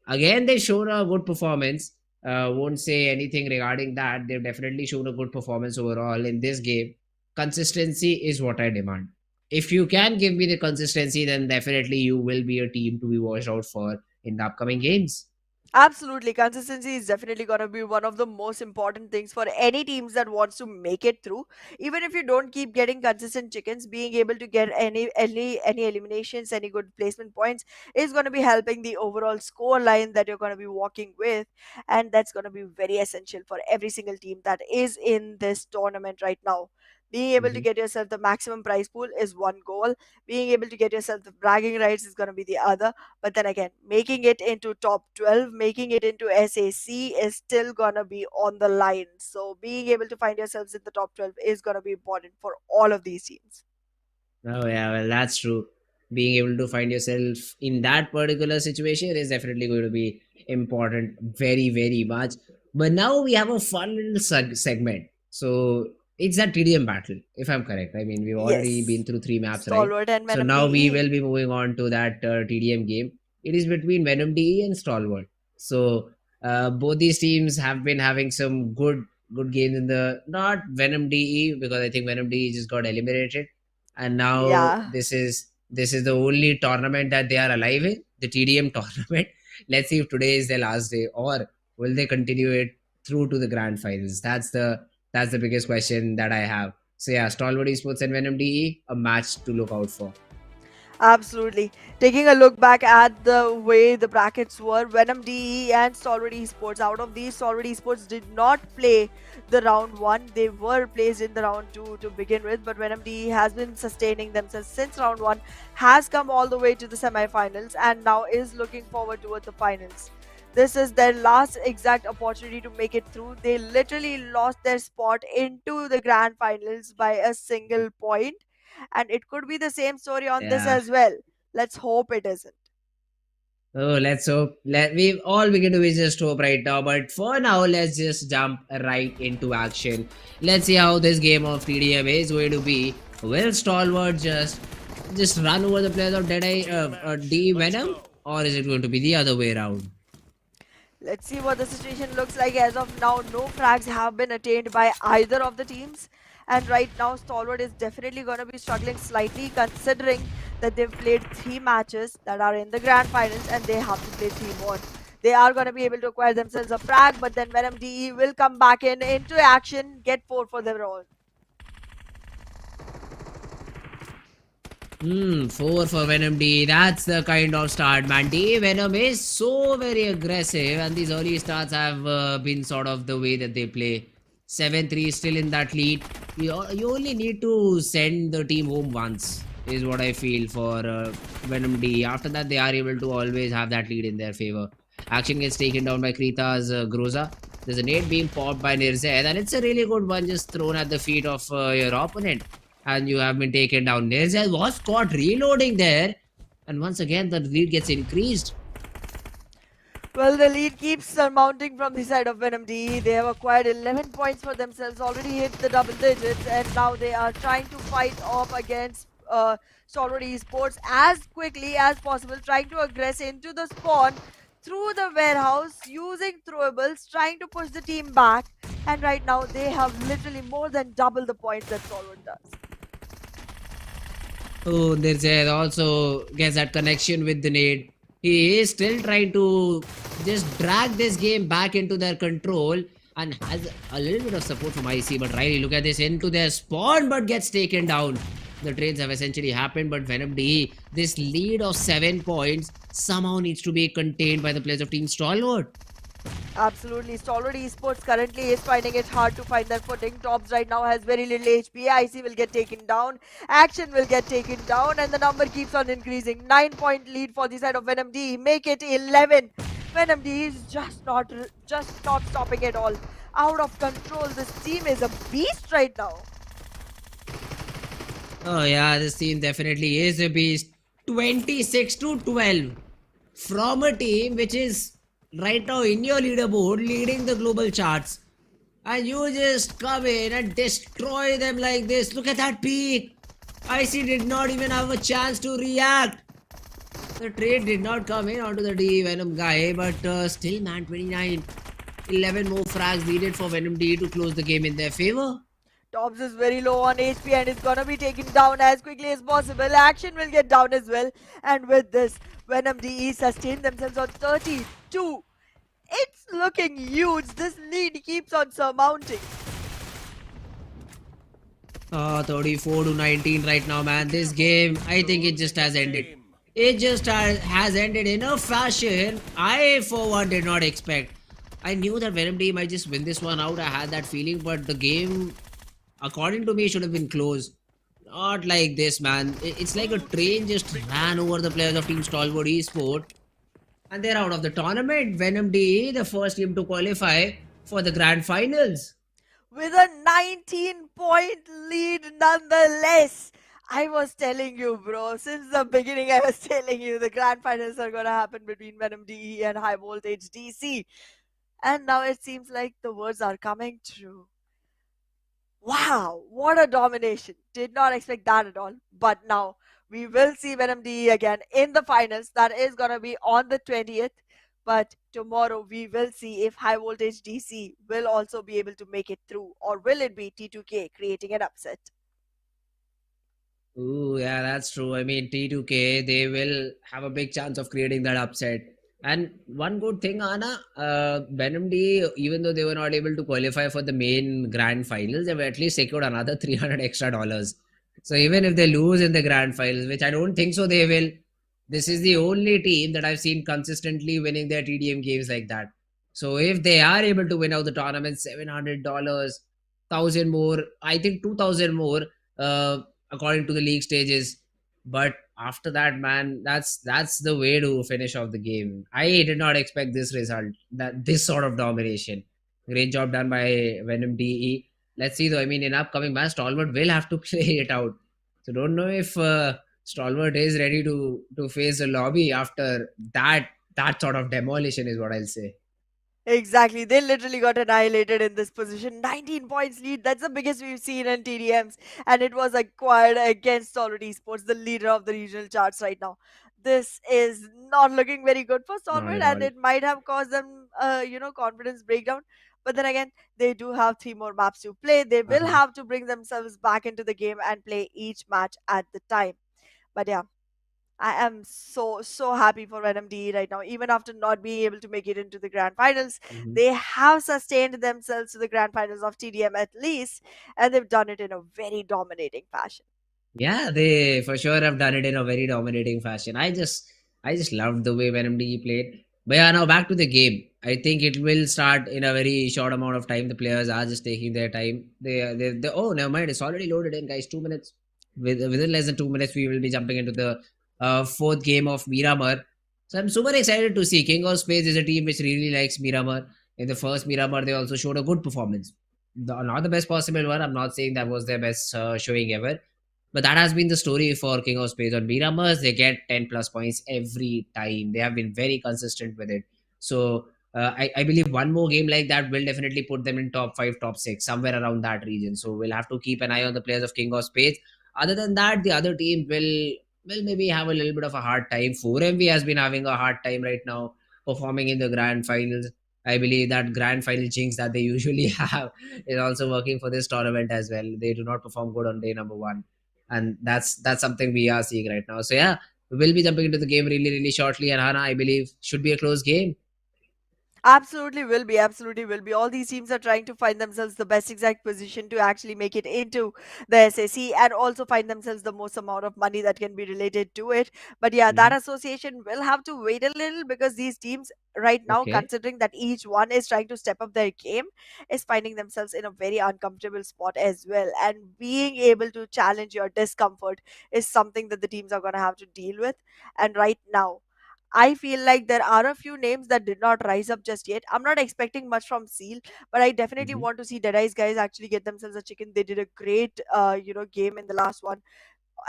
Again, they showed a good performance. Won't say anything regarding that. They've definitely shown a good performance overall in this game. Consistency is what I demand. If you can give me the consistency, then definitely you will be a team to be watched out for in the upcoming games. Absolutely, consistency is definitely going to be one of the most important things for any teams that wants to make it through. Even if you don't keep getting consistent chickens, being able to get any eliminations, any good placement points is going to be helping the overall score line that you're going to be walking with, and that's going to be very essential for every single team that is in this tournament right now. Being able to Mhm. get yourself the maximum prize pool is one goal. Being able to get yourself the bragging rights is going to be the other, but then again, making it into top 12, making it into SAC is still gonna be on the line. So being able to find yourselves in the top 12 is gonna be important for all of these teams. Oh yeah, well that's true. Being able to find yourself in that particular situation is definitely going to be important, very very much. But now we have a fun little segment. So it's that TDM battle, if I'm correct. I mean, we've already been Yes. through 3 maps, right? Stalwart and So Venom now we DE. will be moving on to that TDM game. It is between Venom DE and Stalwart. So both these teams have been having some good games in the, not Venom DE, because I think Venom DE just got eliminated, and now Yeah. this is This is the only tournament that they are alive in, the TDM tournament. Let's see if today is their last day, or will they continue it through to the grand finals? That's the biggest question that I have. So yeah, Stalwart Esports and Venom DE, a match to look out for. Absolutely. Taking a look back at the way the brackets were, Venom DE and Stalwart Esports. Out of these, Stalwart Esports did not play the round 1. They were placed in the round 2 to begin with, but Venom DE has been sustaining themselves since round 1, has come all the way to the semi-finals, and now is looking forward toward the finals. This is their last exact opportunity to make it through. They literally lost their spot into the grand finals by a single point, and it could be the same story on this Yeah. as well. Let's hope it isn't. Oh, let's hope. We all we can do is just hope right now. But for now, let's just jump right into action. Let's see how this game of TDM is going to be. Will Stalwart just run over the players of D Venom, or is it going to be the other way around? Let's see what the situation looks like. As of now, no frags have been attained by either of the teams. And right now, Stalwart is definitely going to be struggling slightly, considering that they've played 3 matches that are in the grand finals and they have to play 3 more. They are going to be able to acquire themselves a frag, but then Venom DE will come back into action, get 4 for their own. 4 for Venom D. That's the kind of start, man. D Venom is so very aggressive, and these early starts have been sort of the way that they play. 7-3 still in that lead. You only need to send the team home once, is what I feel for Venom D. After that, they are able to always have that lead in their favor. Action gets taken down by Krita's Groza. There's a nade being popped by Nirzed, and it's a really good one just thrown at the feet of your opponent. And you have been taken down. Nirzed was caught reloading there, and once again the lead gets increased. Well, the lead keeps mounting from the side of Venom DE. They have acquired 11 points for themselves, already hit the double digits, and now they are trying to fight off against Stalwart Esports as quickly as possible, trying to aggress into the spawn through the warehouse, using throwables, trying to push the team back. And right now, they have literally more than double the points that Stalwart does. Oh, Nirzed also gets that connection with the nade. He is still trying to just drag this game back into their control and has a little bit of support from IC. But Riley, look at this, into their spawn, but gets taken down. The trades have essentially happened, but Venom DE, this lead of 7 points somehow needs to be contained by the players of Team Stalwart. Absolutely. Stalwart Esports currently is finding it hard to find their footing. Tops right now has very little HP. IC will get taken down. Action will get taken down. And the number keeps on increasing. 9-point lead for the side of Venom D. Make it 11. Venom D is just not stopping at all. Out of control. This team is a beast right now. Oh yeah, this team definitely is a beast. 26-12 from a team which is right now in your leaderboard leading the global charts, and you just come in and destroy them like this. Look at that peak. IC did not even have a chance to react. The trade did not come in onto the D Venom guy, but still, man, 29. 11 more frags needed for Venom D to close the game in their favor. Tops is very low on HP and is gonna be taken down as quickly as possible. Action will get down as well. And with this, Venom DE sustain themselves on 32. It's looking huge. This lead keeps on surmounting. 34-19 right now, man. This game, I think it just has ended. It just has ended in a fashion I, for one, did not expect. I knew that Venom D might just win this one out. I had that feeling, but the game, according to me, should have been close. Not like this, man. It's like a train just ran over the players of Team Stalwart Esports, and they're out of the tournament. Venom D, the first team to qualify for the grand finals. With a 19-point lead nonetheless. I was telling you, bro. Since the beginning, I was telling you the grand finals are gonna happen between Venom DE and High Voltage DC. And now it seems like the words are coming true. Wow, what a domination. Did not expect that at all. But now we will see Venom DE again in the finals. That is going to be on the 20th. But tomorrow we will see if High Voltage DC will also be able to make it through, or will it be T2K creating an upset. Ooh, yeah, that's true. I mean, T2K, they will have a big chance of creating that upset. And one good thing, Anna, D, even though they were not able to qualify for the main grand finals, they've at least secured another 300 extra dollars. So even if they lose in the grand finals, which I don't think so they will, this is the only team that I've seen consistently winning their TDM games like that. So if they are able to win out the tournament, $700, 1,000 more, I think 2,000 more, according to the league stages. But after that, man, that's the way to finish off the game. I did not expect this result, that this sort of domination. Great job done by Venom DE. Let's see though. I mean, in upcoming match, Stalwart will have to play it out. So don't know if Stalwart is ready to face the lobby after that sort of demolition is what I'll say. Exactly. They literally got annihilated in this position. 19 points lead. That's the biggest we've seen in TDMs. And it was acquired against Stalwart Esports, the leader of the regional charts right now. This is not looking very good for Not Stalwart, at and all. it might have caused them, confidence breakdown. But then again, they do have 3 more maps to play. They will Uh-huh. have to bring themselves back into the game and play each match at the time. But yeah, I am so happy for NMDE right now. Even after not being able to make it into the grand finals, Mhm. they have sustained themselves to the grand finals of TDM at least, and they've done it in a very dominating fashion. Yeah, they for sure have done it in a very dominating fashion. I just loved the way MDE played. But yeah, now back to the game. I think it will start in a very short amount of time. The players are just taking their time. They oh, never mind. It's already loaded in, guys. 2 minutes. Within less than 2 minutes, we will be jumping into the fourth game of Miramar. So I'm super excited to see. King of Spades is a team which really likes Miramar. In the first Miramar, they also showed a good performance. Not the best possible one. I'm not saying that was their best showing ever, but that has been the story for King of Spades. On Miramars, they get 10 plus points every time. They have been very consistent with it. So I believe one more game like that will definitely put them in top 5, top 6, somewhere around that region. So we'll have to keep an eye on the players of King of Spades. Other than that, the other team will maybe have a little bit of a hard time. 4MV has been having a hard time right now performing in the grand finals. I believe that grand final jinx that they usually have is also working for this tournament as well. They do not perform good on day number one, and that's something we are seeing right now. So yeah, we will be jumping into the game really shortly, and Hana, I believe, should be a close game. Absolutely will be. Absolutely will be. All these teams are trying to find themselves the best exact position to actually make it into the SAC and also find themselves the most amount of money that can be related to it. But yeah, that Mhm. association will have to wait a little because these teams right now, Okay. considering that each one is trying to step up their game, is finding themselves in a very uncomfortable spot as well. And being able to challenge your discomfort is something that the teams are going to have to deal with. And right now, I feel like there are a few names that did not rise up just yet. I'm not expecting much from Seal, but I definitely Mhm. want to see DEADEYES guys actually get themselves a chicken. They did a great, game in the last one,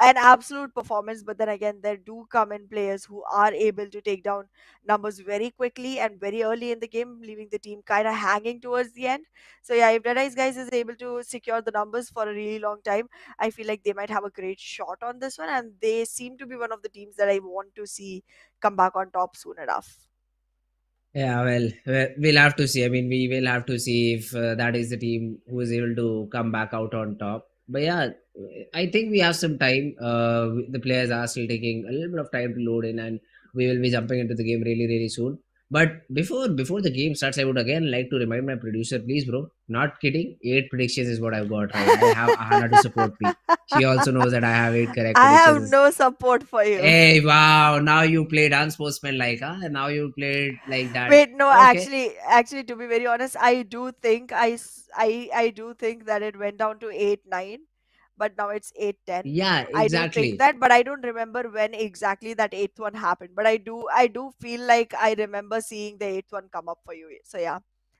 an absolute performance. But then again, there do come in players who are able to take down numbers very quickly and very early in the game, leaving the team kind of hanging towards the end. So yeah, if DEADEYES guys is able to secure the numbers for a really long time, I feel like they might have a great shot on this one, and they seem to be one of the teams that I want to see come back on top soon enough. Yeah, well, we'll have to see. I mean, we will have to see if that is the team who is able to come back out on top. But yeah, I think we have some time. The players are still taking a little bit of time to load in, and we will be jumping into the game really soon. But before the game starts, I would again like to remind my producer, please, bro, not kidding. 8 predictions is what I've got right. I have Ahana to support me. She also knows that I have 8 correct I have predictions. no support for you. Hey, wow! Now you played unsportsmanlike, huh? And now you played like that. Wait, no, Okay. actually, to be very honest, I do think I do think that it went down to 8-9, but now it's 8-10. Yeah, I do think exactly. that, but I don't remember when exactly that eighth one happened. But I do feel like I remember seeing the eighth one come up for you. So yeah,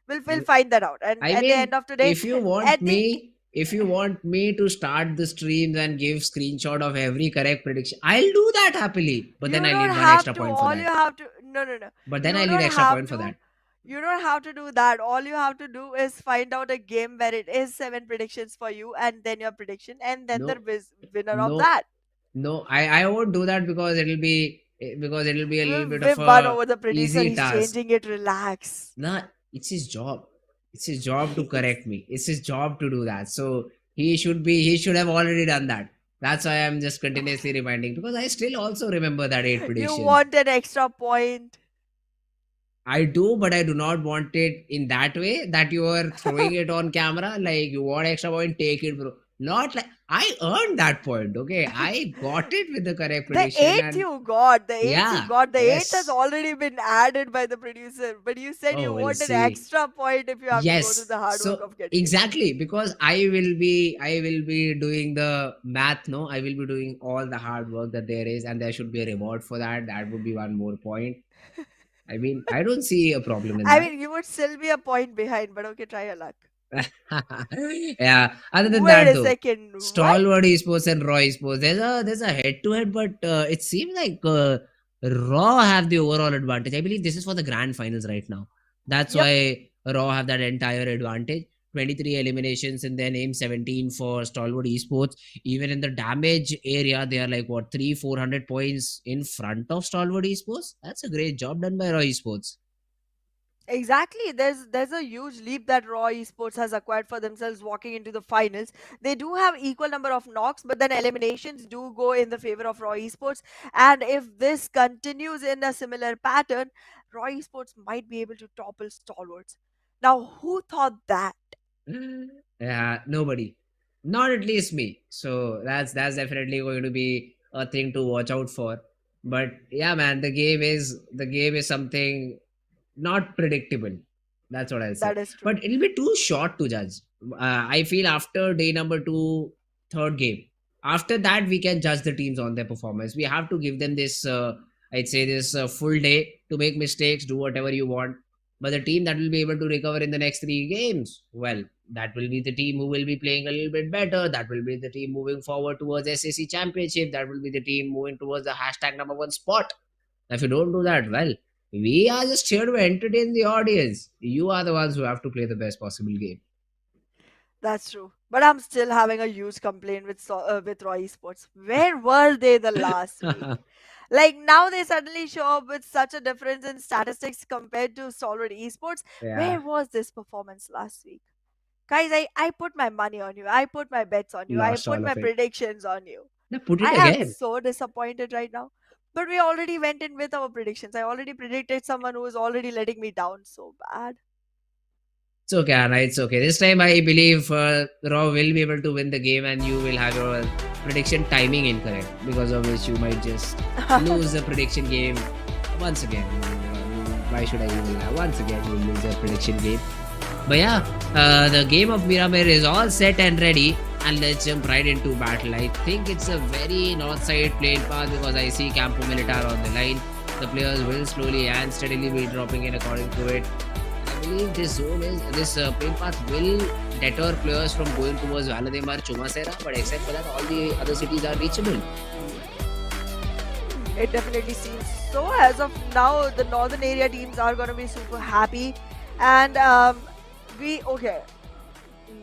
we'll find that out. And I at the end mean, of today, at the if you want me to start the streams and give screenshot of every correct prediction, I'll do that happily. But then You I don't need one have extra to. point for All you that. have to. No, no, no. But then You I need don't extra have point for to. that. You don't have to do that. All you have to do is find out a game where it is 7 predictions for you, and then your prediction, and then the No, winner of no, that. no. I won't do that because it'll be a little bit of We've won a over the producer. easy He's task. changing it. Relax. Nah, it's his job. It's his job to correct me. It's his job to do that. So he should have already done that. That's why I'm just continuously reminding, because I still also remember that 8 You predictions. want an extra point. I do, but I do not want it in that way that you are throwing it on camera. Like, you want extra point, take it, bro. Not like I earned that point. Okay, I got it with the correct The prediction, eighth and you got, the eighth you yeah, got, the eighth has yes. already been added by the producer. But you said Oh, you we'll want an see. extra point if you have to go through Yes. the hard work So of getting it. exactly, because I will be doing the math. No, I will be doing all the hard work that there is, and there should be a reward for that. That would be one more point. I mean, I don't see a problem in I that. mean, you would still be a point behind, but okay, try your luck. Yeah. Other than Wait that, a though, second. What? Stalwart Esports and Raw Esports, there's a head to head, but it seems like Raw have the overall advantage. I believe this is for the grand finals right now. That's Yep, why Raw have that entire advantage. 23 eliminations in their name, 17 for Stalwart Esports. Even in the damage area, they are like what, 400 points in front of Stalwart Esports. That's a great job done by Raw Esports. exactly. There's a huge leap that Raw Esports has acquired for themselves walking into the finals. They do have equal number of knocks, but then eliminations do go in the favor of Raw Esports. And if this continues in a similar pattern, Raw Esports might be able to topple Stalwarts. Now, who thought that? Yeah, nobody. Not at least me. So that's definitely going to be a thing to watch out for. But yeah, man, the game is something not predictable. That's what I'll say. That is true. But it'll be too short to judge. I feel after day number two, third game, after that we can judge the teams on their performance. We have to give them this, I'd say this full day to make mistakes, do whatever you want. But the team that will be able to recover in the next three games, well, that will be the team who will be playing a little bit better. That will be the team moving forward towards SAC Championship. That will be the team moving towards the hashtag number one spot. If you don't do that, well, we are just here to entertain the audience. You are the ones who have to play the best possible game. That's true. But I'm still having a huge complaint with Raw Esports. Where were they the last week? Like now they suddenly show up with such a difference in statistics compared to Stalwart Esports. Yeah, Where was this performance last week? Guys, I put my money on you. I put my bets on you. I lost put all my of it. predictions on you. Now put it I am again. so disappointed right now. But we already went in with our predictions. I already predicted someone who is already letting me down so bad. It's okay, Anna. It's okay. This time I believe Raw will be able to win the game, and you will have your prediction timing incorrect, because of which you might just lose the prediction game once again. Why should I even lie? Once again, you will lose the prediction game. But yeah, the game of Miramar is all set and ready, and let's jump right into battle. I think it's a very north side playing path because I see Campo Militar on the line. The players will slowly and steadily be dropping in according to it. I believe this playing path will deter players from going towards Valademar, Chumasera, but except for that, all the other cities are reachable. It definitely seems so. As of now, the northern area teams are going to be super happy. And okay.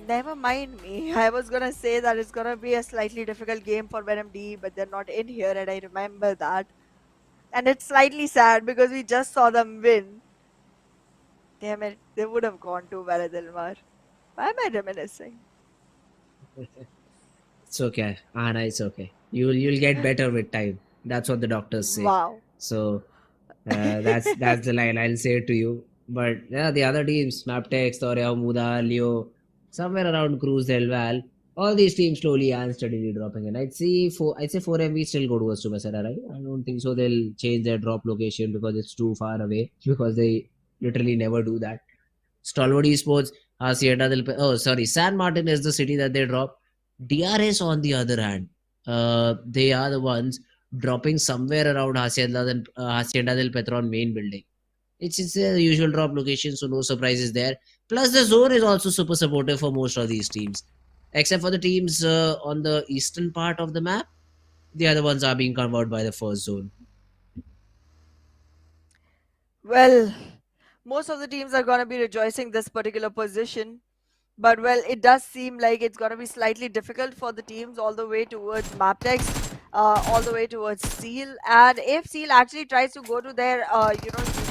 Never mind me. I was going to say that it's going to be a slightly difficult game for Venom D, but they're not in here, and I remember that. And it's slightly sad because we just saw them win. Damn it, they would have gone to Varadilmar. Why am I reminiscing? It's okay, Anna. It's okay. You'll get better with time. That's what the doctors say. Wow. So that's the line I'll say to you. But yeah, the other teams, Mabetex, Toreo, Muda, Leo, somewhere around Cruz del Val, all these teams slowly and steadily dropping in. I'd say 4MV still go towards Tumasera, right? I don't think so. They'll change their drop location because it's too far away. Because they literally never do that. Stalwart Esports, San Martin is the city that they drop. DRS, on the other hand, they are the ones dropping somewhere around Hacienda del Petron main building. It's a usual drop location, so no surprises there. Plus, the zone is also super supportive for most of these teams, except for the teams on the eastern part of the map. The other ones are being covered by the first zone. Well, most of the teams are going to be rejoicing this particular position. But well, it does seem like it's going to be slightly difficult for the teams all the way towards Mabetex, all the way towards Seal. And if Seal actually tries to go to their,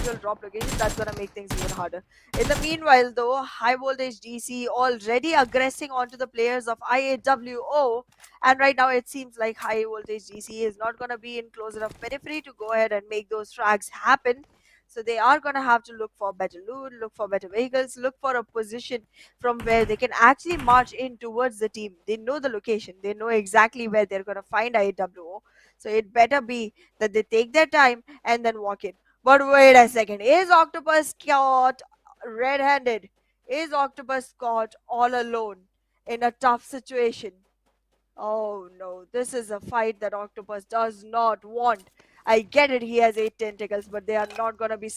individual drop locations, that's gonna make things even harder. In the meanwhile, though, high voltage DC already aggressing onto the players of IAWO, and right now it seems like high voltage DC is not gonna be in close enough periphery to go ahead and make those frags happen. So they are gonna have to look for better loot, look for better vehicles, look for a position from where they can actually march in towards the team. They know the location, they know exactly where they're gonna find IAWO. So it better be that they take their time and then walk in. But wait a second, is Octopus caught red-handed? Is Octopus caught all alone in a tough situation? Oh no, this is a fight that Octopus does not want. I get it, he has 8 tentacles, but they are not gonna be,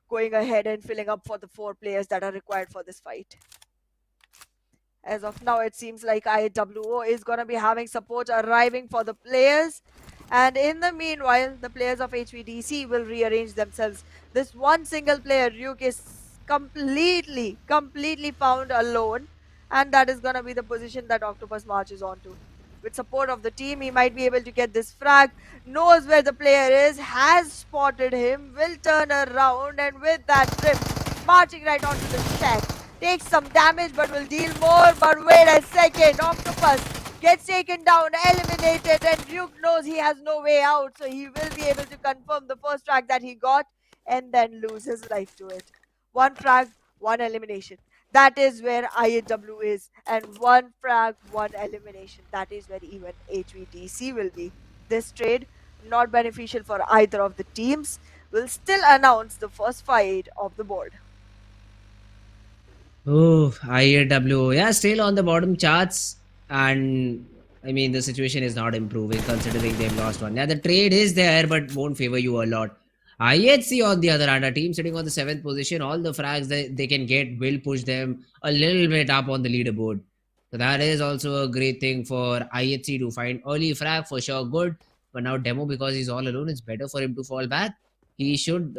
going ahead and filling up for the 4 players that are required for this fight. As of now, it seems like IWO is going to be having support arriving for the players. And in the meanwhile, the players of HVDC will rearrange themselves. This one single player, Ryuk, is completely found alone. And that is going to be the position that Octopus marches onto. With support of the team, he might be able to get this frag, knows where the player is, has spotted him, will turn around, and with that trip, marching right onto the shack. Takes some damage but will deal more. But wait a second, Octopus gets taken down, eliminated, and Ryuk knows he has no way out, so he will be able to confirm the first frag that he got and then lose his life to it. One frag, one elimination. That is where IAW is, and one frag, one elimination. That is where even HVDC will be. This trade, not beneficial for either of the teams, will still announce the first fight of the board. Oh, IAW, yeah, still on the bottom charts, and I mean the situation is not improving considering they've lost one. Yeah, the trade is there, but won't favor you a lot. IHC on the other hand, a team sitting on the 7th position, all the frags that they can get will push them a little bit up on the leaderboard. So that is also a great thing for IHC to find early frag for sure, good. But now demo, because he's all alone, it's better for him to fall back. He should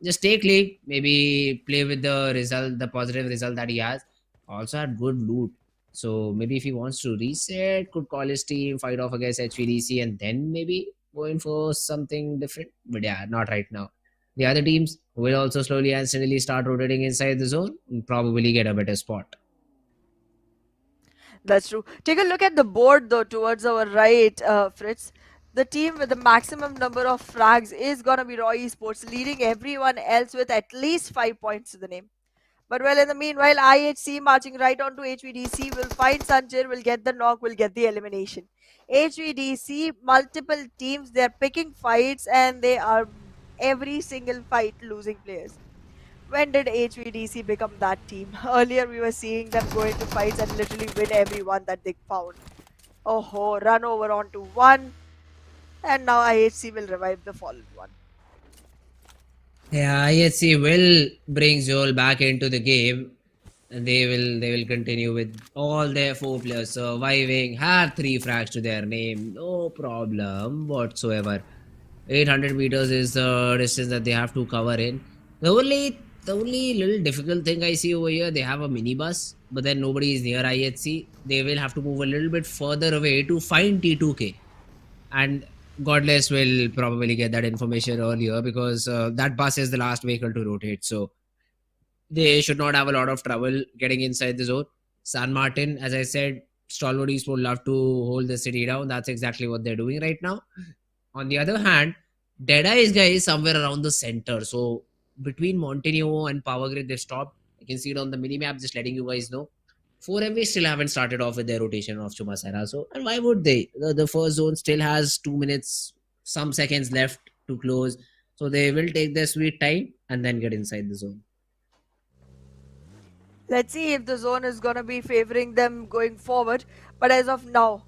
just take league, maybe play with the result, the positive result that he has. Also had good loot, so maybe if he wants to reset, could call his team, fight off against HVDC, and then maybe going for something different. But yeah, not right now. The other teams will also slowly and steadily start rotating inside the zone and probably get a better spot. That's true. Take a look at the board though towards our right, Fritz. The team with the maximum number of frags is gonna be Raw Esports, leading everyone else with at least 5 points to the name. But well, in the meanwhile, IHC marching right on to HVDC will find Sanjir, will get the knock, will get the elimination. HVDC, multiple teams, they're picking fights and they are every single fight losing players. When did HVDC become that team? Earlier we were seeing them go into fights and literally win every one that they found. Oh, run over onto one. And now IHC will revive the fallen one. Yeah, IHC will bring Zol back into the game, and they will continue with all their 4 players surviving, have 3 frags to their name, no problem whatsoever. 800 meters is the distance that they have to cover in. The only little difficult thing I see over here, they have a minibus, but then nobody is near IHC. They will have to move a little bit further away to find T2K. And Godless will probably get that information earlier because that bus is the last vehicle to rotate. So they should not have a lot of trouble getting inside the zone. San Martin, as I said, Stalwart Esports would love to hold the city down. That's exactly what they're doing right now. On the other hand, DEADEYES guy is somewhere around the center. So between Montenegro and Power Grid, they've stopped. You can see it on the minimap, just letting you guys know. 4MV still haven't started off with their rotation of Chumasera. So, and why would they? The first zone still has 2 minutes, some seconds left to close. So they will take their sweet time and then get inside the zone. Let's see if the zone is gonna be favoring them going forward. But as of now,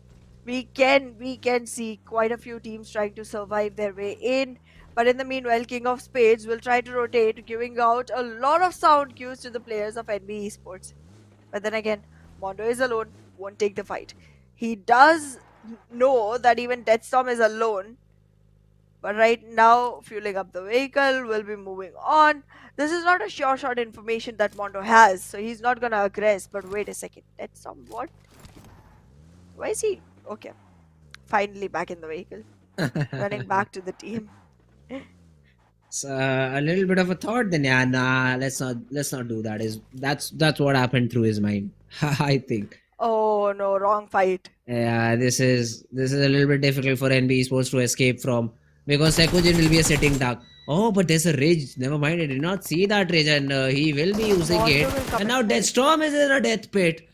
we can see quite a few teams trying to survive their way in. But in the meanwhile, King of Spades will try to rotate, giving out a lot of sound cues to the players of NBeSports. But then again, Mondo is alone, won't take the fight. He does know that even Deathstorm is alone. But right now, fueling up the vehicle, will be moving on. This is not a sure shot information that Mondo has, so he's not gonna aggress. But wait a second, Deathstorm, what? Why is he? Okay, finally back in the vehicle, running back to the team. It's a little bit of a thought. Then yeah, nah, let's not do that. That's what happened through his mind. I think. Oh no, wrong fight. Yeah, this is a little bit difficult for NBeSports to escape from because Sekujin will be a sitting duck. Oh, but there's a rage. Never mind, I did not see that rage, and he will be using Mondo it. will come And now inside. Deathstorm is in a death pit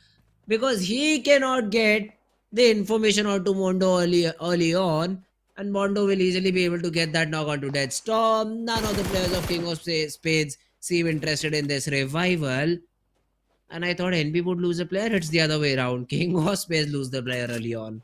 because he cannot get the information onto Mondo early on, and Mondo will easily be able to get that knock onto Deathstorm. None of the players of King of Spades seem interested in this revival. And I thought NB would lose a player. It's the other way around. King of Spades lose the player early on.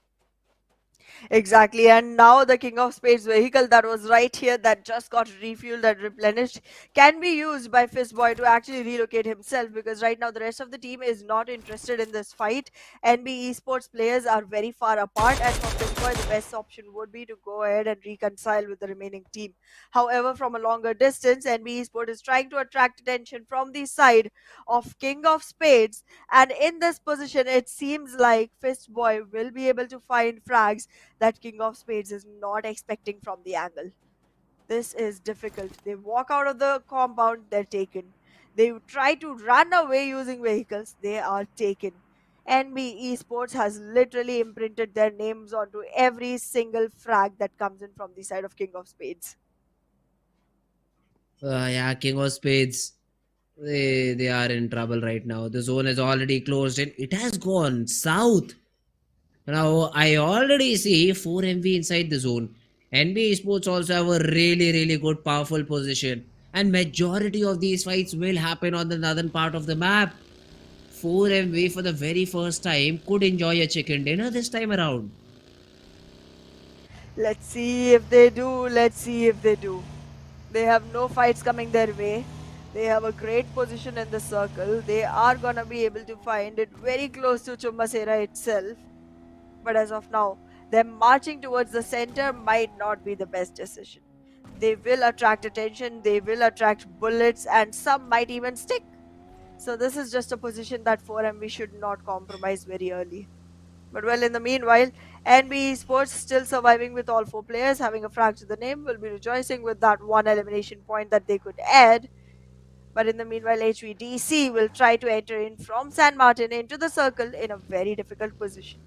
Exactly, and now the King of Spades vehicle that was right here that just got refueled and replenished can be used by Fistboy to actually relocate himself because right now the rest of the team is not interested in this fight. NB Esports players are very far apart, and for Fistboy, the best option would be to go ahead and reconcile with the remaining team. However, from a longer distance, NB Esports is trying to attract attention from the side of King of Spades, and in this position, it seems like Fistboy will be able to find frags that King of Spades is not expecting from the angle. This is difficult. They walk out of the compound, they're taken. They try to run away using vehicles, they are taken. NB Esports has literally imprinted their names onto every single frag that comes in from the side of King of Spades. Yeah, King of Spades. They are in trouble right now. The zone is already closed and it has gone south. Now I already see 4 MV inside the zone. NB Esports also have a really good powerful position. And majority of these fights will happen on the northern part of the map. 4 MV for the very first time could enjoy a chicken dinner this time around. Let's see if they do. Let's see if they do. They have no fights coming their way. They have a great position in the circle. They are gonna be able to find it very close to Chumbasera itself. But as of now, them marching towards the center might not be the best decision. They will attract attention, they will attract bullets, and some might even stick. So this is just a position that 4MB should not compromise very early. But well, in the meanwhile, NB Esports still surviving with all 4 players, having a frag to the name, will be rejoicing with that one elimination point that they could add. But in the meanwhile, HVDC will try to enter in from San Martin into the circle in a very difficult position.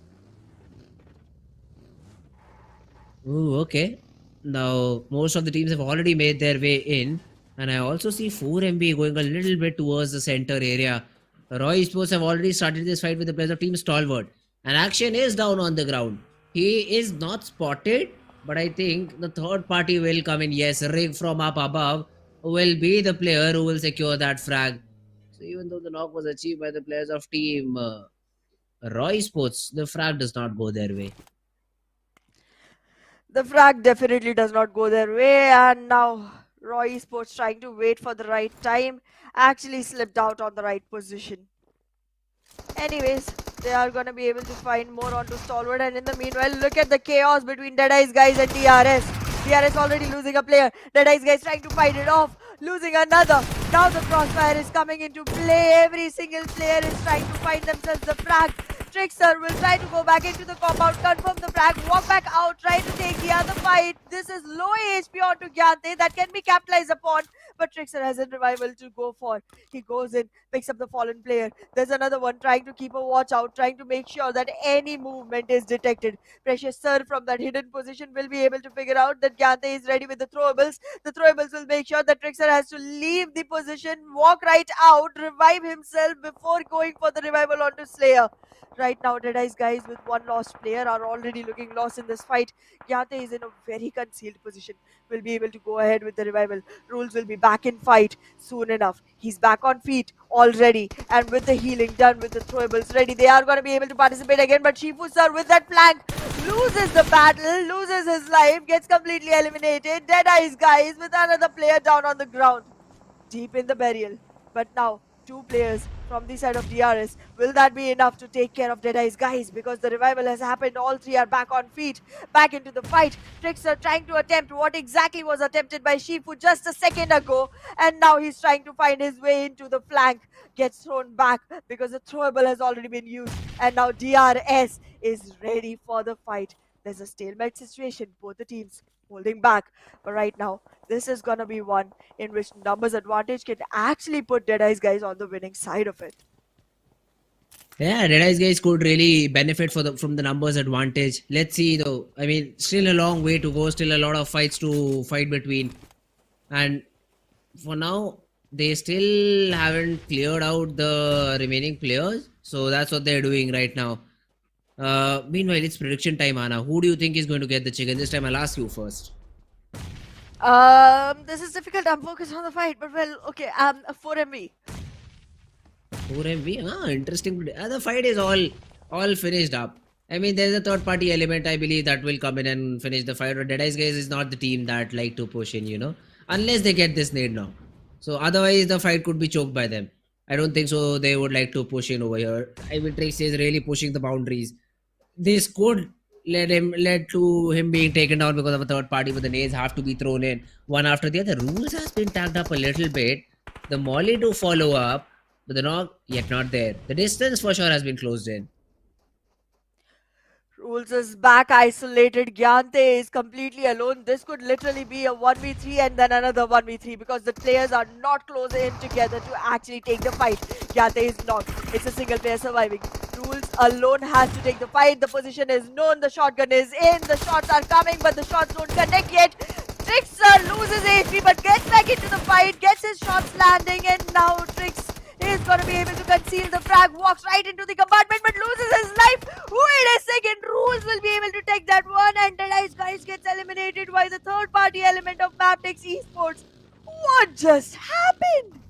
Ooh, okay. Now, most of the teams have already made their way in, and I also see 4MB going a little bit towards the center area. Roy Sports have already started this fight with the players of Team Stalwart, and action is down on the ground. He is not spotted, but I think the third party will come in. Yes, Rig from up above will be the player who will secure that frag. So, even though the knock was achieved by the players of Team Roy Sports, the frag does not go their way. The frag definitely does not go their way, and now Roy Sports trying to wait for the right time actually slipped out on the right position. Anyways, they are gonna be able to find more onto Stalwart, and in the meanwhile, look at the chaos between Deadeye's guys and DRS. DRS already losing a player. Deadeye's guys trying to fight it off, losing another. Now the crossfire is coming into play. Every single player is trying to find themselves the frag. Trickster will try to go back into the compound, confirm the frag, walk back out, try to take the other fight. This is low HP onto Gyante that can be capitalized upon, but Trickster has a revival to go for. He goes in, picks up the fallen player. There's another one trying to keep a watch out, trying to make sure that any movement is detected. Precious Sir from that hidden position will be able to figure out that Gyante is ready with the throwables. The throwables will make sure that Trickster has to leave the position, walk right out, revive himself before going for the revival onto Slayer. Right now, Deadeye's guys with one lost player are already looking lost in this fight. Gyate is in a very concealed position. Will be able to go ahead with the revival. Rules will be back in fight soon enough. He's back on feet already, and with the healing done, with the throwables ready, they are going to be able to participate again. But Shifu Sir with that flank loses the battle, loses his life, gets completely eliminated. Deadeye's guys with another player down on the ground, deep in the burial. But now, 2 players from the side of DRS. Will that be enough to take care of Deadeye's guys? Because the revival has happened. All 3 are back on feet, back into the fight. Trickster trying to attempt what exactly was attempted by Shifu just a second ago. And now he's trying to find his way into the flank. Gets thrown back because the throwable has already been used. And now DRS is ready for the fight. there's a stalemate situation, both the teams holding back. But right now, this is gonna be one in which numbers advantage can actually put DEADEYES guys on the winning side of it. Yeah, DEADEYES guys could really benefit from the numbers advantage. Let's see though. I mean, still a long way to go. Still a lot of fights to fight between. And for now, they still haven't cleared out the remaining players. So that's what they're doing right now. Meanwhile, it's prediction time, Anna. Who do you think is going to get the chicken? This time I'll ask you first. This is difficult. I'm focused on the fight, but well, okay. 4MV. 4MV? Interesting. The fight is all finished up. I mean, there's a third party element, I believe, that will come in and finish the fight. But DEADEYES guys is not the team that like to push in, unless they get this nade now. So otherwise, the fight could be choked by them. I don't think so. They would like to push in over here. Mabetex is really pushing the boundaries. This could led to him being taken down because of a third party, but the nades have to be thrown in one after the other. Rules has been tagged up a little bit. The molly to follow up, but the knock yet not there. The distance for sure has been closed in. Rules is back isolated. Gyante is completely alone. This could literally be a 1v3 and then another 1v3 because the players are not close in together to actually take the fight. Gyante is knocked. It's a single player surviving. Rules alone has to take the fight. The position is known. The shotgun is in. The shots are coming, but the shots don't connect yet. Trickster loses HP but gets back into the fight. Gets his shots landing, and now Trix is going to be able to conceal the frag. Walks right into the compartment but loses his life. Wait a second. Rules will be able to take that one, and DEADEYES guys gets eliminated by the third party element of Mabetex Esports. What just happened?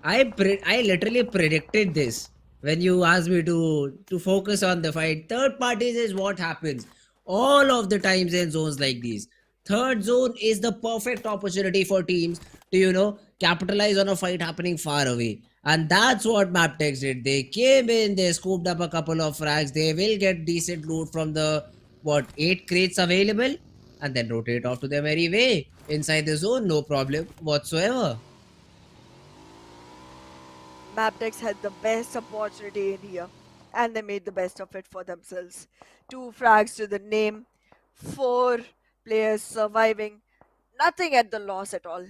I literally predicted this when you asked me to focus on the fight. Third parties is what happens all of the times in zones like these. Third zone is the perfect opportunity for teams to capitalize on a fight happening far away, and that's what Mabetex did. They came in, they scooped up a couple of frags. They will get decent loot from the 8 crates available, and then rotate off to their merry way inside the zone. No problem whatsoever. Mabetex had the best opportunity in here, and they made the best of it for themselves. 2 frags to the name, 4 players surviving, nothing at the loss at all.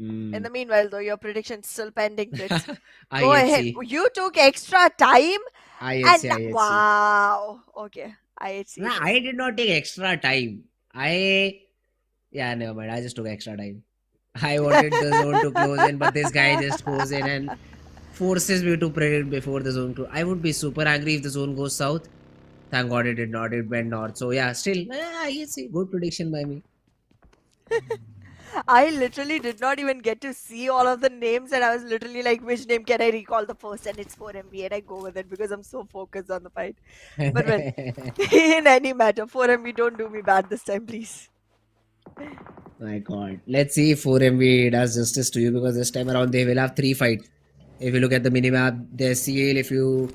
In the meanwhile, though, your prediction's still pending. Go ahead. You took extra time. IHC. Wow. Okay. IHC. Nah, I did not take extra time. Never mind. I just took extra time. I wanted the zone to close in, but this guy just goes in and forces me to predict before the zone close. I would be super angry if the zone goes south. Thank God it did not. It went north. So yeah, still, IHC. Good prediction by me. I literally did not even get to see all of the names, and I was literally like, which name can I recall the first? And it's 4MV, and I go with it because I'm so focused on the fight. But well, in any matter, 4MV, don't do me bad this time, please. My God. Let's see if 4MV does justice to you, because this time around they will have 3 fights. If you look at the minimap, there's CL. If you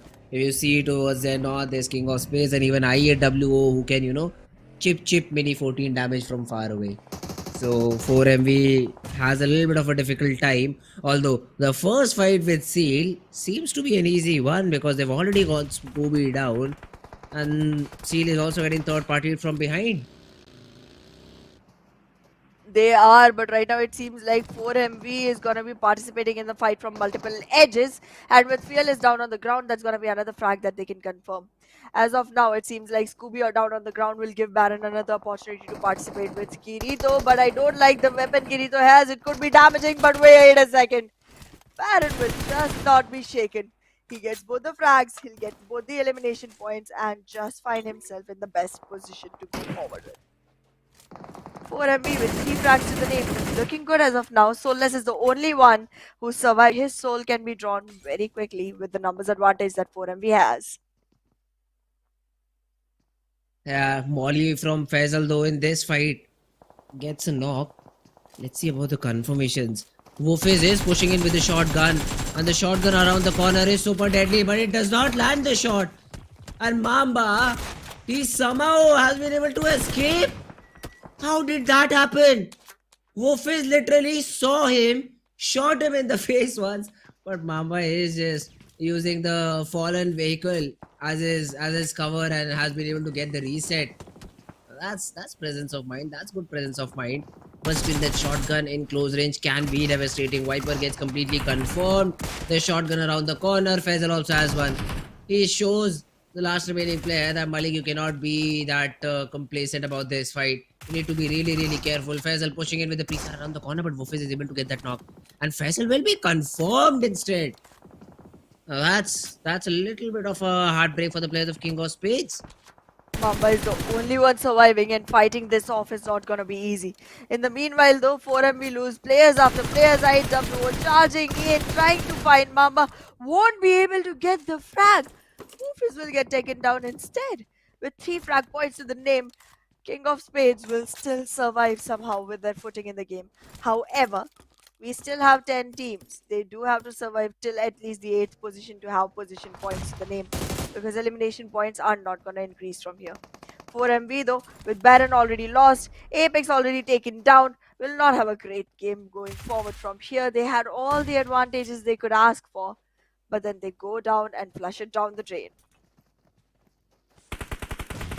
see towards their north, there's King of Spades, and even IAWO who can, chip mini 14 damage from far away. So 4MV has a little bit of a difficult time, although the first fight with Seal seems to be an easy one because they've already got Scooby down, and Seal is also getting third party from behind. They are, but right now it seems like 4MV is going to be participating in the fight from multiple edges, and with Fearless down on the ground, that's going to be another frag that they can confirm. As of now, it seems like Scooby or down on the ground will give Baron another opportunity to participate with Kirito, but I don't like the weapon Kirito has. It could be damaging, but wait a second. Baron will just not be shaken. He gets both the frags, he'll get both the elimination points, and just find himself in the best position to go forward with. 4MV with 3 frags to the name is looking good as of now. Soulless is the only one who survived. His soul can be drawn very quickly with the numbers advantage that 4MV has. Yeah, Molly from Faisal though in this fight gets a knock. Let's see about the confirmations. Wolfiz is pushing in with the shotgun, and the shotgun around the corner is super deadly, but it does not land the shot. And Mamba, he somehow has been able to escape. How did that happen? Wolfiz literally saw him, shot him in the face once, but Mamba is just using the fallen vehicle as his cover and has been able to get the reset. That's presence of mind. That's good presence of mind. But still, that shotgun in close range can be devastating. Viper gets completely confirmed. The shotgun around the corner. Faisal also has one. He shows the last remaining player that Malik, you cannot be that complacent about this fight. You need to be really, really careful. Faisal pushing in with the piece around the corner, but Wufis is able to get that knock. And Faisal will be confirmed instead. That's a little bit of a heartbreak for the players of King of Spades. Mamba is the only one surviving, and fighting this off is not gonna be easy. In the meanwhile though, 4MB lose players after players. IW charging in, trying to find Mamba, won't be able to get the frag. Woofers will get taken down instead. With 3 frag points to the name, King of Spades will still survive somehow with their footing in the game. However, we still have 10 teams. They do have to survive till at least the 8th position to have position points to the name, because elimination points are not going to increase from here. 4MV though, with Baron already lost, Apex already taken down, will not have a great game going forward from here. They had all the advantages they could ask for, but then they go down and flush it down the drain.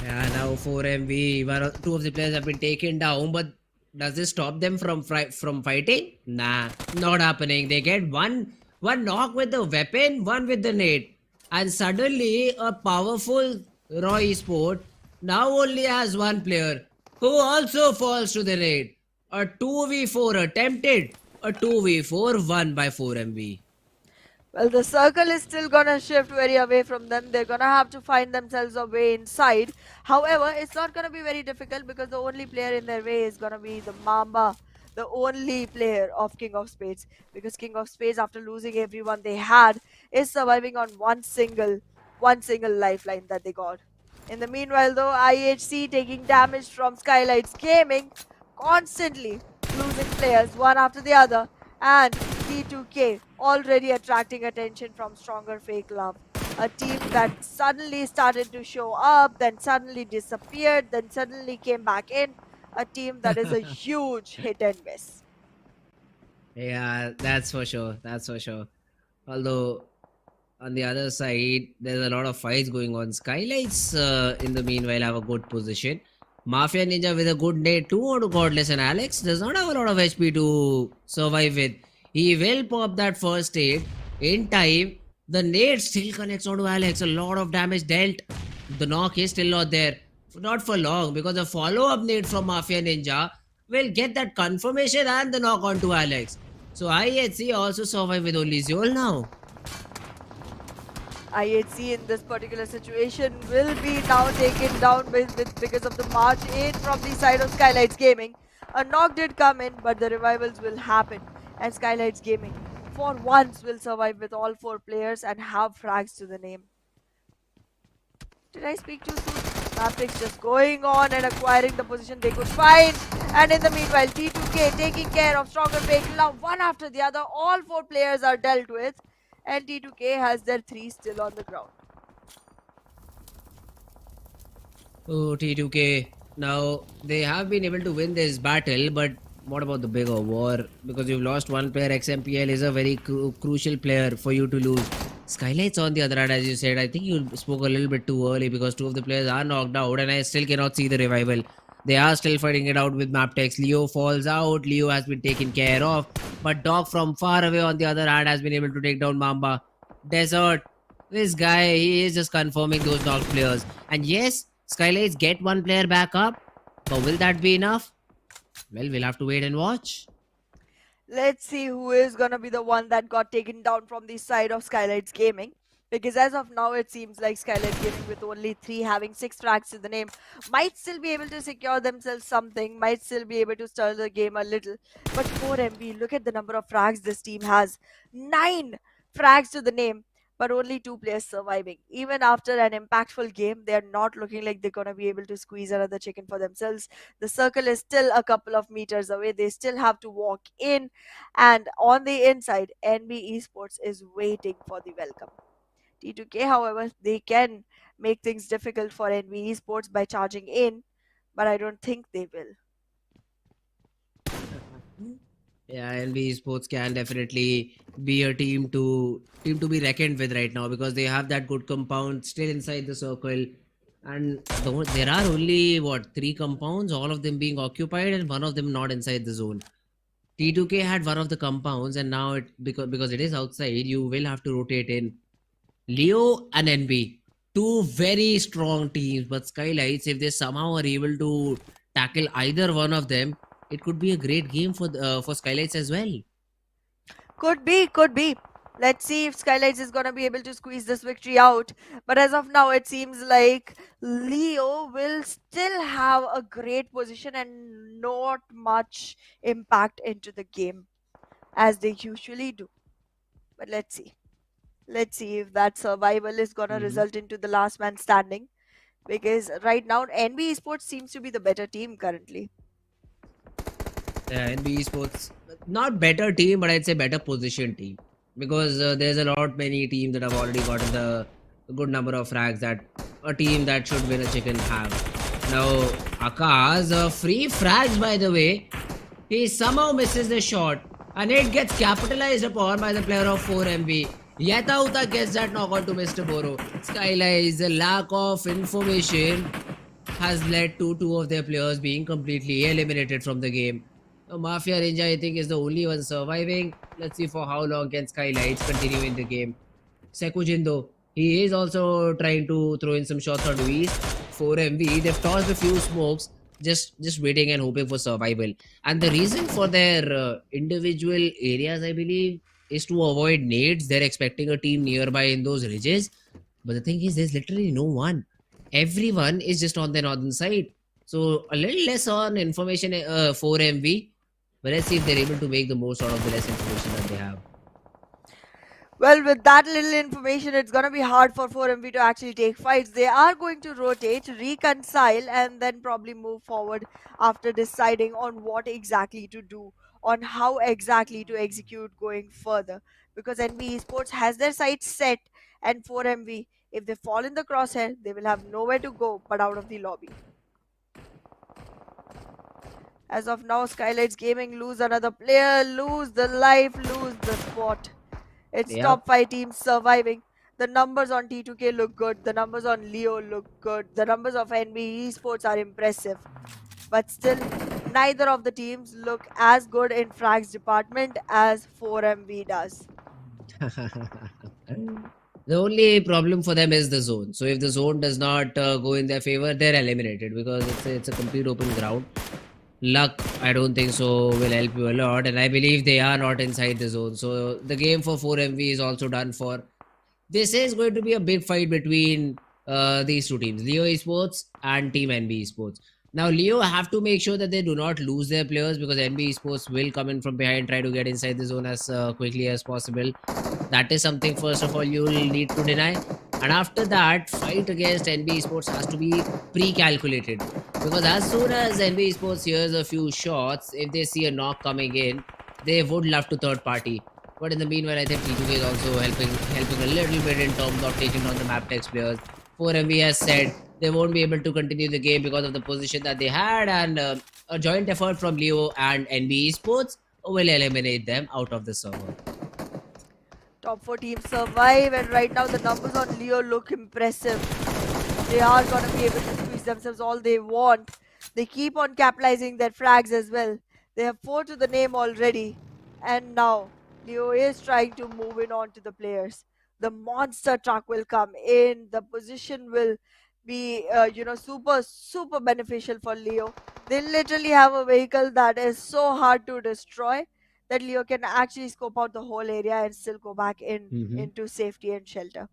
Yeah, now 4MV, two of the players have been taken down, but does this stop them from fighting? Nah, not happening. They get one knock with the weapon, one with the nade. And suddenly a powerful Raw Esport now only has one player who also falls to the nade. A 2v4 attempted, a 2v4 won by 4MV. Well, the circle is still gonna shift very away from them. They're gonna have to find themselves a way inside. However, it's not gonna be very difficult because the only player in their way is gonna be the Mamba, the only player of King of Spades. Because King of Spades, after losing everyone they had, is surviving on one single lifeline that they got. In the meanwhile, though, IHC taking damage from SKYLIGHTZ Gaming, constantly losing players one after the other, and T2K already attracting attention from stronger FAKELOVE. A team that suddenly started to show up, then suddenly disappeared, then suddenly came back in. A team that is a huge hit and miss. Yeah, that's for sure. That's for sure. Although on the other side, there's a lot of fights going on. SKYLIGHTZ, in the meanwhile, have a good position. Mafia Ninja with a good nade too on Godless, and Alex does not have a lot of HP to survive with. He will pop that first aid in time. The nade still connects onto Alex. A lot of damage dealt. The knock is still not there. Not for long, because the follow-up nade from Mafia Ninja will get that confirmation and the knock onto Alex. So IHC also survive with only Zol now. IHC in this particular situation will be now taken down because of the march in from the side of SKYLIGHTZ Gaming. A knock did come in, but the revivals will happen, and SKYLIGHTZ Gaming for once will survive with all 4 players and have frags to the name. Did I speak too soon? Mabetex just going on and acquiring the position they could find. And in the meanwhile, T2K taking care of stronger FAKELOVE one after the other. All 4 players are dealt with, and T2K has their 3 still on the ground. Oh, T2K. Now, they have been able to win this battle, but what about the bigger war? Because you've lost one player, XMPL is a very crucial player for you to lose. SKYLIGHTZ on the other hand, as you said, I think you spoke a little bit too early because 2 of the players are knocked out and I still cannot see the revival. They are still fighting it out with Mabetex. Leo falls out. Leo has been taken care of. But Doc from far away on the other hand has been able to take down Mamba. Desert. This guy, he is just confirming those knocked players. And yes, SKYLIGHTZ get one player back up. But will that be enough? Well, we'll have to wait and watch. Let's see who is gonna be the one that got taken down from the side of SKYLIGHTZ Gaming. Because as of now, it seems like SKYLIGHTZ Gaming with only 3 having 6 frags to the name might still be able to secure themselves something, might still be able to stir the game a little. But 4MB, look at the number of frags this team has. 9 frags to the name, but only 2 players surviving. Even after an impactful game, they are not looking like they're gonna be able to squeeze another chicken for themselves. The circle is still a couple of meters away. They still have to walk in, and on the inside, NBeSports is waiting for the welcome. T2K, however, they can make things difficult for NBeSports by charging in, but I don't think they will. Yeah, NBeSports can definitely be a team to be reckoned with right now because they have that good compound still inside the circle, and there are only what 3 compounds, all of them being occupied and one of them not inside the zone. T2K had one of the compounds, and now because it is outside, you will have to rotate in Leo and NB, two very strong teams. But SKYLIGHTZ, if they somehow are able to tackle either one of them, it could be a great game for SKYLIGHTZ as well. Could be, could be. Let's see if SKYLIGHTZ is gonna be able to squeeze this victory out. But as of now, it seems like Leo will still have a great position and not much impact into the game as they usually do. But let's see. Let's see if that survival is gonna Mhm. result into the last man standing. Because right now, NBeSports seems to be the better team currently. Yeah, NBeSports, not better team, but I'd say better position team because there's a lot many teams that have already gotten the a good number of frags that a team that should win a chicken have. Now, Akash, free frags by the way, he somehow misses the shot and it gets capitalized upon by the player of 4MB. Yetauta gets that knockout to Mr. Boro. SKYLIGHTZ, the lack of information has led to 2 of their players being completely eliminated from the game. Now, Mafia Ninja, I think, is the only one surviving. Let's see for how long can SKYLIGHTZ continue in the game. Sekujin, though, he is also trying to throw in some shots on Luis. 4MV, they've tossed a few smokes, just waiting and hoping for survival. And the reason for their individual areas, I believe, is to avoid nades. They're expecting a team nearby in those ridges. But the thing is, there's literally no one. Everyone is just on the northern side. So a little less on information 4MV. But let's see if they're able to make the most out of the less information that they have. Well, with that little information, it's gonna be hard for 4MV to actually take fights. They are going to rotate, reconcile, and then probably move forward after deciding on what exactly to do, on how exactly to execute going further. Because NB Esports has their sights set, and 4MV, if they fall in the crosshair, they will have nowhere to go but out of the lobby. As of now, SKYLIGHTZ Gaming lose another player, lose the life, lose the spot. It's Yep. top 5 teams surviving. The numbers on T2K look good. The numbers on Leo look good. The numbers of NB Esports are impressive. But still, neither of the teams look as good in frags department as 4MV does. The only problem for them is the zone. So if the zone does not go in their favor, they're eliminated because it's a complete open ground. Luck, I don't think so, will help you a lot, and I believe they are not inside the zone. So the game for 4MV is also done for. This is going to be a big fight between these two teams, Leo Esports and Team NB Esports. Now, Leo have to make sure that they do not lose their players because NB Esports will come in from behind, try to get inside the zone as quickly as possible. That is something, first of all, you will need to deny. And after that, fight against NB Esports has to be pre-calculated. Because as soon as NB Esports hears a few shots, if they see a knock coming in, they would love to third party. But in the meanwhile, I think T2K is also helping a little bit in terms of taking down the Mabetex players. 4MV has said they won't be able to continue the game because of the position that they had, and a joint effort from Leo and NB Esports will eliminate them out of the server. Top 4 teams survive, and right now the numbers on Leo look impressive. They are going to be able to squeeze themselves all they want. They keep on capitalizing their frags as well. They have 4 to the name already. And now, Leo is trying to move in on to the players. The monster truck will come in. The position will be, super beneficial for Leo. They literally have a vehicle that is so hard to destroy that Leo can actually scope out the whole area and still go back into safety and shelter.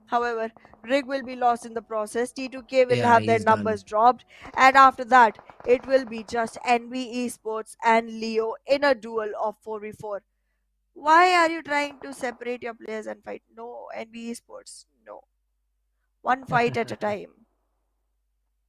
However, Rig will be lost in the process. T2K will Yeah, have their he's done. numbers dropped, and after that, it will be just NB Esports and Leo in a duel of 4v4. Why are you trying to separate your players and fight? No, NB Esports, no. One fight at a time.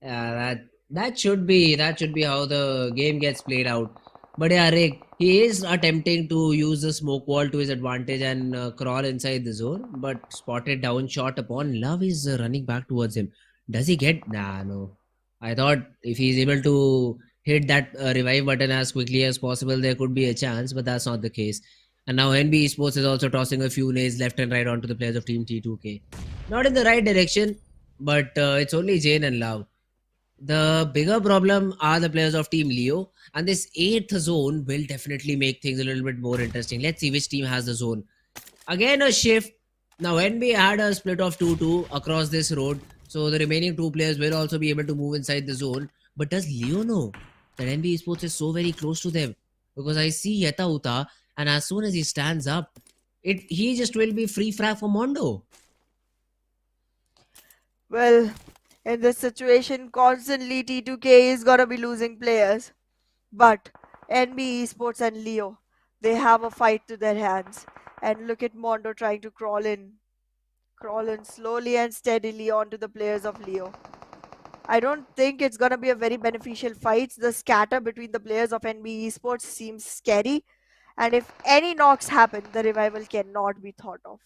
Yeah, that should be how the game gets played out. But yeah, Rick, he is attempting to use the smoke wall to his advantage and crawl inside the zone, but spotted down shot upon. Love is running back towards him. Does he get? Nah, no. I thought if he's able to hit that revive button as quickly as possible, there could be a chance, but that's not the case. And now NBeSports is also tossing a few nades left and right onto the players of Team T2K. Not in the right direction, but it's only Jane and Lau. The bigger problem are the players of Team Leo, and this 8th zone will definitely make things a little bit more interesting. Let's see which team has the zone. Again, a shift. Now, NB had a split of 2-2 across this road, so the remaining 2 players will also be able to move inside the zone. But does Leo know that NBeSports is so very close to them? Because I see Yeta Uta, and as soon as he stands up, he just will be free frag for Mondo. Well, in this situation, constantly T2K is gonna be losing players. But NBeSports and Leo, they have a fight to their hands. And look at Mondo trying to crawl in slowly and steadily onto the players of Leo. I don't think it's gonna be a very beneficial fight. The scatter between the players of NBeSports seems scary. And if any knocks happen, the revival cannot be thought of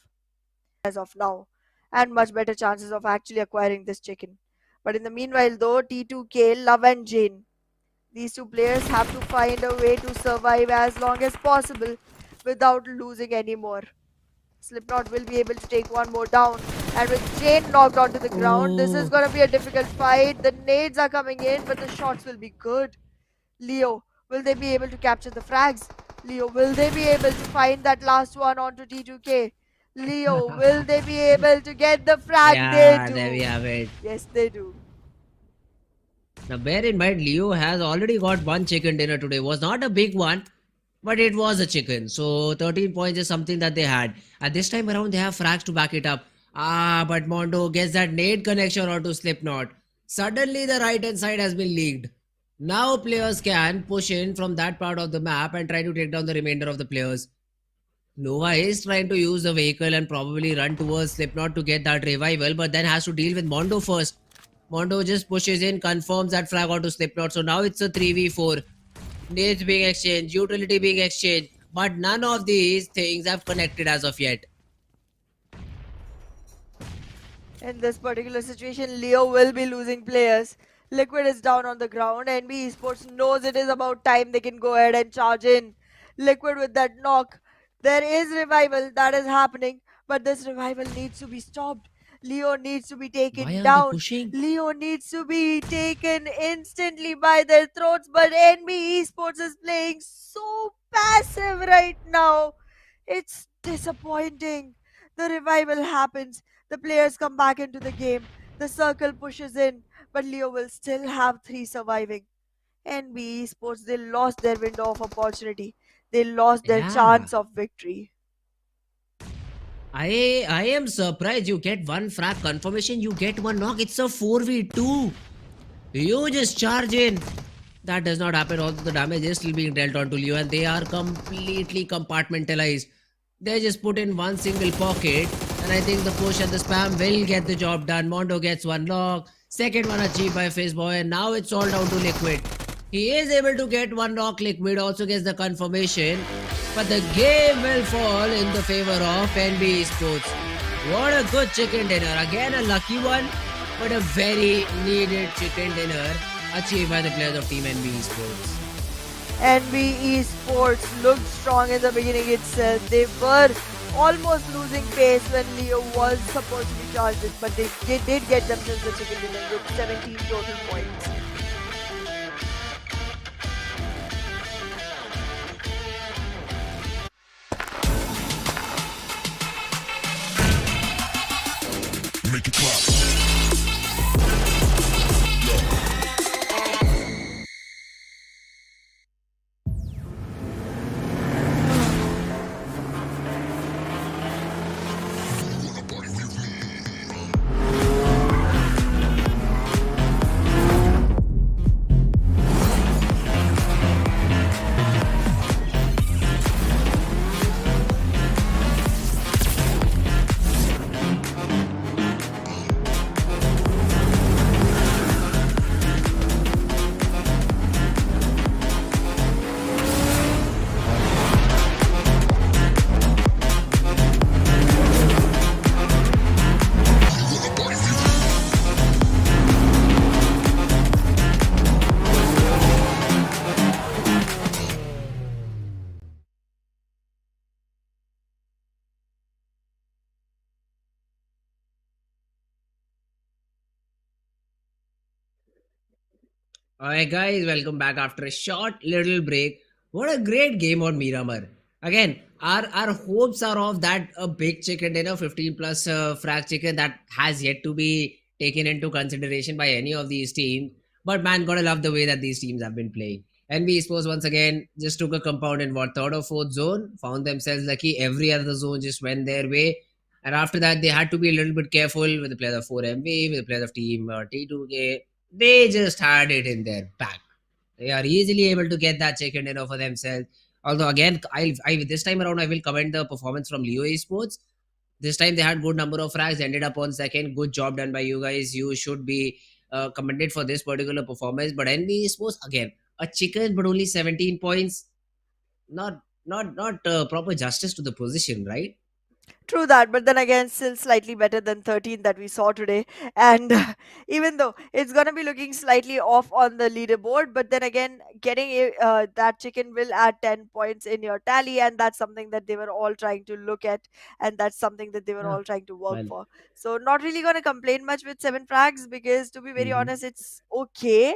as of now. And much better chances of actually acquiring this chicken. But in the meanwhile though, T2K, Love and Jane, these 2 players have to find a way to survive as long as possible without losing any more. Slipknot will be able to take one more down. And with Jane knocked onto the ground, this is going to be a difficult fight. The nades are coming in, but the shots will be good. Leo, will they be able to capture the frags? Leo, will they be able to find that last one onto T2K? Leo, will they be able to get the frag? Yeah, They do. there we have it. Yes, they do. Now bear in mind, Leo has already got 1 chicken dinner today. Was not a big one, but it was a chicken. So 13 points is something that they had. At this time around, they have frags to back it up. But Mondo gets that nade connection onto Slipknot. Suddenly the right hand side has been leaked. Now players can push in from that part of the map and try to take down the remainder of the players. Nova is trying to use the vehicle and probably run towards Slipknot to get that revival, but then has to deal with Mondo first. Mondo just pushes in, confirms that frag onto Slipknot. So now it's a 3v4. Nades being exchanged, utility being exchanged, but none of these things have connected as of yet. In this particular situation, Leo will be losing players. Liquid is down on the ground. NBeSports knows it is about time they can go ahead and charge in. Liquid with that knock. There is revival that is happening, but this revival needs to be stopped. Leo needs to be taken down. Leo needs to be taken instantly by their throats, but NBeSports is playing so passive right now. It's disappointing. The revival happens. The players come back into the game. The circle pushes in, but Leo will still have 3 surviving. NBeSports, they lost their window of opportunity. They lost their chance of victory. I am surprised. You get 1 frag confirmation, you get 1 knock. It's a 4v2. You just charge in. That does not happen. All the damage is still being dealt onto Leo, and they are completely compartmentalized. They just put in 1 single pocket, and I think the push and the spam will get the job done. Mondo gets 1 knock, second one achieved by Fizzboy, and now it's all down to Liquid. He is able to get 1 knock. Liquid also gets the confirmation, but the game will fall in the favor of NBeSports. What a good chicken dinner. Again a lucky one, but a very needed chicken dinner achieved by the players of Team NBeSports. NBeSports looked strong in the beginning itself. They were almost losing pace when Leo was supposed to be charged in, but they did get themselves the chicken dinner with 17 total points. Make it clap. Alright guys, welcome back after a short little break. What a great game on Miramar. Again, our hopes are of that a big chicken dinner, 15 plus frag chicken that has yet to be taken into consideration by any of these teams. But man, gotta love the way that these teams have been playing. NBeSports once again just took a compound in what third or fourth zone, found themselves lucky. Every other zone just went their way. And after that, they had to be a little bit careful with the players of 4MV, with the players of team T2K. They just had it in their back. They are easily able to get that chicken dinner for themselves. Although again, I this time around I will comment the performance from Leo Esports. This time they had good number of frags, ended up on second. Good job done by you guys. You should be commended for this particular performance. But NB Esports again, a chicken but only 17 points. Not proper justice to the position, right? True that, but then again, still slightly better than 13 that we saw today. And even though it's gonna be looking slightly off on the leaderboard, but then again, getting that chicken will add 10 points in your tally, and that's something that they were all trying to look at, and that's something that they were Yeah. all trying to work Well, for. So, not really gonna complain much with 7 frags because, to be very mhm. honest, it's okay.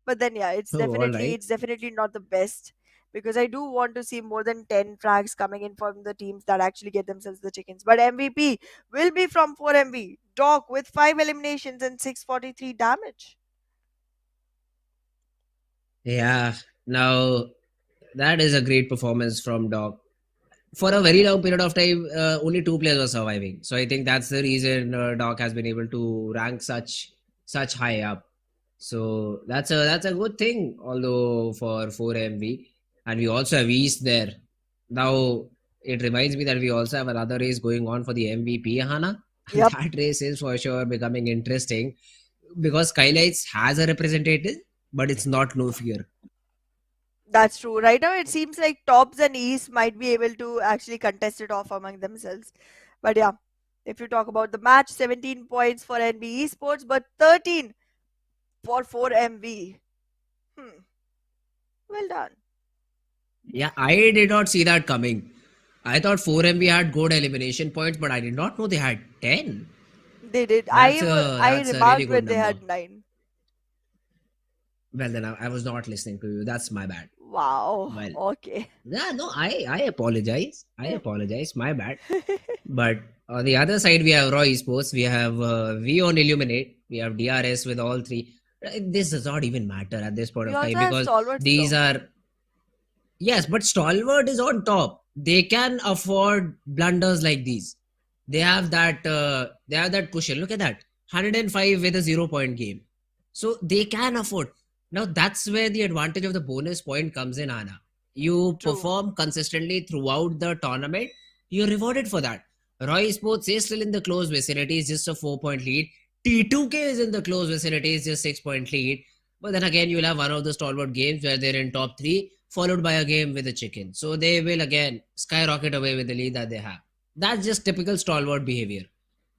But then, yeah, it's Oh, all definitely right. it's definitely not the best because I do want to see more than 10 frags coming in from the teams that actually get themselves the chickens. But MVP will be from 4MV. Doc with 5 eliminations and 643 damage. Yeah. Now that is a great performance from Doc. For a very long period of time, only two players were surviving. So I think that's the reason Doc has been able to rank such high up. So that's a good thing. Although for 4MV, and we also have East there. Now it reminds me that we also have another race going on for the MVP, Hana, and Yep, that race is for sure becoming interesting because SKYLIGHTZ has a representative, but it's not no fear. that's true. Right now, it seems like Tops and East might be able to actually contest it off among themselves. But yeah, if you talk about the match, 17 points for NB Esports, but 13 for 4MV. Hmm, well done. Yeah, I did not see that coming. I thought 4MB had good elimination points, but I did not know they had 10. They did. I That's a really remarked good when they number. had 9. Well, then I was not listening to you. That's my bad. Wow. Well, Okay. yeah, no, I apologize. I apologize. My bad. But on the other side, we have Raw Esports. We have V on Illuminate. We have DRS with all three. This does not even matter at this point We of time also have because stalwarts these though. are. Yes, but Stalwart is on top. They can afford blunders like these. They have that. They have that cushion. Look at that, 105 with a 0 point game. So they can afford. Now that's where the advantage of the bonus point comes in, Anna. You True. perform consistently throughout the tournament. You're rewarded for that. Roy Sports is still in the close vicinity. It's just a 4 point lead. T2K is in the close vicinity. It's just 6 point lead. But then again, you'll have one of the stalwart games where they're in top three, followed by a game with a chicken. So they will again skyrocket away with the lead that they have. That's just typical stalwart behavior.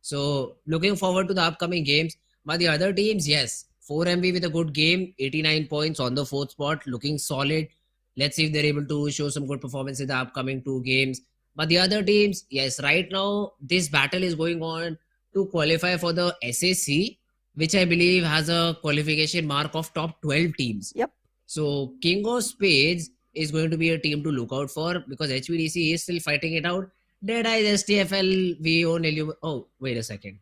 So looking forward to the upcoming games. But the other teams, yes, 4MB with a good game, 89 points on the fourth spot, looking solid. Let's see if they're able to show some good performance in the upcoming two games. But the other teams, yes, right now this battle is going on to qualify for the SAC, which I believe has a qualification mark of top 12 teams. Yep. So King of Spades is going to be a team to look out for because HVDC is still fighting it out. DEADEYES STFL, we own Oh, wait a second.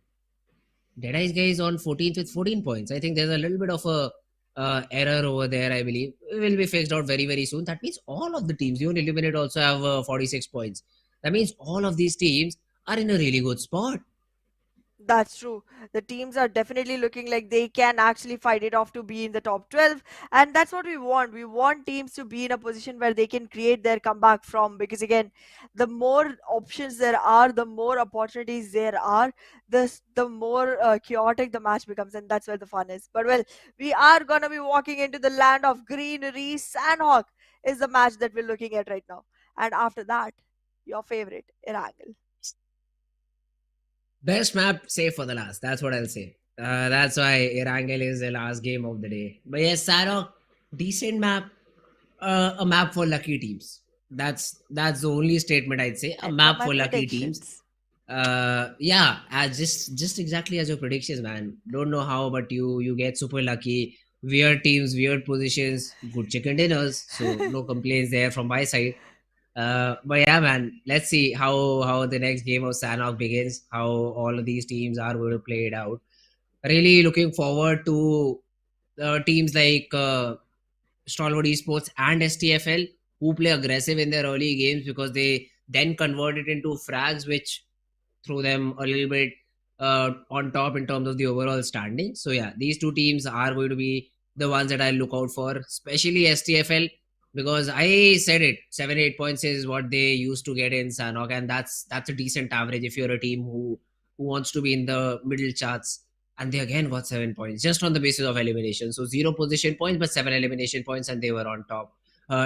DEADEYES guy is on 14th with 14 points. I think there's a little bit of a error over there, I believe. It will be fixed out very, very soon. That means all of the teams, you Illuminate also have 46 points. That means all of these teams are in a really good spot. That's true. The teams are definitely looking like they can actually fight it off to be in the top 12. And that's what we want. We want teams to be in a position where they can create their comeback from. Because again, the more options there are, the more opportunities there are, the more chaotic the match becomes. And that's where the fun is. But well, we are going to be walking into the land of greenery. Sanhok is the match that we're looking at right now. And after that, your favorite, Erangel. Best map, save for the last. That's what I'll say. That's why Erangel is the last game of the day. But yes, Sarok, decent map. A map for lucky teams. That's the only statement I'd say. A And for map my for lucky teams. predictions. Yeah, as just exactly as your predictions, man. Don't know how, but you get super lucky. weird teams, weird positions, good chicken dinners. So no complaints there from my side. But yeah, man, let's see how the next game of Sanhok begins. How all of these teams are going to play it out. Really looking forward to teams like Stalwart Esports and STFL who play aggressive in their early games because they then convert it into frags, which throw them a little bit on top in terms of the overall standing. So yeah, these two teams are going to be the ones that I look out for, especially STFL, because I said it, 7-8 points is what they used to get in Sanhok, and that's a decent average if you're a team who wants to be in the middle charts. And they again got 7 points just on the basis of elimination. So 0 position points, but 7 elimination points, and they were on top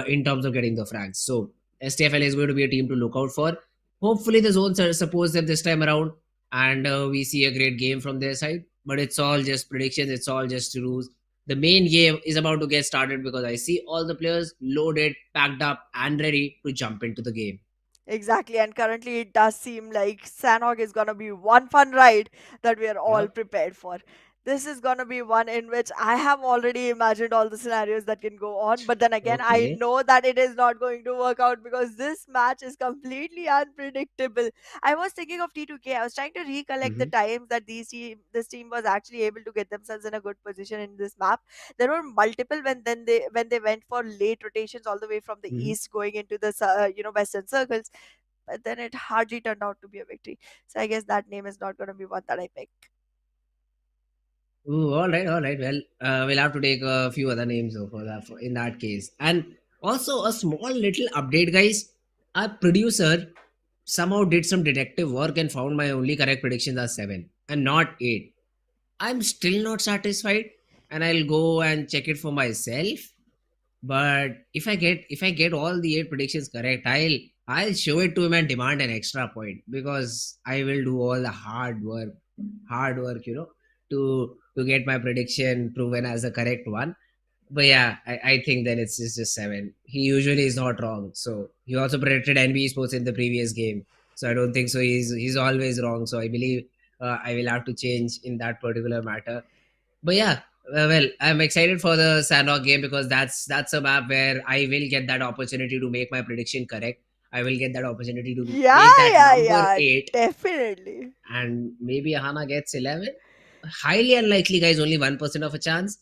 in terms of getting the frags. So STFL is going to be a team to look out for. Hopefully the zones supports them this time around, and we see a great game from their side. But it's all just predictions, it's all just rules. The main game is about to get started because I see all the players loaded, packed up, and ready to jump into the game. Exactly, and currently it does seem like Sanhok is gonna be one fun ride that we are all Yeah. prepared for. This is gonna be one in which I have already imagined all the scenarios that can go on, but then again, I Okay. know that it is not going to work out because this match is completely unpredictable. I was thinking of T2K. I was trying to recollect the Hmm. times that this team was actually able to get themselves in a good position in this map. There were multiple when they went for late rotations all the way from the Hmm. east going into the western circles, but then it hardly turned out to be a victory. So I guess that name is not going to be one that I pick. Ooh, all right, all right. Well, we'll have to take a few other names though for that in that case. And also a small little update, guys. Our producer somehow did some detective work and found my only correct predictions are 7 and not 8. I'm still not satisfied, and I'll go and check it for myself. But if I get all the 8 predictions correct, I'll show it to him and demand an extra point because I will do all the hard work, to get my prediction proven as the correct one. But yeah, I think then it's just 7. He usually is not wrong. So he also predicted NBeSports in the previous game. So I don't think so. He's always wrong. So I believe I will have to change in that particular matter. But yeah, well, I'm excited for the Sanhok game because that's a map where I will get that opportunity to make my prediction correct. I will get that opportunity to Yeah, make that yeah, number yeah, 8, definitely. and maybe Ahana gets 11. Highly unlikely, guys, only 1% of a chance.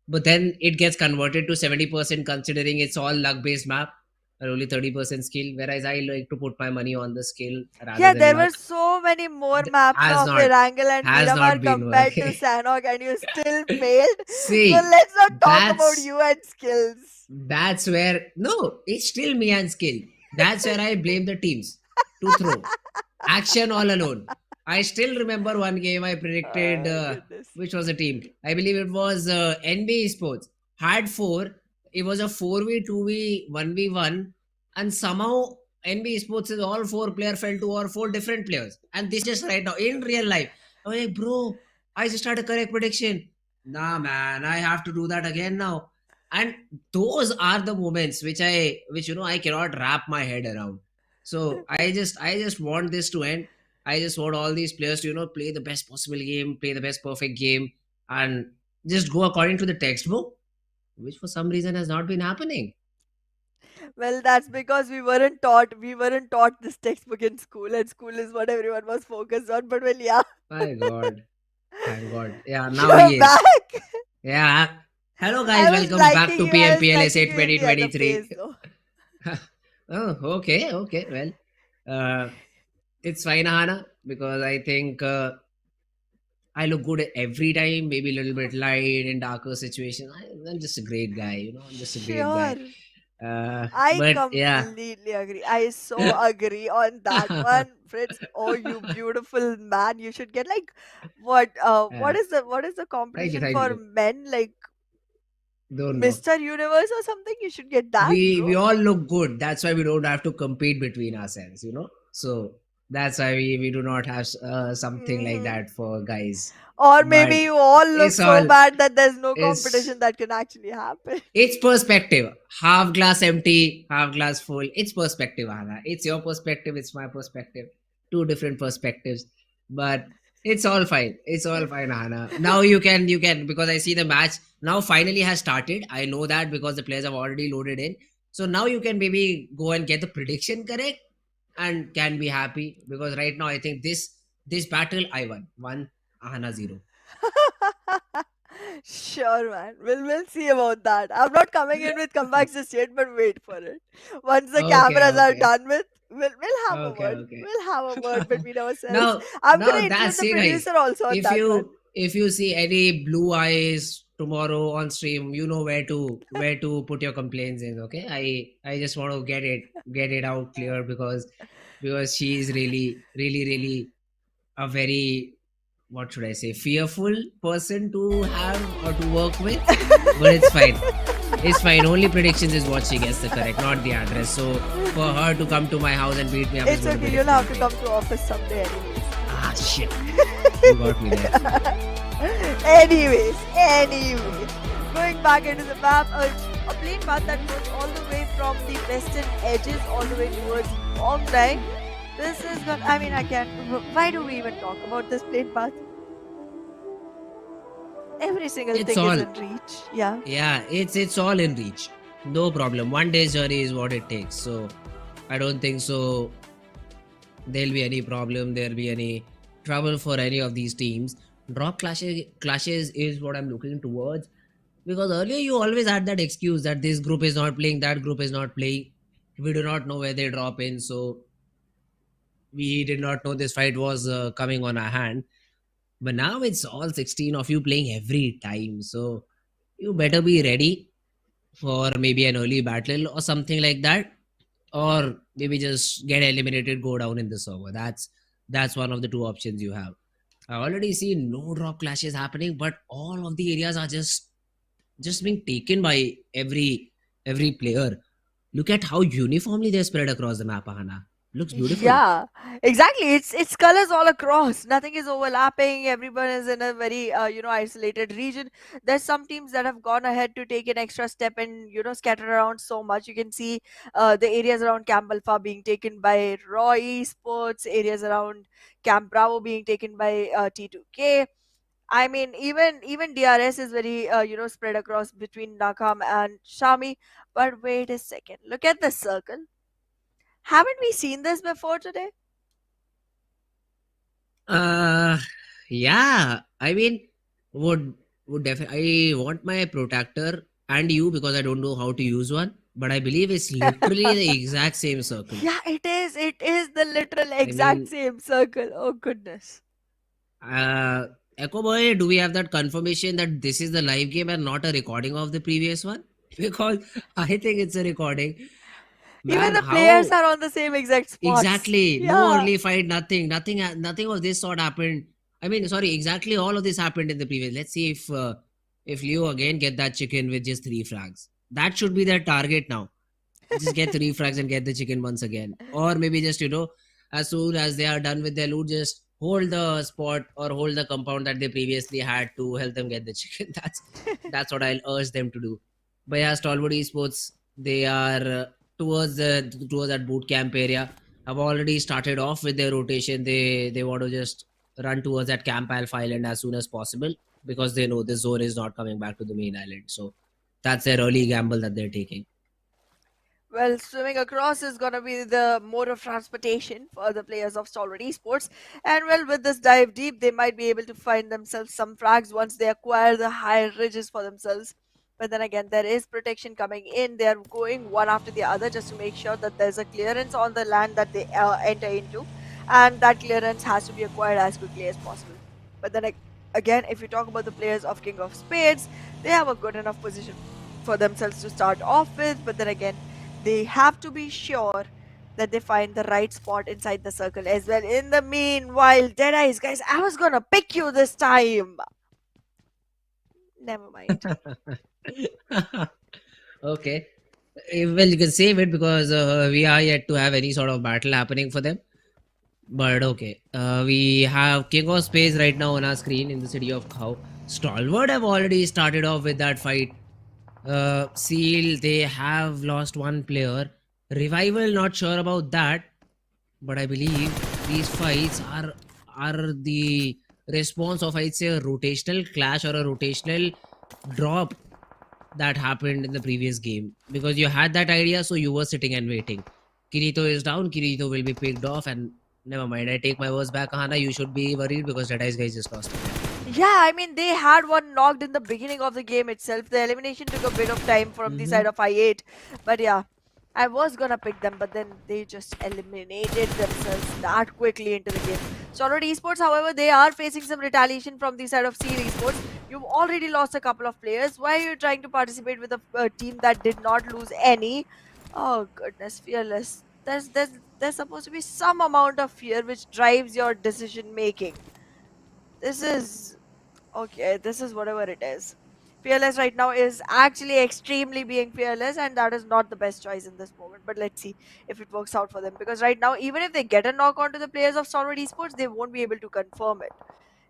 But then it gets converted to 70% considering it's all luck based map and only 30% skill. Whereas I like to put my money on the skill rather Yeah, than there were luck. so many more maps Has of not Erangel and has Miramar not been compared to working. Sanhok, and you still failed. So See, let's not talk about that's you and skills. That's where no, it's still me and skill. That's where I blame the teams to throw action all alone. I still remember one game I predicted, Oh, goodness. which was a team. I believe it was NBeSports. Had four. It was a 4v2v 1v1, and somehow NBeSports is all four player fell to all four different players. And this just right now in real life. I was like, bro, I just had a correct prediction. Nah, man, I have to do that again now. And those are the moments which I cannot wrap my head around. So I just want this to end. I just want all these players to play the best possible game, play the best perfect game, and just go according to the textbook, which for some reason has not been happening. Well, that's because we weren't taught this textbook in school, and school is what everyone was focused on. But well, yeah, My God, thank God. Yeah, now you're he is. back. Yeah. Hello I guys, was welcome back liking to you. I was PMPL SA liking you in the other 2023. phase, though. Oh, okay, okay. Well, it's fine, Hana, because I think I look good every time, maybe a little bit light in darker situations. I'm just a great guy, I'm just a great guy. Sure. Uh, I but yeah, completely agree. I so agree on that one, Fritz. Oh, you beautiful man! You should get like what? What yeah. is the Thank you, competition thank for you. men? Like Don't know. Mr. Universe or something? You should get that, We bro. all look good. That's why we don't have to compete between ourselves, So that's why we do not have something like Hmm. that for guys. Or maybe But you all look it's so all bad that there's no it's competition that can actually happen. it's perspective. Half glass empty, half glass full. It's perspective, Anna. It's your perspective, it's my perspective. Two different perspectives. But It's all fine. It's all fine, Hana. Now you can because I see the match now finally has started. I know that because the players have already loaded in. So now you can maybe go and get the prediction correct and can be happy because right now I think this battle I won Hana 0. Sure, man. We'll see about that. I'm not coming in with comebacks just yet, but wait for it. Once the Okay, cameras are okay, done with, we'll have a okay, word. okay. We'll have a word between ourselves. now I'm now gonna include that's the it, guys. producer also on If that one. you see any blue eyes tomorrow on stream, you know where to put your complaints in. Okay, I just want to get it out clear because she is really a very, what should I say, fearful person to have or to work with. But it's fine. It's fine. Only predictions is what she gets the correct, not the address. So for her to come to my house and beat me up is It's going to be okay. You'll have to difficult. come to office someday, anyways. Ah shit. You got me there. anyways, going back into the map, a plane path that goes all the way from the western edges all the way towards Hong Kong. This is gonna. I mean, I can't. Why do we even talk about this plane path? Every single It's thing is all, in reach. Yeah. yeah, it's all in reach. No problem. One day's journey is what it takes. So I don't think so there'll be any problem, there'll be any trouble for any of these teams. Drop clashes is what I'm looking towards. Because earlier you always had that excuse that this group is not playing, that group is not playing. We do not know where they drop in, so we did not know this fight was coming on our hand. But now it's all 16 of you playing every time, so you better be ready for maybe an early battle or something like that, or maybe just get eliminated, go down in the server. That's one of the two options you have. I already see no drop clashes happening, but all of the areas are just being taken by every player. Look at how uniformly they're spread across the map, Ahana. Looks beautiful. Yeah, exactly. It's colors all across. Nothing is overlapping. Everyone is in a very isolated region. There's some teams that have gone ahead to take an extra step and scatter around so much. You can see the areas around Camp Alpha being taken by Raw Esports, areas around Camp Bravo being taken by T2K. I mean, even DRS is very spread across between Nakam and Shami. But wait a second. Look at the circle. Haven't we seen this before today? Uh, yeah. I mean, would definitely. I want my protector and you because I don't know how to use one. But I believe it's literally the exact same circle. Yeah, it is. It is the literal I exact mean, same circle. Oh goodness. Echo Boy, do we have that confirmation that this is the live game and not a recording of the previous one? Because I think it's a recording. Even Man, the how players are on the same exact spots. exactly? No Yeah. early fight, nothing of this sort happened. I mean, sorry, exactly all of this happened in the previous. Let's see if Leo again get that chicken with just 3 frags. That should be their target now. Just get 3 frags and get the chicken once again. Or maybe just, as soon as they are done with their loot, just hold the spot or hold the compound that they previously had to help them get the chicken. That's what I'll urge them to do. But yeah, Stalwart Esports, they are towards that boot camp area. Have already started off with their rotation. They want to just run towards that Camp Alpha Island as soon as possible because they know this zone is not coming back to the main island. So that's their early gamble that they're taking. Well, swimming across is going to be the mode of transportation for the players of Stalwart Esports. And well, with this dive deep, they might be able to find themselves some frags once they acquire the higher ridges for themselves. But then again, there is protection coming in. They are going one after the other just to make sure that there's a clearance on the land that they enter into. And that clearance has to be acquired as quickly as possible. But then again, if you talk about the players of King of Spades, they have a good enough position for themselves to start off with. But then again, they have to be sure that they find the right spot inside the circle as well. In the meanwhile, Deadeyes, guys, I was gonna pick you this time. Never mind. Okay. Well, you can save it because we are yet to have any sort of battle happening for them. But okay. We have King of Space right now on our screen in the city of Khao. Stalwart have already started off with that fight. Seal, they have lost one player. Revival, not sure about that. But I believe these fights are the response of, I'd say, a rotational clash or a rotational drop that happened in the previous game, because you had that idea, so you were sitting and waiting. Kirito is down, Kirito will be picked off, and never mind. I take my words back, Hana. You should be worried because DEADEYES guys just lost again. Yeah, I mean, they had one knocked in the beginning of the game itself. The elimination took a bit of time from the side of I8. But yeah, I was gonna pick them, but then they just eliminated themselves that quickly into the game. Stalwart Esports, however, they are facing some retaliation from the side of Seal Esports. You've already lost a couple of players. Why are you trying to participate with a team that did not lose any? Oh goodness, Fearless. There's supposed to be some amount of fear which drives your decision making. This is okay, this is whatever it is. Fearless right now is actually extremely being fearless, and that is not the best choice in this moment. But let's see if it works out for them, because right now, even if they get a knock onto the players of Stalwart Esports, they won't be able to confirm it.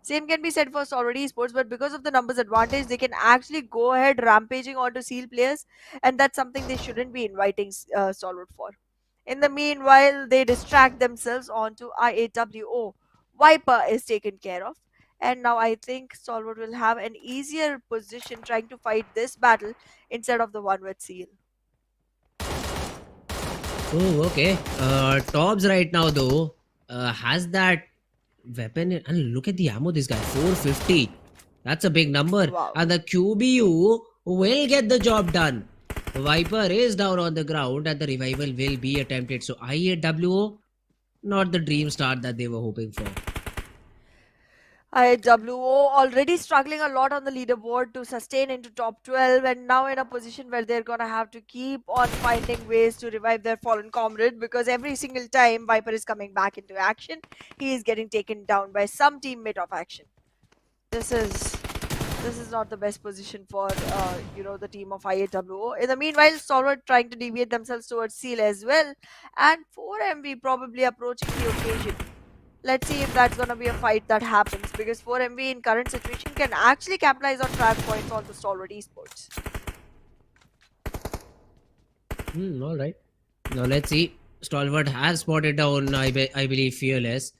Same can be said for Stalwart Esports, but because of the numbers advantage, they can actually go ahead rampaging onto Seal players, and that's something they shouldn't be inviting Stalwart for. In the meanwhile, they distract themselves onto IAWO. Viper is taken care of. And now I think Stalwart will have an easier position trying to fight this battle instead of the one with Seal. Oh, okay. Tobbs right now though has that weapon, and look at the ammo. This guy 450. That's a big number. Wow. And the QBU will get the job done. Viper is down on the ground, and the revival will be attempted. So IAWO, not the dream start that they were hoping for. IWO already struggling a lot on the leaderboard to sustain into top 12, and now in a position where they're gonna have to keep on finding ways to revive their fallen comrade, because every single time Viper is coming back into action, he is getting taken down by some teammate of action. This is not the best position for the team of IAWO. In the meanwhile, Stalwart trying to deviate themselves towards Seal as well, and 4MV probably approaching the occasion. Let's see if that's gonna be a fight that happens, because 4MV in current situation can actually capitalize on track points on the Stalwart Esports. All right. Now let's see. Stalwart has spotted down, I believe, Fearless,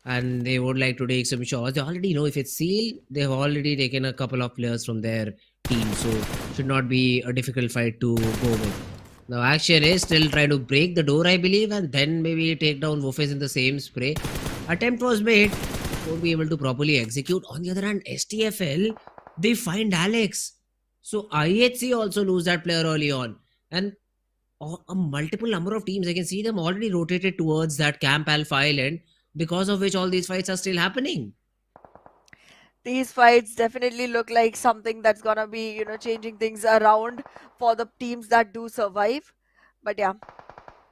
and they would like to take some shots. They already know if it's Seal, they've already taken a couple of players from their team, so should not be a difficult fight to go with. Now Action is still trying to break the door, I believe, and then maybe take down Wolfes in the same spray. Attempt was made, won't be able to properly execute. On the other hand, STFL, they find Alex. So IHC also lose that player early on, and a multiple number of teams, I can see them already rotated towards that Camp Alpha Island, because of which all these fights are still happening. These fights definitely look like something that's gonna be, changing things around for the teams that do survive. But yeah,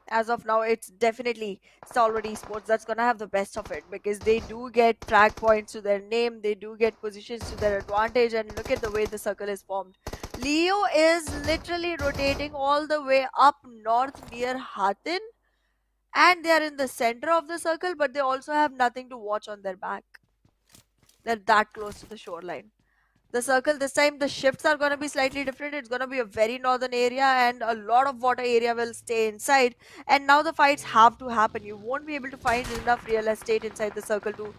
as of now, it's definitely Stalwart Esports that's gonna have the best of it, because they do get track points to their name, they do get positions to their advantage, and look at the way the circle is formed. Leo is literally rotating all the way up north near Hatin, and they are in the center of the circle, but they also have nothing to watch on their back. They're that close to the shoreline. The circle this time, the shifts are going to be slightly different. It's going to be a very northern area, and a lot of water area will stay inside. And now the fights have to happen. You won't be able to find enough real estate inside the circle to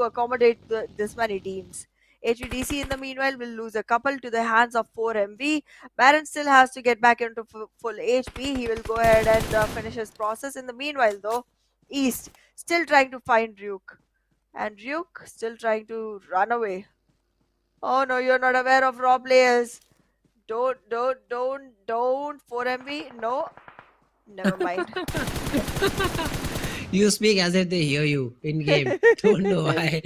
accommodate this many teams. HVDC in the meanwhile will lose a couple to the hands of 4MV. Baron still has to get back into full HP. He will go ahead and finish his process. In the meanwhile though, East still trying to find Ryuk. And Ryuk still trying to run away. Oh no, you're not aware of raw players. Don't, 4MV. No. Never mind. You speak as if they hear you in game. Don't know why.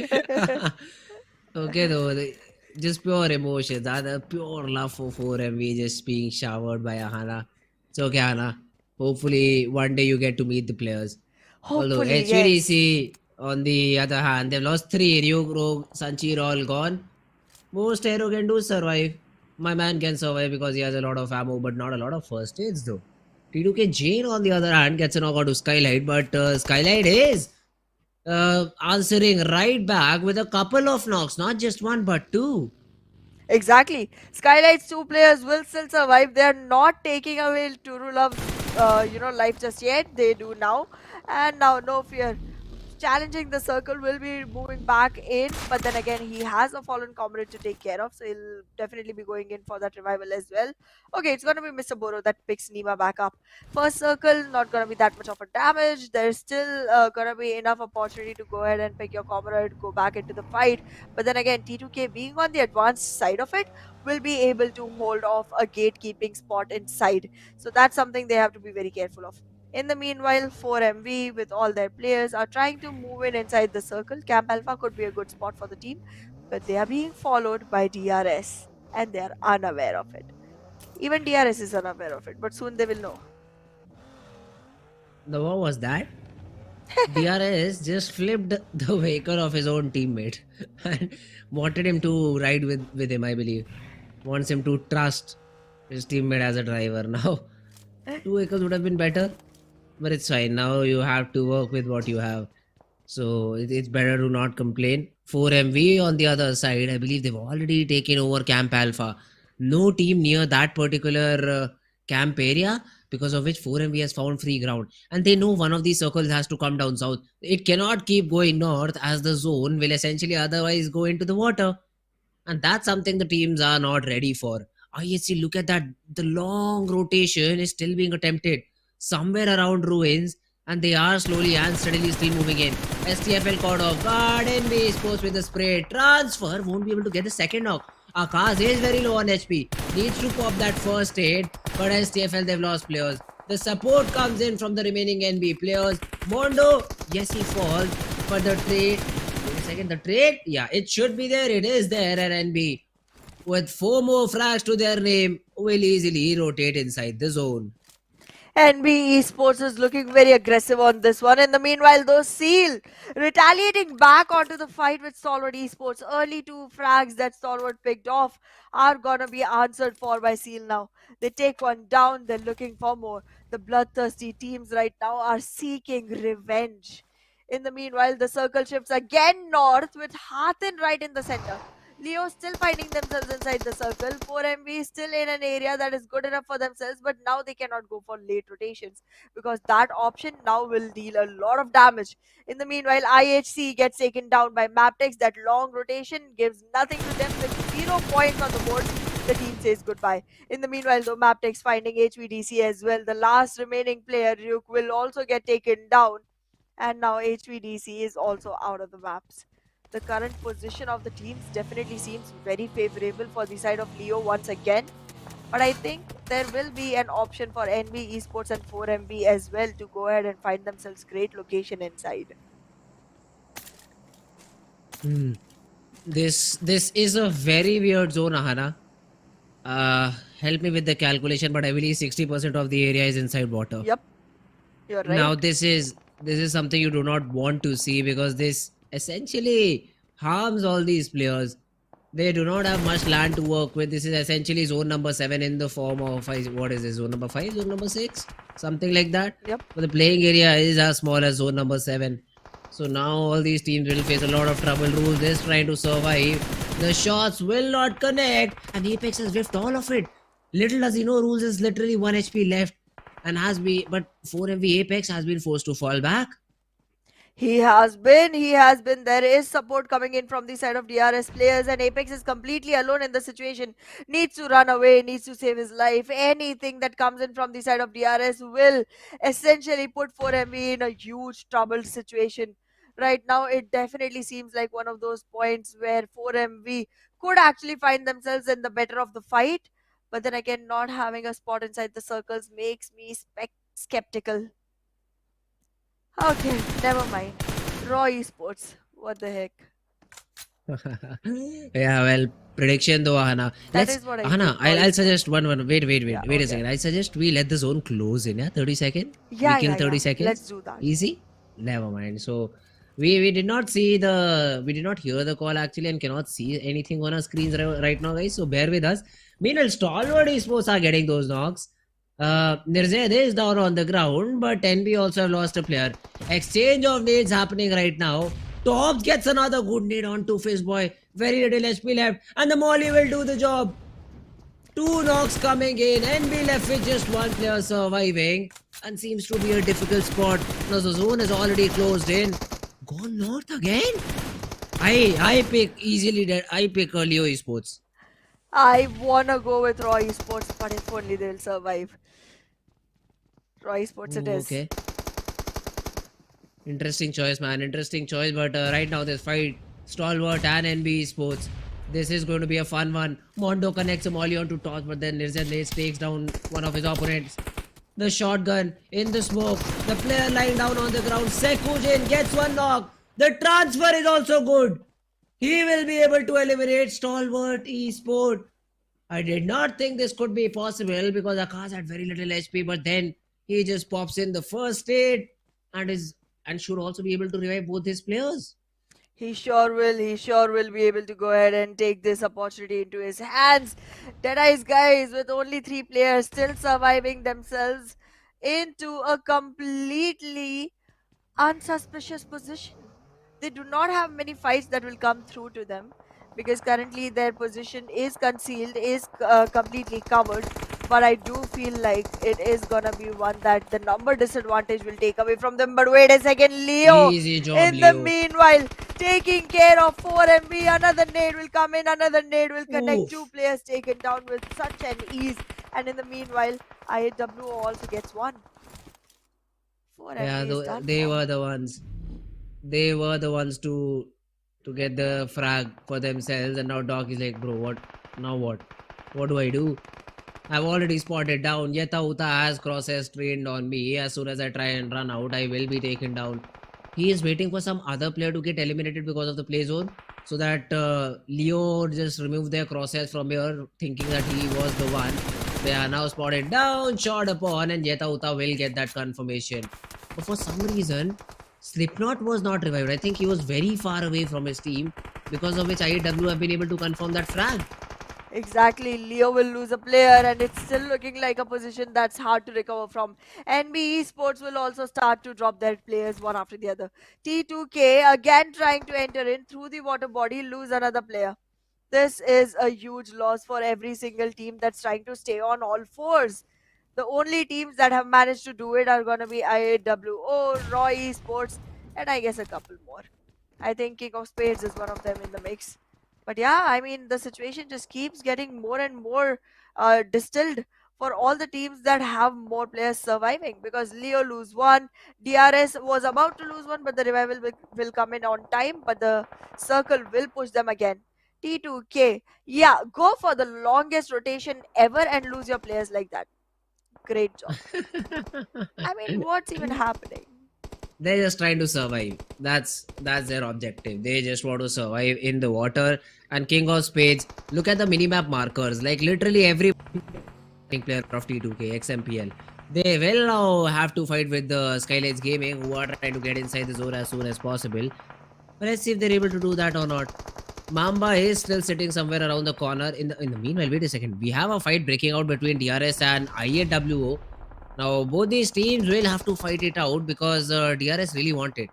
Okay though, just pure emotions. The pure love for 4MV just being showered by Ahana. It's okay, Ahana. Hopefully one day you get to meet the players. Although Hopefully, HVDC, on the other hand, they've lost 3. Ryuk, Rogue, Sanchir all gone. Most hero can do survive. My man can survive because he has a lot of ammo, but not a lot of first aids though. T2K Jane on the other hand gets a knockout to SKYLIGHTZ, but SKYLIGHTZ is answering right back with a couple of knocks, not just one but 2. Exactly. SKYLIGHTZ 2 players will still survive. They are not taking away Turulov's life just yet. They do now. And now, no fear. challenging the circle, will be moving back in, but then again he has a fallen comrade to take care of, so he'll definitely be going in for that revival as well. Okay, it's gonna be Mr. Boro that picks Nima back up. First circle, not gonna be that much of a damage. There's still gonna be enough opportunity to go ahead and pick your comrade, go back into the fight. But then again, T2K being on the advanced side of it, will be able to hold off a gatekeeping spot inside. So that's something they have to be very careful of. In the meanwhile, 4MV with all their players are trying to move in inside the circle. Camp Alpha could be a good spot for the team, but they are being followed by DRS and they are unaware of it. Even DRS is unaware of it, but soon they will know. The what was that? DRS just flipped the vehicle of his own teammate and wanted him to ride with him, I believe. Wants him to trust his teammate as a driver. Now, 2 vehicles would have been better, but it's fine. Now you have to work with what you have. So it's better to not complain. 4MV on the other side, I believe they've already taken over Camp Alpha. No team near that particular camp area, because of which 4MV has found free ground. And they know one of these circles has to come down south. It cannot keep going north, as the zone will essentially otherwise go into the water. And that's something the teams are not ready for. IHC, look at that. The long rotation is still being attempted somewhere around ruins, and they are slowly and steadily still moving in. STFL caught off guard. NBeSports with the spray. Transfer won't be able to get the second knock. Akash is very low on HP. Needs to pop that first aid, but STFL, they've lost players. The support comes in from the remaining NB players. Mondo, yes, he falls, but the trade. Wait a second, the trade? Yeah, it should be there. It is there at NB. With 4 more frags to their name, will easily rotate inside the zone. NBeSports is looking very aggressive on this one. In the meanwhile, though, Seal retaliating back onto the fight with Stalwart Esports. Early 2 frags that Stalwart picked off are gonna be answered for by Seal now. They take one down, they're looking for more. The bloodthirsty teams right now are seeking revenge. In the meanwhile, the circle shifts again north with Hathin right in the center. Leo still finding themselves inside the circle. 4MV is still in an area that is good enough for themselves, but now they cannot go for late rotations because that option now will deal a lot of damage. In the meanwhile, IHC gets taken down by Mabetex. That long rotation gives nothing to them with 0 points on the board. The team says goodbye. In the meanwhile, though, Mabetex finding HVDC as well. The last remaining player, Ryuk, will also get taken down. And now HVDC is also out of the maps. The current position of the teams definitely seems very favorable for the side of Leo once again. But I think there will be an option for NBeSports and 4MV as well to go ahead and find themselves great location inside. This is a very weird zone, Ahana. Help me with the calculation, but I believe 60% of the area is inside water. Yep, you're right. Now this is something you do not want to see, because this essentially harms all these players. They do not have much land to work with. This is essentially zone number 7 in the form of, what is this, zone number 5, zone number 6, something like that. Yep. But the playing area is as small as zone number 7. So now all these teams will face a lot of trouble. Rules is trying to survive. The shots will not connect, and Apex has whiffed all of it. Little does he know, Rules is literally 1 HP left, and but 4MV Apex has been forced to fall back. He has been. There is support coming in from the side of DRS players, and Apex is completely alone in the situation. Needs to run away, needs to save his life. Anything that comes in from the side of DRS will essentially put 4MV in a huge troubled situation. Right now, it definitely seems like one of those points where 4MV could actually find themselves in the better of the fight. But then again, not having a spot inside the circles makes me skeptical. Okay, never mind. Raw Esports. What the heck? Yeah, well, prediction though, Ahana. That is what I Ahana, think. I'll suggest one. Wait Yeah, a second. I suggest we let the zone close in, 30 seconds. Yeah, we kill 30 seconds. Let's do that. Easy? Never mind. So we did not hear the call actually, and cannot see anything on our screens right now, guys. So bear with us. Meanwhile, Stalwart Esports are getting those knocks. Nirzed is down on the ground, but NB also have lost a player. Exchange of nades happening right now. Tops gets another good nade onto Fistboy. Very little HP left, and the molly will do the job. 2 knocks coming in. NB left with just 1 player surviving, and seems to be a difficult spot. Now the zone is already closed in. Go north again? I pick easily that I pick Leo Esports. I wanna go with Raw Esports, but if only they'll survive. Raw Esports it Oh, is. okay. Interesting choice, man. Interesting choice. But right now, this fight, Stalwart and NBeSports. This is going to be a fun one. Mondo connects him only onto toss, but then Nirzen takes down one of his opponents. The shotgun in the smoke. The player lying down on the ground. Sekujin gets one knock. The transfer is also good. He will be able to eliminate Stalwart Esport. I did not think this could be possible because Akash had very little HP, but then he just pops in the first aid and should also be able to revive both his players. He sure will. He sure will be able to go ahead and take this opportunity into his hands. Deadeye's guys, with only 3 players still surviving themselves into a completely unsuspicious position. They do not have many fights that will come through to them because currently their position is concealed, is completely covered. But I do feel like it is gonna be one that the number disadvantage will take away from them. But wait a second, Leo, Easy job, in the Leo. meanwhile, taking care of 4MB. Another nade will come in, another nade will connect. Oof. 2 players taken down with such an ease. And in the meanwhile, IAW also gets one. 4MB Yeah, is done they for. were the ones. They were the ones to get the frag for themselves, and now Doc is like, bro, what? Now what? What do I do? I've already spotted down. Yeta Uta has crosses trained on me. As soon as I try and run out, I will be taken down. He is waiting for some other player to get eliminated because of the play zone, so that Leo just remove their crosshairs from here, thinking that he was the one. They are now spotted down, shot upon, and Yeta Uta will get that confirmation. But for some reason, Slipknot was not revived. I think he was very far away from his team, because of which IAW have been able to confirm that frag. Exactly, Leo will lose a player, and it's still looking like a position that's hard to recover from. NBeSports will also start to drop their players one after the other. T2K again trying to enter in through the water body, lose another player. This is a huge loss for every single team that's trying to stay on all fours. The only teams that have managed to do it are going to be IAWO, Raw Esports, and I guess a couple more. I think King of Spades is one of them in the mix. But yeah, I mean, the situation just keeps getting more and more distilled for all the teams that have more players surviving, because Leo lose one, DRS was about to lose one, but the revival will come in on time, but the circle will push them again. T2K, yeah, go for the longest rotation ever and lose your players like that. Great job. I mean, what's even happening? They're just trying to survive. That's their objective. They just want to survive in the water. And King of Spades, look at the minimap markers. Like literally every player of T2K, XMPL. They will now have to fight with the SKYLIGHTZ Gaming, who are trying to get inside the zone as soon as possible. But let's see if they're able to do that or not. Mamba is still sitting somewhere around the corner. In the meanwhile, wait a second. We have a fight breaking out between DRS and IAWO. Now, both these teams will have to fight it out because DRS really want it.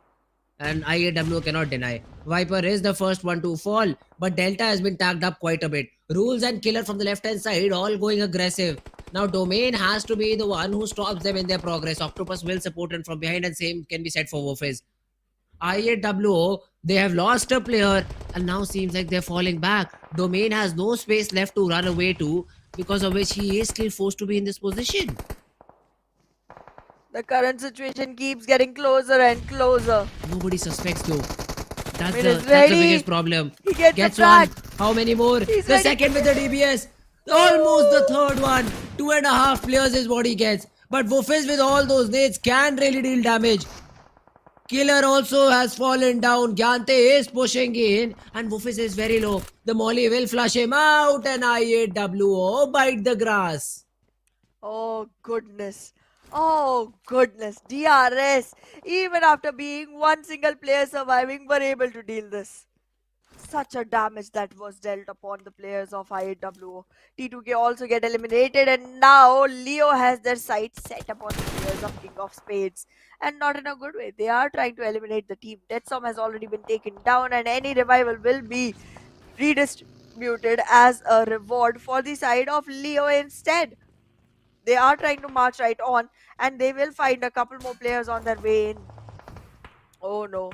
And IAW cannot deny. Viper is the first one to fall, but Delta has been tagged up quite a bit. Rules and Killer from the left-hand side all going aggressive. Now, Domain has to be the one who stops them in their progress. Octopus will support them from behind, and same can be said for Wolfies. IAWO, they have lost a player, and now seems like they're falling back. Domain has no space left to run away to, because of which he is still forced to be in this position. The current situation keeps getting closer and closer. Nobody suspects though. That's Domain the is ready. biggest problem. He gets Gets the frag. one. How many more? He's The ready. second with the DBS. Almost the third one. 2.5 players is what he gets. But Wolfies with all those nades can really deal damage. Killer also has fallen down. Gyante is pushing in, and Wolfies is very low. The Molly will flush him out, and IAWO bite the grass. Oh goodness. Oh goodness. DRS, even after being one single player surviving, were able to deal this. Such a damage that was dealt upon the players of IAWO. T2K also get eliminated, and now Leo has their sights set upon the players of King of Spades. And not in a good way. They are trying to eliminate the team. Deadstorm has already been taken down, and any revival will be redistributed as a reward for the side of Leo instead. They are trying to march right on, and they will find a couple more players on their way in. Oh no.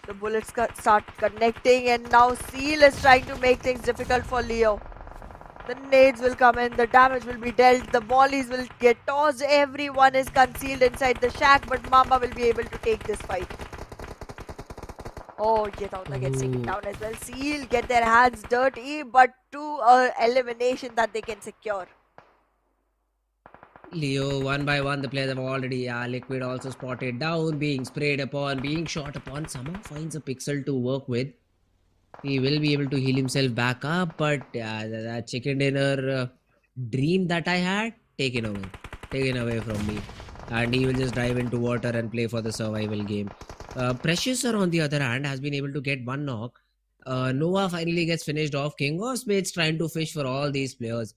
The bullets start connecting, and now Seal is trying to make things difficult for Leo. The nades will come in, the damage will be dealt, the mollies will get tossed, everyone is concealed inside the shack, but Mamba will be able to take this fight. Oh, Yetauta gets taken down as well. Seal get their hands dirty, but to elimination that they can secure. Leo, one by one, the players have already, Liquid also spotted down, being sprayed upon, being shot upon. Somehow finds a pixel to work with. He will be able to heal himself back up, but that chicken dinner dream that I had, taken away from me. And he will just dive into water and play for the survival game. Precious, on the other hand, has been able to get one knock. Noah finally gets finished off. King of Spades trying to fish for all these players.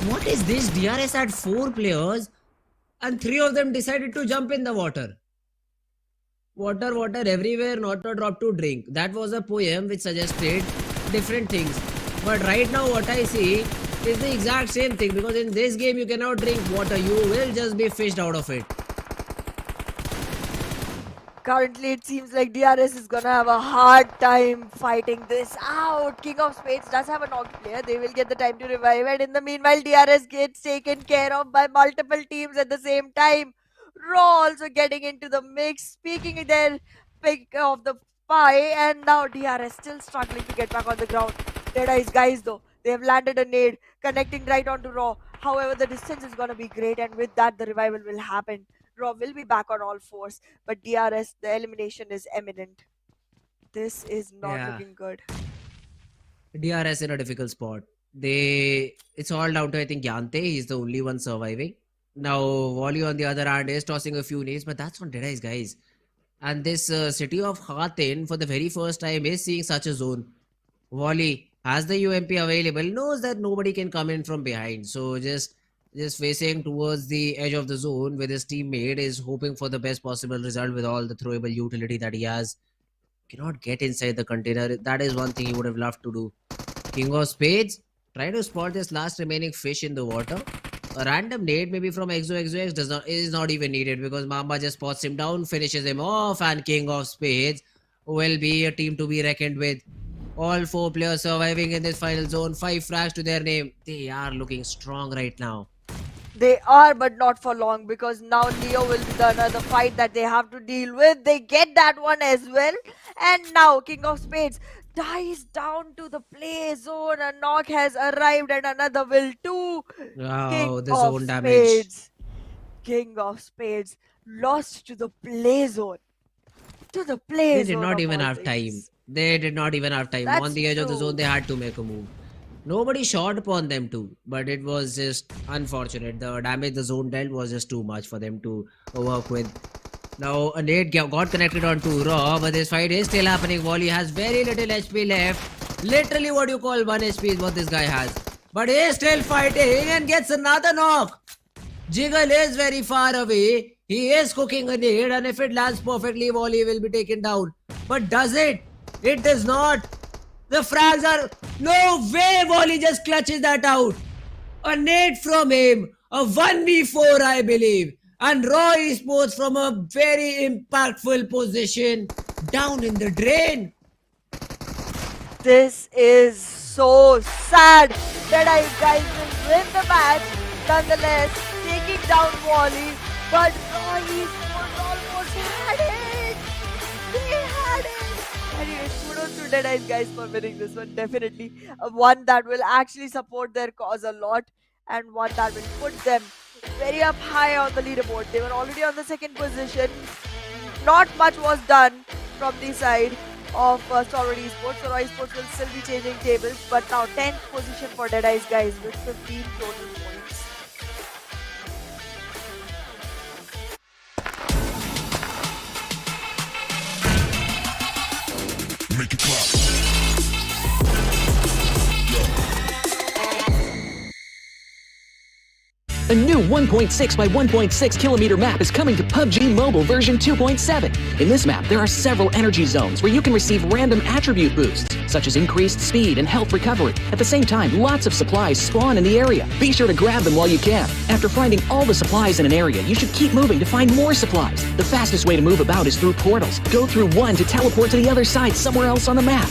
What is this? DRS had 4 players and 3 of them decided to jump in the water. Water everywhere, not a drop to drink. That was a poem which suggested different things. But right now what I see is the exact same thing, because in this game you cannot drink water. You will just be fished out of it. Currently, it seems like DRS is gonna have a hard time fighting this out. King of Spades does have a knocked player. They will get the time to revive, and in the meanwhile, DRS gets taken care of by multiple teams at the same time. Raw also getting into the mix, speaking their pick of the pie, and now DRS still struggling to get back on the ground. Deadeye's guys though, they have landed a nade, connecting right onto Raw. However, the distance is gonna be great, and with that, the revival will happen. Raw will be back on all fours, but DRS, the elimination is imminent. This is not looking good. DRS in a difficult spot. It's all down to, I think, Yante. He's the only one surviving. Now, Wally on the other hand is tossing a few nades, but that's on Deadeye's guys. And this city of Hatin, for the very first time, is seeing such a zone. Wally has the UMP available, knows that nobody can come in from behind. So just facing towards the edge of the zone with his teammate, is hoping for the best possible result with all the throwable utility that he has. Cannot get inside the container. That is one thing he would have loved to do. King of Spades, try to spot this last remaining fish in the water. A random nade maybe from XOXOX is not even needed, because Mamba just spots him down, finishes him off, and King of Spades will be a team to be reckoned with. All 4 players surviving in this final zone. 5 frags to their name. They are looking strong right now. They are, but not for long, because now Leo will be the another fight that they have to deal with. They get that one as well. And now King of Spades dies down to the play zone. A knock has arrived and another will too. Wow, the zone damage. King of Spades lost to the play zone. They did not even have time. They did not even have time. On the edge of the zone, they had to make a move. Nobody shot upon them too, but it was just unfortunate. The damage the zone dealt was just too much for them to work with. Now a nade got connected onto Raw, but this fight is still happening. Wally has very little HP left. Literally what you call 1 HP is what this guy has. But he is still fighting and gets another knock. Jiggle is very far away. He is cooking a nade, and if it lands perfectly, Wally will be taken down. But does it? It does not. The frags are... No way Wally just clutches that out. A nade from him. A 1v4, I believe. And Raw Esports from a very impactful position. Down in the drain. This is so sad. DEADEYES guys will win the match. Nonetheless, taking down Wally. But Raw Esports almost had it. They had it. Anyway, kudos to DEADEYES guys for winning this one. Definitely one that will actually support their cause a lot, and one that will put them very up high on the leaderboard. They were already on the 2nd position. Not much was done from the side of Stalwart Esports. So Raw Esports will still be changing tables, but now 10th position for DEADEYES guys with 15 total points. Make it clap. A new 1.6 by 1.6 kilometer map is coming to PUBG Mobile version 2.7. In this map, there are several energy zones where you can receive random attribute boosts, such as increased speed and health recovery. At the same time, lots of supplies spawn in the area. Be sure to grab them while you can. After finding all the supplies in an area, you should keep moving to find more supplies. The fastest way to move about is through portals. Go through one to teleport to the other side somewhere else on the map.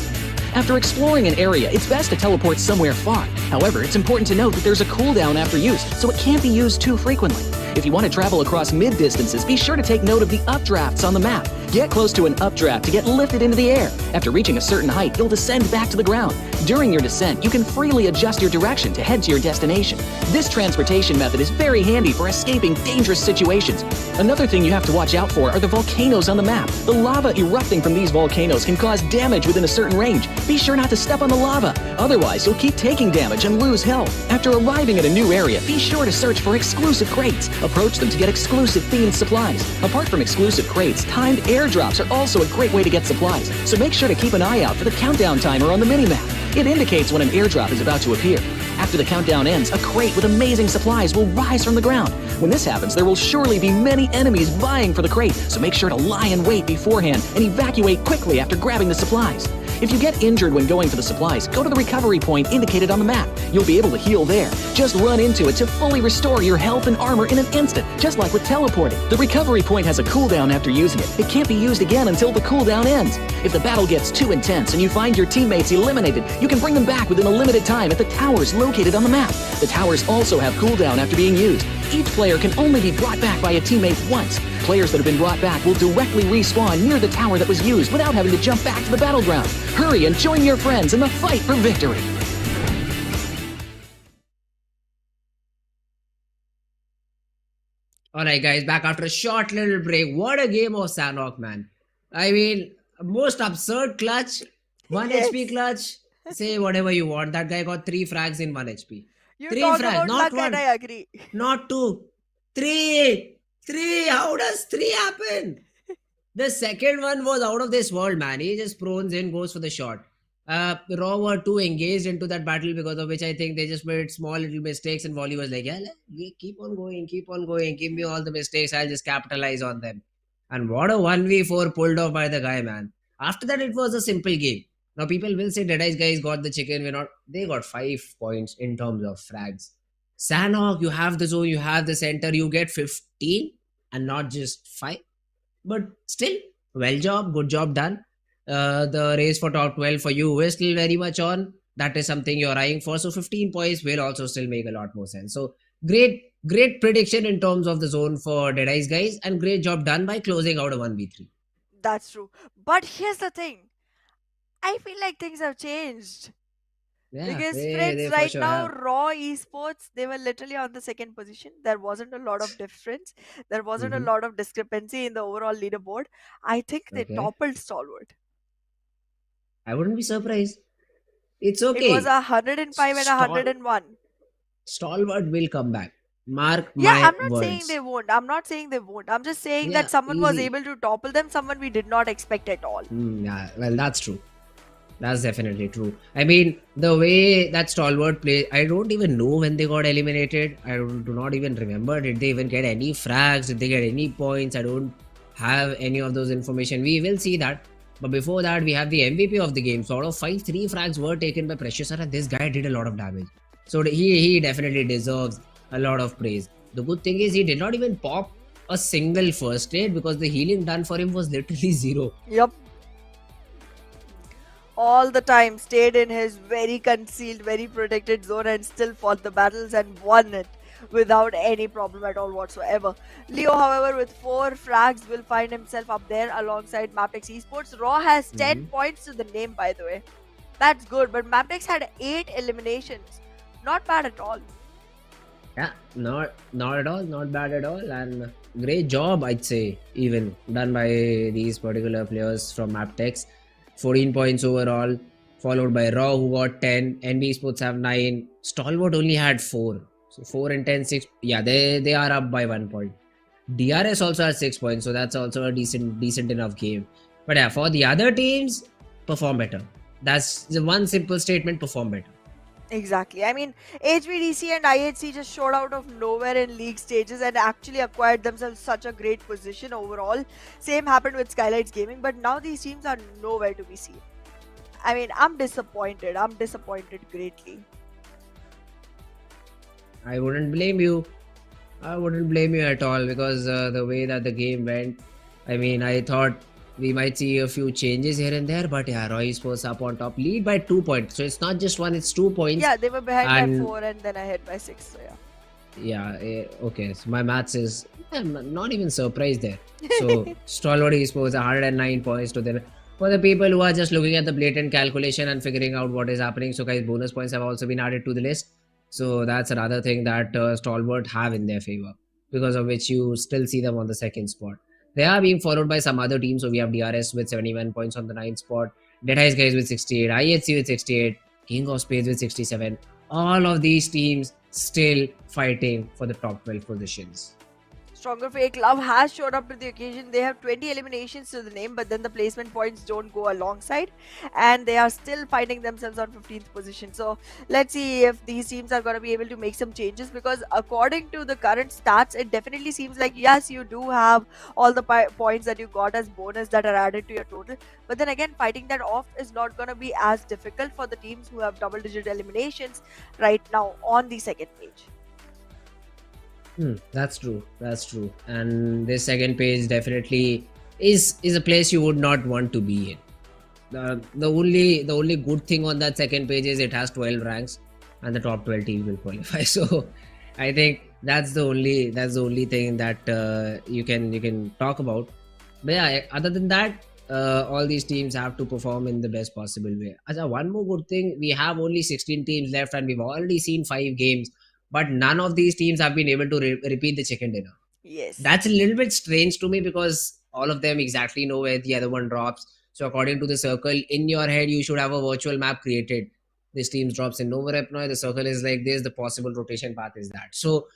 After exploring an area, it's best to teleport somewhere far. However, it's important to note that there's a cooldown after use, so it can't be used too frequently. If you want to travel across mid-distances, be sure to take note of the updrafts on the map. Get close to an updraft to get lifted into the air. After reaching a certain height, you'll descend back to the ground. During your descent, you can freely adjust your direction to head to your destination. This transportation method is very handy for escaping dangerous situations. Another thing you have to watch out for are the volcanoes on the map. The lava erupting from these volcanoes can cause damage within a certain range. Be sure not to step on the lava. Otherwise, you'll keep taking damage and lose health. After arriving at a new area, be sure to search for exclusive crates. Approach them to get exclusive themed supplies. Apart from exclusive crates, timed airdrops are also a great way to get supplies. So make sure to keep an eye out for the countdown timer on the minimap. It indicates when an airdrop is about to appear. After the countdown ends, a crate with amazing supplies will rise from the ground. When this happens, there will surely be many enemies vying for the crate, so make sure to lie in wait beforehand and evacuate quickly after grabbing the supplies. If you get injured when going for the supplies, go to the recovery point indicated on the map. You'll be able to heal there. Just run into it to fully restore your health and armor in an instant, just like with teleporting. The recovery point has a cooldown after using it. It can't be used again until the cooldown ends. If the battle gets too intense and you find your teammates eliminated, you can bring them back within a limited time at the towers located on the map. The towers also have cooldown after being used. Each player can only be brought back by a teammate once. Players that have been brought back will directly respawn near the tower that was used without having to jump back to the battleground. Hurry and join your friends in the fight for victory. Alright guys, back after a short little break. What a game of Sanhok, man. I mean, most absurd clutch, 1 Yes. HP clutch. Say whatever you want. That guy got 3 frags in 1 HP. You 3 talk frags, about not luck 1. and I agree. Not 2. 3! 3! How does 3 happen? The second one was out of this world, man. He just prones in, goes for the shot. Raw were too engaged into that battle, because of which I think they just made small little mistakes, and Volley was like, yeah, keep on going, give me all the mistakes, I'll just capitalize on them. And what a 1v4 pulled off by the guy, man. After that, it was a simple game. Now people will say DEADEYES guys got the chicken, we're not. They got 5 points in terms of frags. Sanhok, you have the zone, you have the center, you get 15 and not just 5. But still, well job, good job done. The race for top 12 for you is still very much on. That is something you're eyeing for. So 15 points will also still make a lot more sense. So great prediction in terms of the zone for DEADEYES guys, and great job done by closing out a 1v3. That's true. But here's the thing. I feel like things have changed. Yeah, Because they friends, for right sure now, have. Raw Esports, they were literally on the second position. There wasn't a lot of difference. There wasn't a Mhm. lot of discrepancy in the overall leaderboard. I think they Okay. toppled Stalwart. I wouldn't be surprised. It's It was okay. 105 and 101. Stalwart will come back. Mark Yeah, my I'm not saying words. they won't. I'm not saying they won't. I'm just saying Yeah, that someone was easy. able to topple them, someone we did not expect at all. Yeah, well, that's true. That's definitely true. I mean, the way that Stalwart play, I don't even know when they got eliminated. I do not even remember. Did they even get any frags? Did they get any points? I don't have any of those information. We will see that. But before that, we have the MVP of the game. So out of 5, 3 frags were taken by Precious, and this guy did a lot of damage. So he definitely deserves a lot of praise. The good thing is he did not even pop a single first aid, because the healing done for him was literally 0. Yep. All the time stayed in his very concealed, very protected zone and still fought the battles and won it without any problem at all whatsoever. Leo, however, with 4 frags will find himself up there alongside Mabetex Esports. Raw has 10 points to the name, by the way. That's good, but Mabetex had 8 eliminations. Not bad at all. Yeah, not at all, not bad at all, and great job, I'd say, even done by these particular players from Mabetex. 14 points overall, followed by Raw, who got 10, NBeSports have 9, Stalwart only had 4. So 4 and 10, 6. Yeah, they are up by 1 point. DRS also has 6 points, so that's also a decent enough game. But yeah, for the other teams, perform better. That's the one simple statement: perform better. Exactly. I mean, HVDC and IHC just showed out of nowhere in league stages and actually acquired themselves such a great position overall. Same happened with SKYLIGHTZ Gaming, but now these teams are nowhere to be seen. I mean, I'm disappointed. I'm disappointed greatly. I wouldn't blame you. I wouldn't blame you at all because the way that the game went, I mean, I thought we might see a few changes here and there, but yeah, Roy Sports up on top, lead by 2 points. So it's not just one, it's 2 points. Yeah, they were behind by And 4 and then ahead by 6. So yeah. yeah, okay. So my maths is, I'm not even surprised there. So Stalwart Esports 109 points to them. For the people who are just looking at the blatant calculation and figuring out what is happening, so guys, bonus points have also been added to the list. So that's another thing that Stalwart have in their favor, because of which you still see them on the second spot. They are being followed by some other teams. So we have DRS with 71 points on the ninth spot, DEADEYES guys with 68, IHC with 68, King of Spades with 67. All of these teams still fighting for the top 12 positions. Stronger FAKELOVE has showed up to the occasion. They have 20 eliminations to the name, but then the placement points don't go alongside, and they are still finding themselves on 15th position. So let's see if these teams are going to be able to make some changes, because according to the current stats, it definitely seems like yes, you do have all the points that you got as bonus that are added to your total, but then again, fighting that off is not going to be as difficult for the teams who have double-digit eliminations right now on the second page. That's true. That's true. And this second page definitely is a place you would not want to be in. The only good thing on that second page is it has 12 ranks, and the top 12 teams will qualify. So I think that's the only thing that you can talk about. But yeah, other than that, all these teams have to perform in the best possible way. As a one more good thing, we have only 16 teams left, and we've already seen 5 games, but none of these teams have been able to repeat the chicken dinner. Yes. That's a little bit strange to me because all of them exactly know where the other one drops. So according to the circle in your head, you should have a virtual map created. This team drops in Nova Repnoy. The circle is like this. The possible rotation path is that. So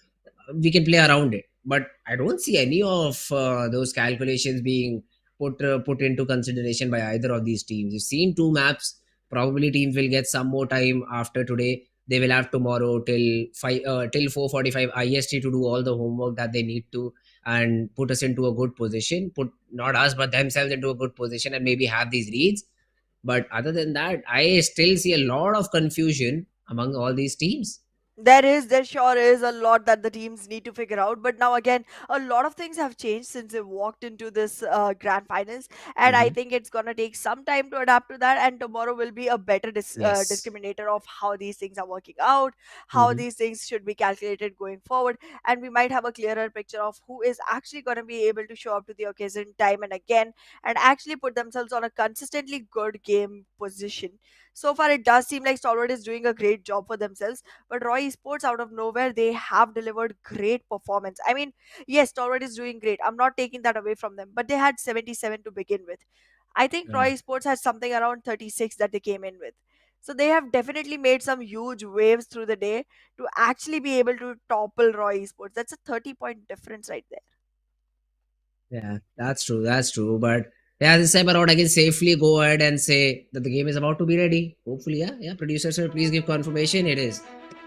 we can play around it. But I don't see any of those calculations being put into consideration by either of these teams. You've seen 2 maps. Probably teams will get some more time after today. They will have tomorrow till 4:45 IST to do all the homework that they need to and put us into a good position. Put not us but themselves into a good position and maybe have these reads. But other than that, I still see a lot of confusion among all these teams. There sure is a lot that the teams need to figure out. But now again, a lot of things have changed since they walked into this grand finals, and I Hmm. think it's gonna take some time to adapt to that. And tomorrow will be a better Yes. discriminator of how these things are working out, how Hmm. these things should be calculated going forward, and we might have a clearer picture of who is actually gonna be able to show up to the occasion time and again, and actually put themselves on a consistently good game position. So far, it does seem like Stalwart is doing a great job for themselves, but Roy Esports out of nowhere, they have delivered great performance. I mean, yes, Stalwart is doing great. I'm not taking that away from them, but they had 77 to begin with. I think Yeah. Roy Esports has something around 36 that they came in with. So they have definitely made some huge waves through the day to actually be able to topple Roy Esports. That's a 30-point difference right there. Yeah, that's true. That's true. But yeah, this time around, I can safely go ahead and say that the game is about to be ready. Hopefully, yeah. Yeah, producer sir, please give confirmation. It is.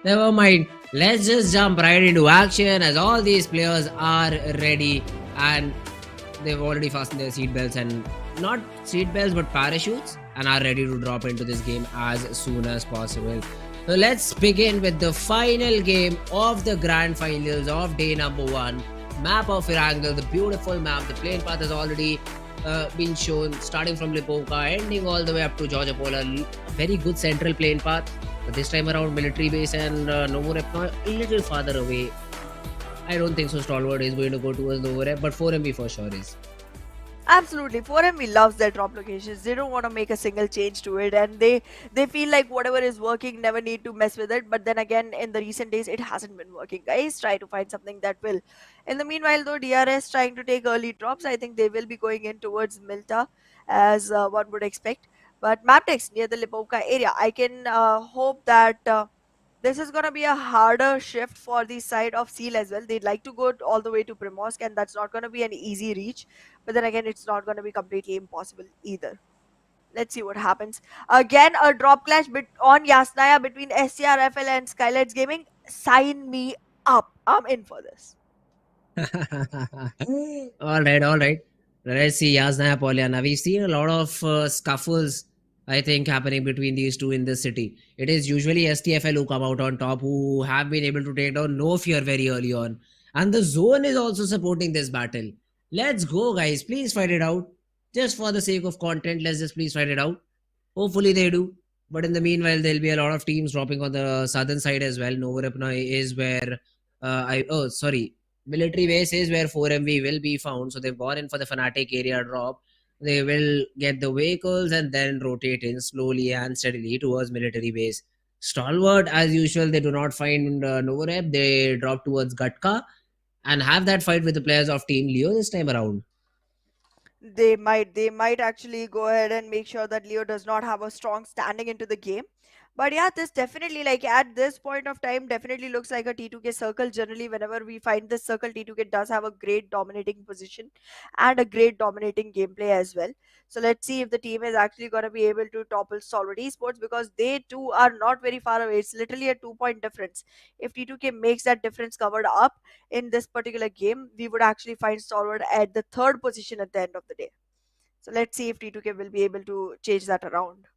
Never mind. Let's just jump right into action as all these players are ready and they've already fastened their seat belts and not seat belts but parachutes and are ready to drop into this game as soon as possible. So let's begin with the final game of the grand finals of day number 1. Map of Erangel, the beautiful map. The plane path has already been shown, starting from Lipovka, ending all the way up to Georgia Pola. A very good central plane path. But this time around, military base and Novo Repnoy a little farther away. I don't think so. Stalwart is going to go towards Novo Rep, but 4MB for sure is. Absolutely, 4MB loves their drop locations. They don't want to make a single change to it, and they feel like whatever is working, never need to mess with it. But then again, in the recent days, it hasn't been working. Guys, try to find something that will. In the meanwhile, though, DRS trying to take early drops, I think they will be going in towards Milta, as one would expect. But Mabetex near the Lipovka area, I can hope that. This is going to be a harder shift for the side of Seal as well. They'd like to go all the way to Primorsk, and that's not going to be an easy reach. But then again, it's not going to be completely impossible either. Let's see what happens. Again, a drop clash on Yasnaya between SCRFL and SKYLIGHTZ Gaming. Sign me up. I'm in for this. All right. Let's see Yasnaya Polyana. We've seen a lot of scuffles, I think, happening between these two in this city. It is usually STFL who come out on top, who have been able to take down No Fear very early on. And the zone is also supporting this battle. Let's go, guys. Please fight it out. Just for the sake of content, let's just please fight it out. Hopefully they do. But in the meanwhile, there'll be a lot of teams dropping on the southern side as well. Novorapna is where military base is where 4MV will be found. So they've gone in for the Fnatic area drop. They will get the vehicles and then rotate in slowly and steadily towards military base. Stalwart, as usual, they do not find Novorep. They drop towards Gatka and have that fight with the players of Team Leo this time around. They might actually go ahead and make sure that Leo does not have a strong standing into the game. But yeah, this definitely, like, at this point of time, definitely looks like a T2K circle. Generally, whenever we find this circle, T2K does have a great dominating position and a great dominating gameplay as well. So let's see if the team is actually going to be able to topple Stalwart Esports, because they too are not very far away. It's literally a 2 point difference. If T2K makes that difference covered up in this particular game, we would actually find Stalwart at the third position at the end of the day. So let's see if T2K will be able to change that around.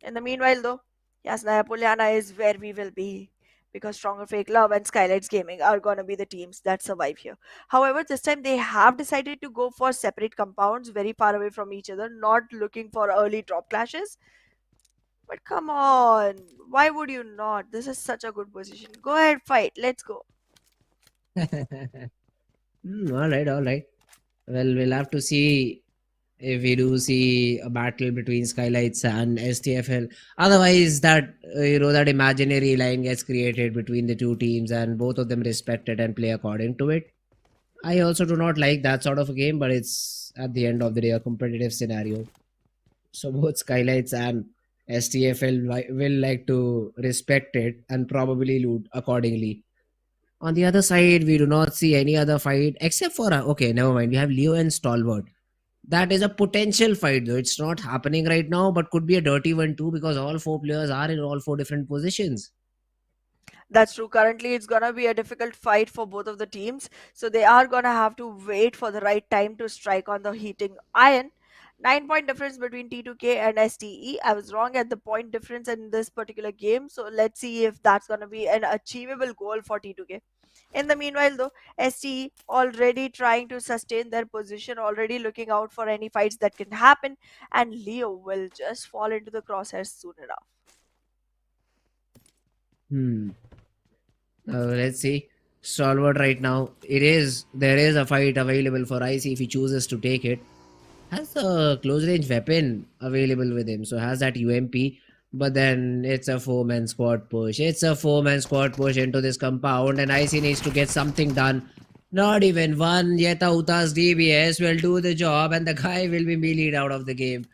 In the meanwhile, though, Yasnaya Polyana is where we will be, because Stronger FAKELOVE and SKYLIGHTZ Gaming are going to be the teams that survive here. However, this time they have decided to go for separate compounds very far away from each other, not looking for early drop clashes. But come on, why would you not? This is such a good position. Go ahead, fight. Let's go. All right, all right. Well, we'll have to see if we do see a battle between SKYLIGHTZ and STFL. Otherwise, that that imaginary line gets created between the two teams, and both of them respect it and play according to it. I also do not like that sort of a game, but it's at the end of the day a competitive scenario. So both SKYLIGHTZ and STFL will like to respect it and probably loot accordingly. On the other side, we do not see any other fight except for okay, never mind. We have Leo and Stalwart. That is a potential fight, though. It's not happening right now, but could be a dirty one too, because all four players are in all four different positions. That's true. Currently, it's gonna be a difficult fight for both of the teams. So they are gonna have to wait for the right time to strike on the heating iron. 9 point difference between T2K and STE. I was wrong at the point difference in this particular game. So let's see if that's gonna be an achievable goal for T2K. In the meanwhile, though, STE already trying to sustain their position, already looking out for any fights that can happen, and Leo will just fall into the crosshairs soon enough. Let's see. Stalwart right now. There is a fight available for IC if he chooses to take it. Has a close range weapon available with him, so has that UMP. But then it's a 4-man squad push. It's a 4-man squad push into this compound, and IC needs to get something done. Not even one Yeta Uta's DBS will do the job, and the guy will be meleeed out of the game.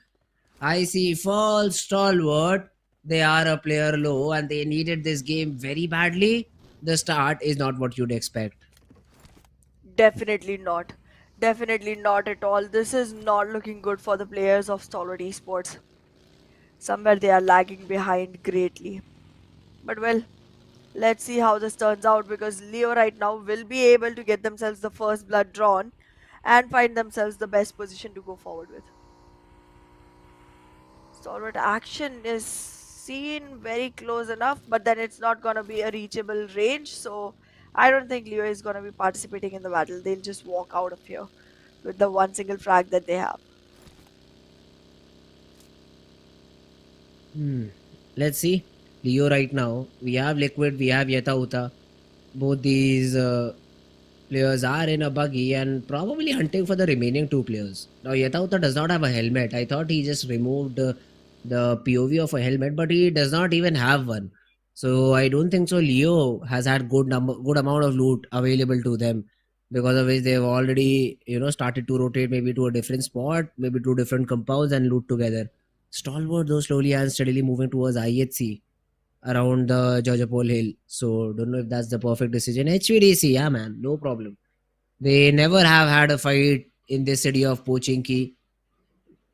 IC falls Stalwart. They are a player low, and they needed this game very badly. The start is not what you'd expect. Definitely not. Definitely not at all. This is not looking good for the players of Stalwart Esports. Somewhere they are lagging behind greatly. But well, let's see how this turns out, because Leo right now will be able to get themselves the first blood drawn and find themselves the best position to go forward with. Stalwart action is seen very close enough, but then it's not going to be a reachable range, so I don't think Leo is going to be participating in the battle. They'll just walk out of here with the one single frag that they have. Let's see. Leo right now. We have Liquid, we have Yeta Uta. Both these players are in a buggy and probably hunting for the remaining two players. Now Yeta Uta does not have a helmet. I thought he just removed the POV of a helmet, but he does not even have one. So I don't think so. Leo has had good amount of loot available to them, because of which they've already started to rotate maybe to a different spot, maybe to different compounds and loot together. Stalwart though slowly and steadily moving towards IHC around the Jajapol Hill. So don't know if that's the perfect decision. HVDC, yeah man, no problem. They never have had a fight in this city of Pochinki.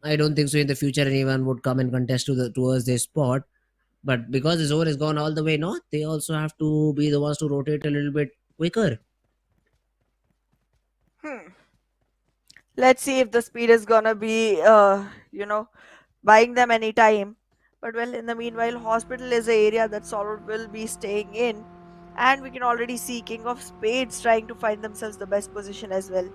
I don't think so in the future anyone would come and contest towards this spot. But because the zone is gone all the way north, they also have to be the ones to rotate a little bit quicker. Let's see if the speed is gonna be, buying them any time. But well, in the meanwhile, hospital is the area that Solid will be staying in, and we can already see King of Spades trying to find themselves the best position as well.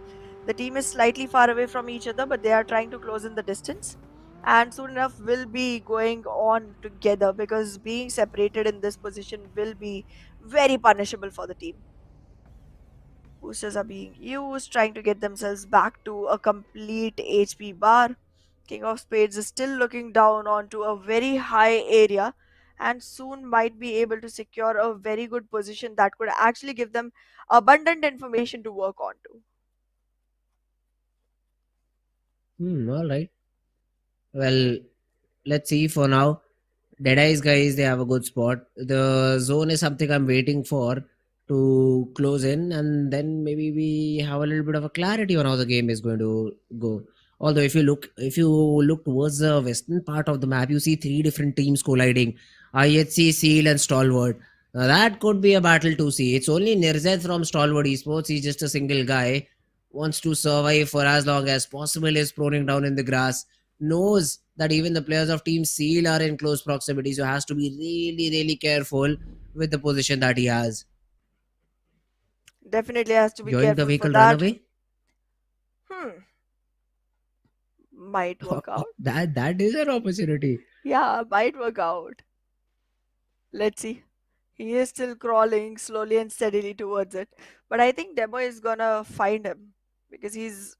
The team is slightly far away from each other, but they are trying to close in the distance, and soon enough will be going on together because being separated in this position will be very punishable for the team. Boosters are being used, trying to get themselves back to a complete HP bar. King of Spades is still looking down onto a very high area and soon might be able to secure a very good position that could actually give them abundant information to work on to. All right. Well, let's see for now. Deadeyes guys, they have a good spot. The zone is something I'm waiting for to close in, and then maybe we have a little bit of a clarity on how the game is going to go. Although if you look towards the western part of the map, you see three different teams colliding: IHC, Seal, and Stalwart. Now that could be a battle to see. It's only Nirzet from Stalwart Esports. He's just a single guy, wants to survive for as long as possible. Is proning down in the grass, knows that even the players of Team Seal are in close proximity, so has to be really, really careful with the position that he has. Definitely has to be Join the careful for vehicle that. runaway. Might work out. That is an opportunity. Yeah, might work out. Let's see. He is still crawling slowly and steadily towards it. But I think Demo is gonna find him because he's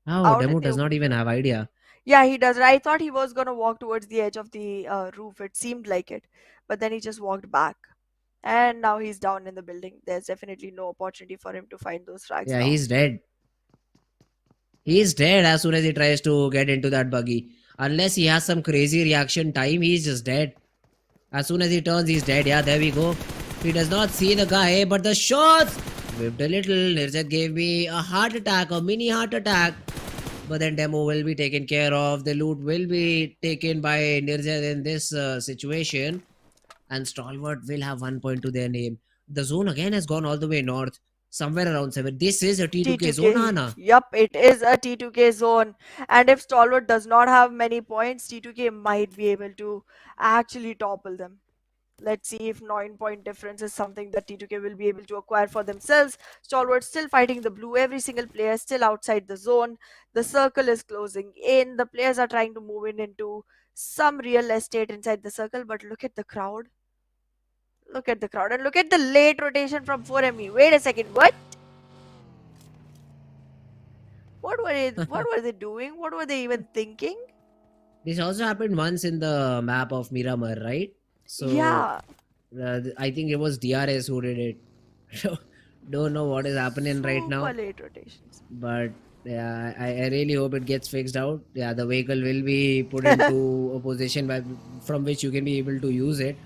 Oh, out Demo in the does not open even field. have idea. Yeah, he does. I thought he was gonna walk towards the edge of the roof. It seemed like it, but then he just walked back, and now he's down in the building. There's definitely no opportunity for him to find those frags Yeah, now. he's dead. He's dead as soon as he tries to get into that buggy. Unless he has some crazy reaction time, he's just dead. As soon as he turns, he's dead. Yeah, there we go. He does not see the guy, but the shots whipped a little. Nirzet gave me a heart attack, a mini heart attack. But then Demo will be taken care of. The loot will be taken by Nirzet in this situation. And Stalwart will have 1 point to their name. The zone again has gone all the way north. Somewhere around 7. This is a T2K zone, T2K. Hana. Yup, it is a T2K zone. And if Stalwart does not have many points, T2K might be able to actually topple them. Let's see if 9-point difference is something that T2K will be able to acquire for themselves. Stalwart still fighting the blue. Every single player still outside the zone. The circle is closing in. The players are trying to move in into some real estate inside the circle. But look at the crowd. Look at the crowd. And look at the late rotation from 4ME. Wait a second. What? What were they doing? What were they even thinking? This also happened once in the map of Miramar, right? So Yeah. I think it was DRS who did it. Don't know what is happening right Super now. late rotations. But yeah, I really hope it gets fixed out. Yeah, the vehicle will be put into a position from which you can be able to use it.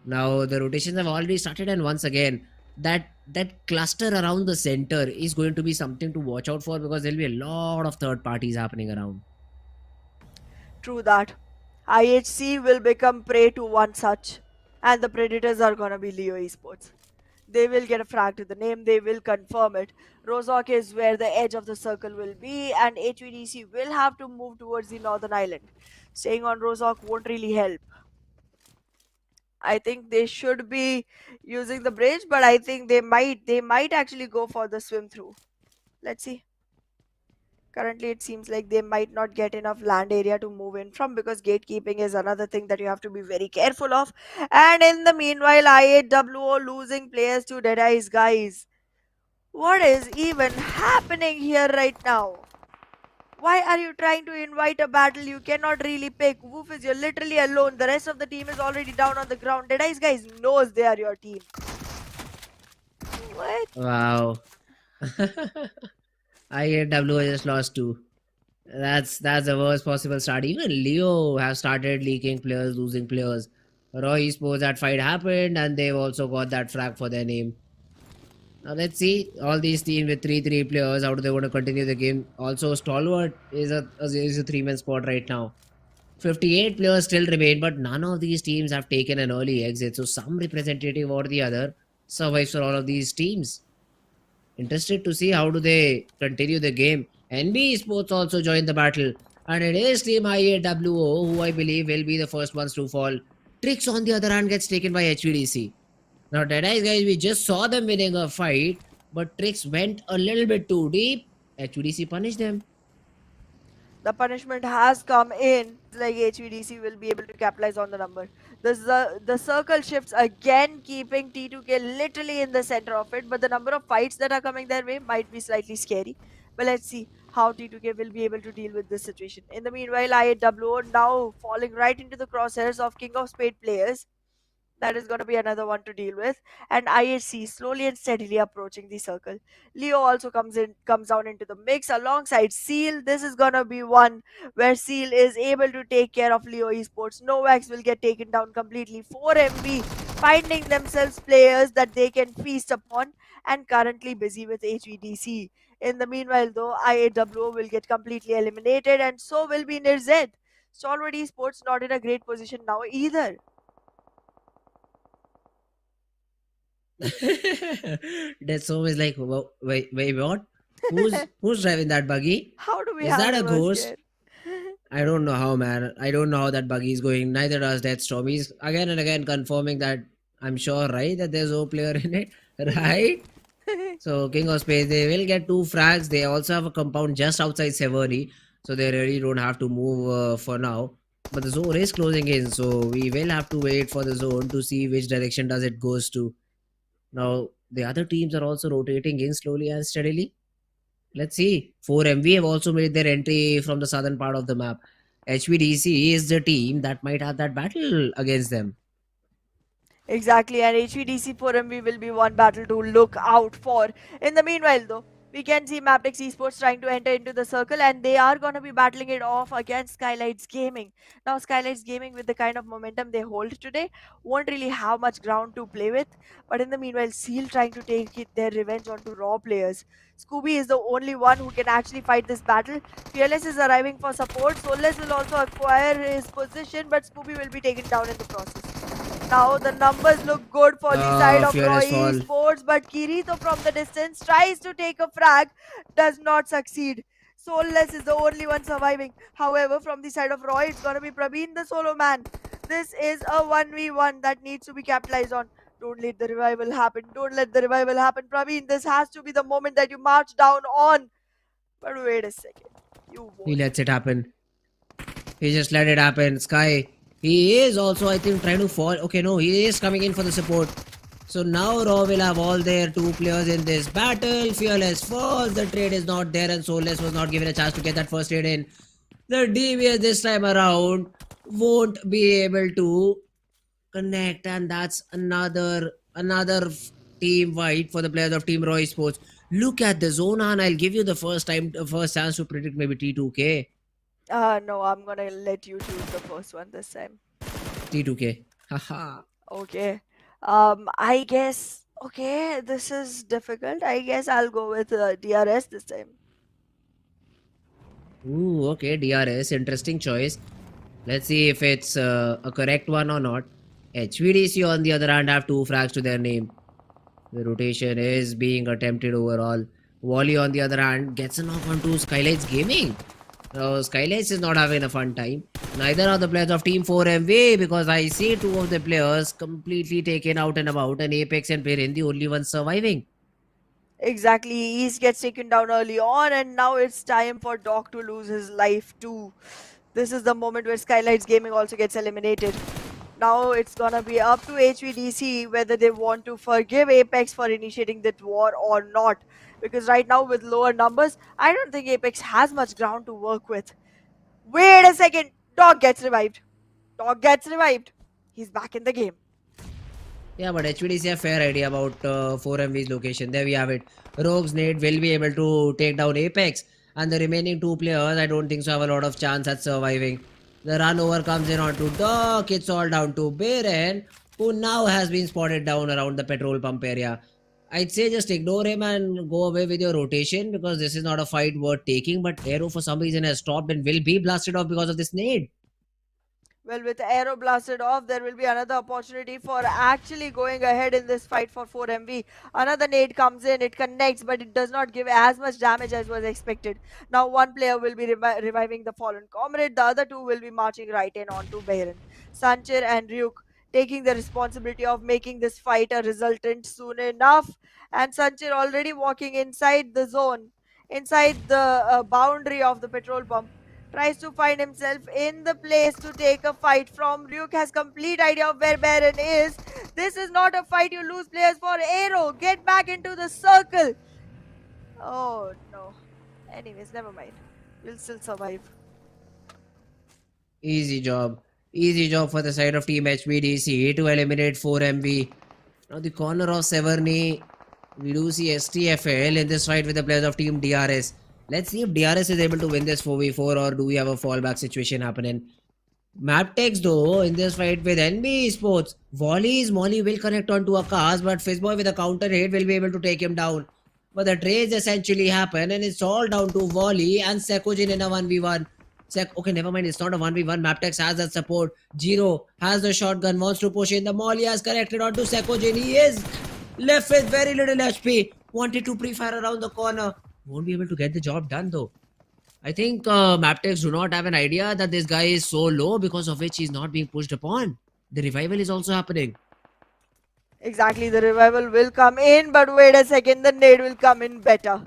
Now the rotations have already started, and once again, that cluster around the center is going to be something to watch out for because there'll be a lot of third parties happening around. True that. IHC will become prey to one such. And the predators are gonna be Leo Esports. They will get a frag to the name, they will confirm it. Rozok is where the edge of the circle will be, and HVDC will have to move towards the northern island. Staying on Rozok won't really help. I think they should be using the bridge, but I think they might actually go for the swim through. Let's see. Currently, it seems like they might not get enough land area to move in from because gatekeeping is another thing that you have to be very careful of. And in the meanwhile, IHWO losing players to Deadeyes, guys. What is even happening here right now? Why are you trying to invite a battle you cannot really pick? Woofus, you're literally alone. The rest of the team is already down on the ground. Deadeyes guys knows they are your team. What? Wow. IAW just lost 2. That's the worst possible start. Even Leo have started leaking players, losing players. Raw Esports, that fight happened, and they've also got that frag for their name. Now let's see all these teams with 3-3 players. How do they want to continue the game? Also, Stalwart is a 3-man spot right now. 58 players still remain, but none of these teams have taken an early exit. So some representative or the other survives for all of these teams. Interested to see how do they continue the game. NBeSports also joined the battle, and it is Team IAWO who I believe will be the first ones to fall. Tricks on the other hand gets taken by HVDC. Now, Deadies guys, we just saw them winning a fight, but Tricks went a little bit too deep. HVDC punished them. The punishment has come in. Like HVDC will be able to capitalize on the number. The circle shifts again, keeping T2K literally in the center of it. But the number of fights that are coming their way might be slightly scary. But let's see how T2K will be able to deal with this situation. In the meanwhile, IAWO now falling right into the crosshairs of King of Spade players. That is going to be another one to deal with. And IHC slowly and steadily approaching the circle. Leo also comes down into the mix alongside Seal. This is going to be one where Seal is able to take care of Leo Esports. Novax will get taken down completely. 4MV finding themselves players that they can feast upon and currently busy with HVDC. In the meanwhile though, IAWO will get completely eliminated and so will be NBeSports. Stalwart Esports not in a great position now either. That's always like, wait, what? Who's driving that buggy? How do we Is have that a reverse ghost? gear? I don't know how, man. I don't know how that buggy is going. Neither does Deathstorm. He's again and again confirming that I'm sure, right, that there's no player in it, right? So King of Space, they will get 2 frags. They also have a compound just outside Severi, so they really don't have to move for now. But the zone is closing in, so we will have to wait for the zone to see which direction does it goes to. Now the other teams are also rotating in slowly and steadily. Let's see. 4MV have also made their entry from the southern part of the map. HVDC is the team that might have that battle against them. Exactly, and HVDC Forum we will be one battle to look out for. In the meanwhile, though, we can see Mabetex Esports trying to enter into the circle, and they are going to be battling it off against SKYLIGHTZ Gaming. Now, SKYLIGHTZ Gaming, with the kind of momentum they hold today, won't really have much ground to play with. But in the meanwhile, Seal trying to take their revenge onto Raw players. Scooby is the only one who can actually fight this battle. Fearless is arriving for support. Soulless will also acquire his position, but Scooby will be taken down in the process. Now the numbers look good for the side of Raw Fearless fall. Esports, but Kirito from the distance tries to take a frag, does not succeed. Soulless is the only one surviving. However, from the side of Raw, it's gonna be Praveen the solo man. This is a 1v1 that needs to be capitalized on. Don't let the revival happen. Don't let the revival happen. Praveen, this has to be the moment that you march down on. But wait a second. You He won't. lets it happen. He just let it happen. Sky. He is also, I think, trying to fall. Okay, no, he is coming in for the support. So now Raw will have all their 2 players in this battle. Fearless falls. The trade is not there, and Soulless was not given a chance to get that first trade in. The DVS this time around won't be able to connect, and that's another team fight for the players of Team Raw Esports. Look at the zone, and I'll give you the first chance to predict maybe T2K. No, I'm gonna let you choose the first one this time. T2K. Haha. Okay. I guess. Okay, this is difficult. I guess I'll go with DRS this time. Ooh, okay, DRS. Interesting choice. Let's see if it's a correct one or not. HVDC, on the other hand, have 2 frags to their name. The rotation is being attempted overall. Wally, on the other hand, gets a knock onto SKYLIGHTZ Gaming. Now, SKYLIGHTZ is not having a fun time. Neither are the players of Team 4MV, because I see 2 of the players completely taken out and about, and Apex and Perrin the only ones surviving. Exactly. East gets taken down early on, and now it's time for Doc to lose his life too. This is the moment where SKYLIGHTZ Gaming also gets eliminated. Now it's gonna be up to HVDC whether they want to forgive Apex for initiating that war or not. Because right now with lower numbers, I don't think Apex has much ground to work with. Wait a second! Dog gets revived. Dog gets revived. He's back in the game. Yeah, but HVDC have fair idea about 4MV's location. There we have it. Rogue's Nade will be able to take down Apex. And the remaining 2 players, I don't think so have a lot of chance at surviving. The run over comes in onto Doc. It's all down to Beren, who now has been spotted down around the petrol pump area. I'd say just ignore him and go away with your rotation because this is not a fight worth taking. But Aero for some reason has stopped and will be blasted off because of this nade. Well, with Aero blasted off, there will be another opportunity for actually going ahead in this fight for 4MV. Another nade comes in, it connects, but it does not give as much damage as was expected. Now, one player will be reviving the fallen comrade, the other two will be marching right in onto Behran. Sanchir and Ryuk taking the responsibility of making this fight a resultant soon enough. And Sanchir already walking inside the zone, inside the boundary of the petrol pump, tries to find himself in the place to take a fight from. Ryuk has complete idea of where Baron is. This is not a fight you lose players for. Aero, get back into the circle. Oh no. Anyways, never mind. We'll still survive. Easy job. Easy job for the side of Team HBDC to eliminate 4MV. Now the corner of Severny. We do see STFL in this fight with the players of Team DRS. Let's see if DRS is able to win this 4v4 or do we have a fallback situation happening. Mabetex though in this fight with NBeSports. Molly will connect onto a cast, but Fizzboy with a counter hit will be able to take him down. But the trades essentially happen and it's all down to Volley and Sekojin in a 1v1. Okay, never mind, it's not a 1v1. Mabetex has that support. Jiro has the shotgun, wants to push in. The Molly has connected onto Sekojin. He is left with very little HP. Wanted to pre-fire around the corner. Won't be able to get the job done though. I think Mabetex do not have an idea that this guy is so low because of which he's not being pushed upon. The revival is also happening. Exactly, the revival will come in, but wait a second, the nade will come in better.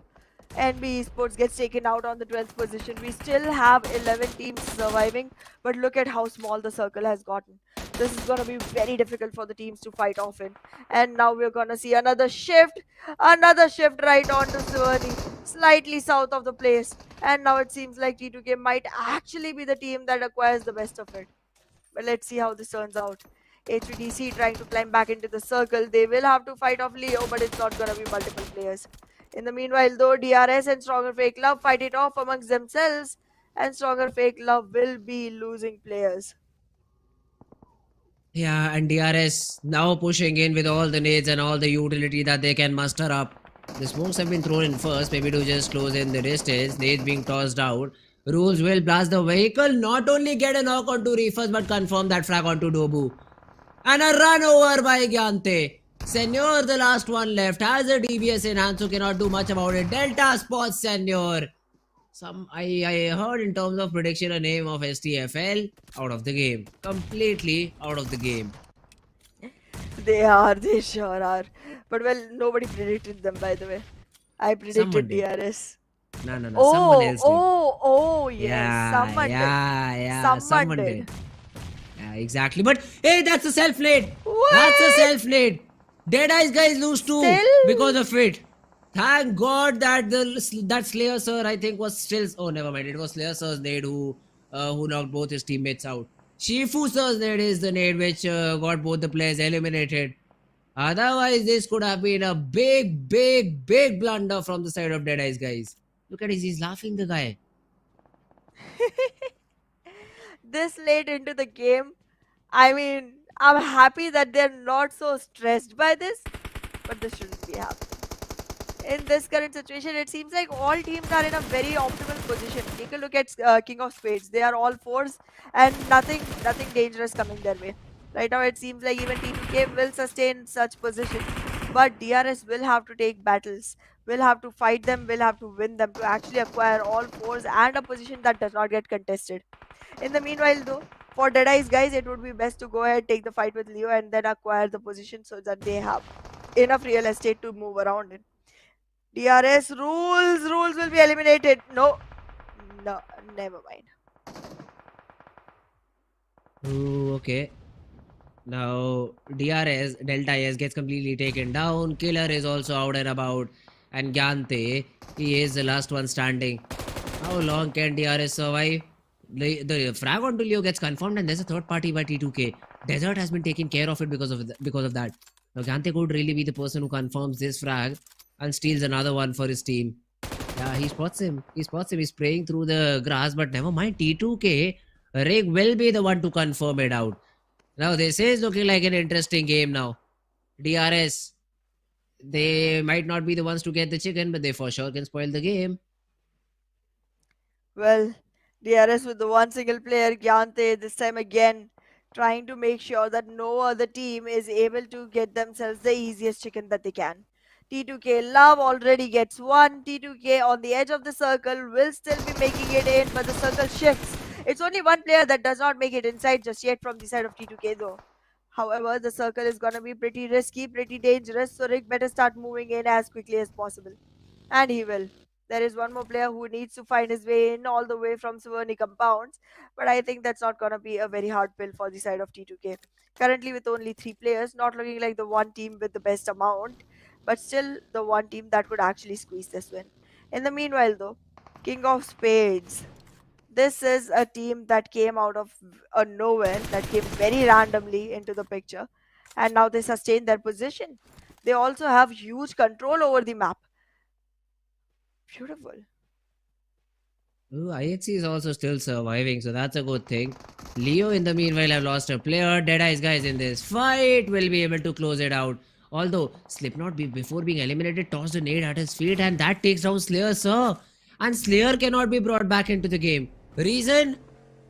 NBeSports gets taken out on the 12th position. We still have 11 teams surviving, but look at how small the circle has gotten. This is going to be very difficult for the teams to fight off in. And now we're going to see another shift right onto Severny, slightly south of the place. And now it seems like T2K might actually be the team that acquires the best of it. But let's see how this turns out. HVDC trying to climb back into the circle. They will have to fight off Leo, but it's not going to be multiple players. In the meanwhile, though, DRS and Stronger FAKELOVE fight it off amongst themselves, and Stronger FAKELOVE will be losing players. Yeah, and DRS now pushing in with all the nades and all the utility that they can muster up. The smokes have been thrown in first, maybe to just close in the distance. Nades being tossed out. Rules will blast the vehicle, not only get a knock onto Reefers, but confirm that frag onto Dobu. And a run over by Gyante. Senor, the last one left, has a DBS in hand, so cannot do much about it. Delta spots Senor. I heard in terms of prediction a name of STFL out of the game. Completely out of the game. They sure are. But well, nobody predicted them, by the way. I predicted DRS. No. Someone else did. Yes. Yeah. Someone did. Yeah, exactly. But hey, that's a self-nade. What? That's a self-nade. Deadeyes guys lose too because of it. Thank God that that Slayer sir I think was still. Oh, never mind. It was Slayer sir's nade who knocked both his teammates out. Shifu sir's nade is the nade which got both the players eliminated. Otherwise, this could have been a big blunder from the side of Deadeyes guys. Look at he's laughing, the guy. This late into the game, I mean, I'm happy that they're not so stressed by this, but this shouldn't be happening. In this current situation, it seems like all teams are in a very optimal position. Take a look at King of Spades. They are all fours and nothing dangerous coming their way. Right now, it seems like even T2K will sustain such position, but DRS will have to take battles. Will have to fight them, will have to win them to actually acquire all fours and a position that does not get contested. In the meanwhile, though, for Deadeyes guys, it would be best to go ahead, take the fight with Leo and then acquire the position so that they have enough real estate to move around in. DRS rules will be eliminated. No, never mind. Ooh, okay. Now DRS DEADEYES gets completely taken down. Killer is also out and about, and Gyante, he is the last one standing. How long can DRS survive? The frag onto Leo gets confirmed, and there's a third party by T2K. Desert has been taking care of it because of that. Now Gyante could really be the person who confirms this frag and steals another one for his team. Yeah, he spots him. He's spraying through the grass, but never mind. T2K, Rig will be the one to confirm it out. Now this is looking like an interesting game now. DRS, They might not be the ones to get the chicken, but they for sure can spoil the game. Well, DRS with the one single player, Gyante, this time again trying to make sure that no other team is able to get themselves the easiest chicken that they can. T2K Love already gets one. T2K on the edge of the circle will still be making it in, but the circle shifts. It's only one player that does not make it inside just yet from the side of T2K though. However, the circle is gonna be pretty risky, pretty dangerous, so Rick better start moving in as quickly as possible. And he will. There is one more player who needs to find his way in all the way from Suvarni compounds, but I think that's not gonna be a very hard pill for the side of T2K. Currently with only 3 players, not looking like the one team with the best amount, but still the one team that could actually squeeze this win. In the meanwhile though, King of Spades. This is a team that came out of a nowhere, that came very randomly into the picture, and now they sustain their position. They also have huge control over the map. Beautiful. Ooh, IHC is also still surviving, so that's a good thing. Leo, in the meanwhile, have lost a player. Deadeye's guys in this fight will be able to close it out. Although, Slipknot, before being eliminated, tossed a nade at his feet, and that takes down Slayer, sir. And Slayer cannot be brought back into the game. Reason?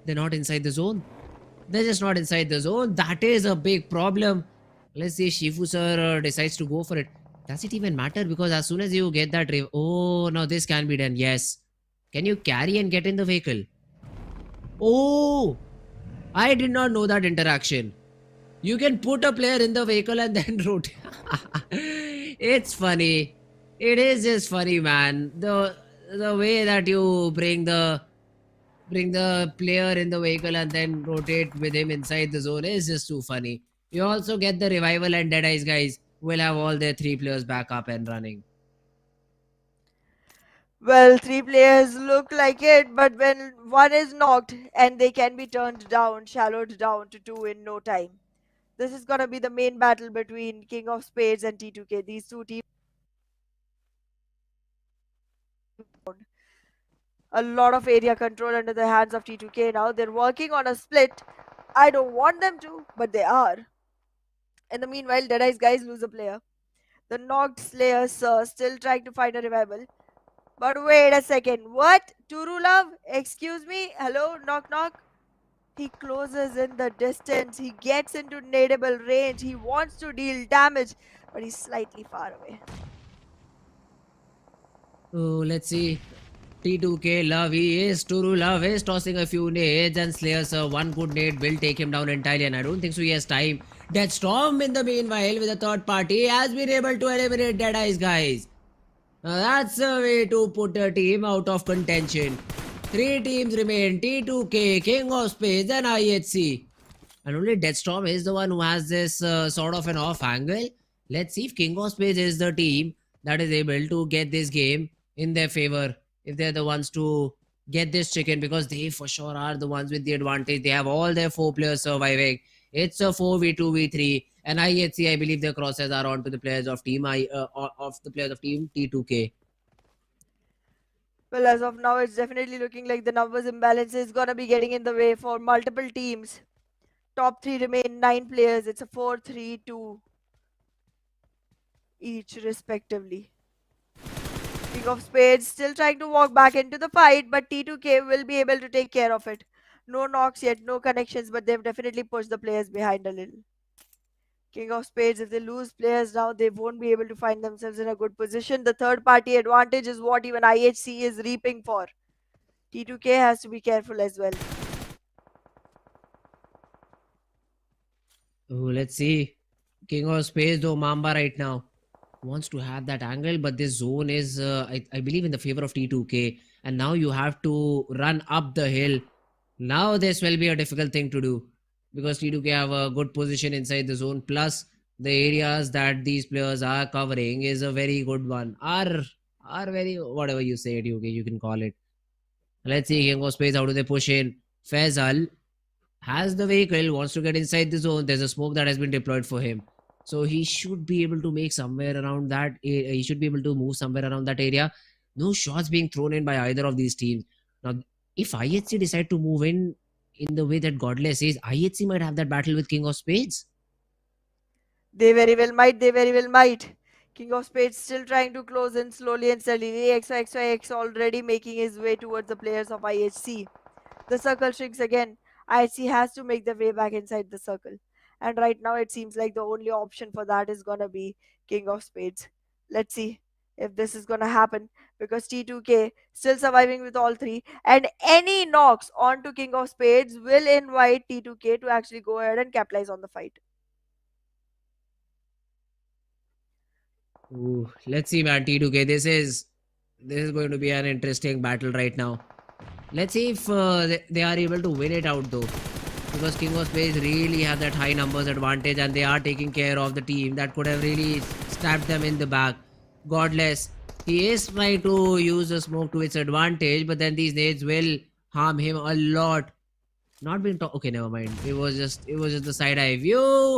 They're not inside the zone. They're just not inside the zone. That is a big problem. Let's see, Shifu sir decides to go for it. Does it even matter? Because as soon as you get that... Oh, now this can be done. Yes. Can you carry and get in the vehicle? Oh, I did not know that interaction. You can put a player in the vehicle and then rotate. It's funny. It is just funny, man. The way that you bring the player in the vehicle and then rotate with him inside the zone is just too funny. You also get the revival, and Deadeye's guys will have all their 3 players back up and running. Well, 3 players look like it, but when one is knocked and they can be turned down, shallowed down to 2 in no time. This is gonna be the main battle between King of Spades and T2K. These two teams. A lot of area control under the hands of T2K now. They're working on a split. I don't want them to, but they are. In the meanwhile, Deadeye's guys lose a player. The knocked Slayer Sir still trying to find a revival. But wait a second. What? Turu Love? Excuse me? Hello? Knock knock? He closes in the distance. He gets into nadeable range. He wants to deal damage, but he's slightly far away. Oh, let's see. T2K Love, Turu Love is tossing a few nades, and Slayer sir, one good nade will take him down entirely, and I don't think so he has time. Death Storm in the meanwhile with a third party has been able to eliminate Deadeye's guys. That's a way to put a team out of contention. 3 teams remain: T2K, King of Spades, and IHC. And only Deathstorm is the one who has this sort of an off angle. Let's see if King of Spades is the team that is able to get this game in their favor. If they're the ones to get this chicken, because they for sure are the ones with the advantage. They have all their 4 players surviving. It's a 4v2v3, and IHC, I believe their crosses are on to the players of team T2K. Well, as of now, it's definitely looking like the numbers imbalance is gonna be getting in the way for multiple teams. Top 3 remain 9 players. It's a 4-3-2 each, respectively. King of Spades still trying to walk back into the fight, but T2K will be able to take care of it. No knocks yet, no connections, but they've definitely pushed the players behind a little. King of Spades, if they lose players now, they won't be able to find themselves in a good position. The third party advantage is what even IHC is reaping for. T2K has to be careful as well. Oh, let's see. King of Spades, though, Mamba right now wants to have that angle, but this zone is, I believe, in the favor of T2K. And now you have to run up the hill. Now this will be a difficult thing to do, because T2K have a good position inside the zone. Plus, the areas that these players are covering is a very good one. Are very, whatever you say it, you can call it. Let's see, King of Spades, how do they push in? Faisal has the vehicle, wants to get inside the zone. There's a smoke that has been deployed for him. So he should be able to make somewhere around that. He should be able to move somewhere around that area. No shots being thrown in by either of these teams. Now, if IHC decide to move in the way that Godless is, IHC might have that battle with King of Spades. They very well might. King of Spades still trying to close in slowly and steadily. XYXYX already making his way towards the players of IHC. The circle shrinks again. IHC has to make their way back inside the circle. And right now it seems like the only option for that is gonna be King of Spades. Let's see if this is gonna happen because T2K still surviving with all three, and any knocks onto King of Spades will invite T2K to actually go ahead and capitalize on the fight. Ooh, let's see, man. T2K, this is going to be an interesting battle right now. Let's see if they are able to win it out though, because King of Spades really have that high numbers advantage, and they are taking care of the team that could have really stabbed them in the back. Godless, he is trying to use the smoke to its advantage, but then these nades will harm him a lot. Not been okay, never mind. It was just the side eye view.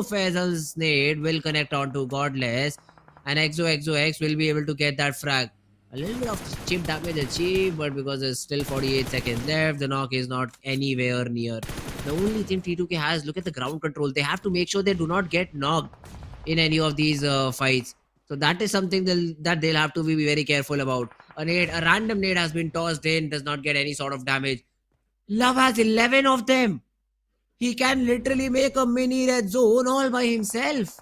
Faisal's nade will connect onto Godless, and XOXOX will be able to get that frag. A little bit of chip damage achieved, but because there's still 48 seconds left, the knock is not anywhere near. The only thing T2K has, look at the ground control. They have to make sure they do not get knocked in any of these fights. So that is something that they'll have to be very careful about. A random nade has been tossed in, does not get any sort of damage. Love has 11 of them. He can literally make a mini red zone all by himself.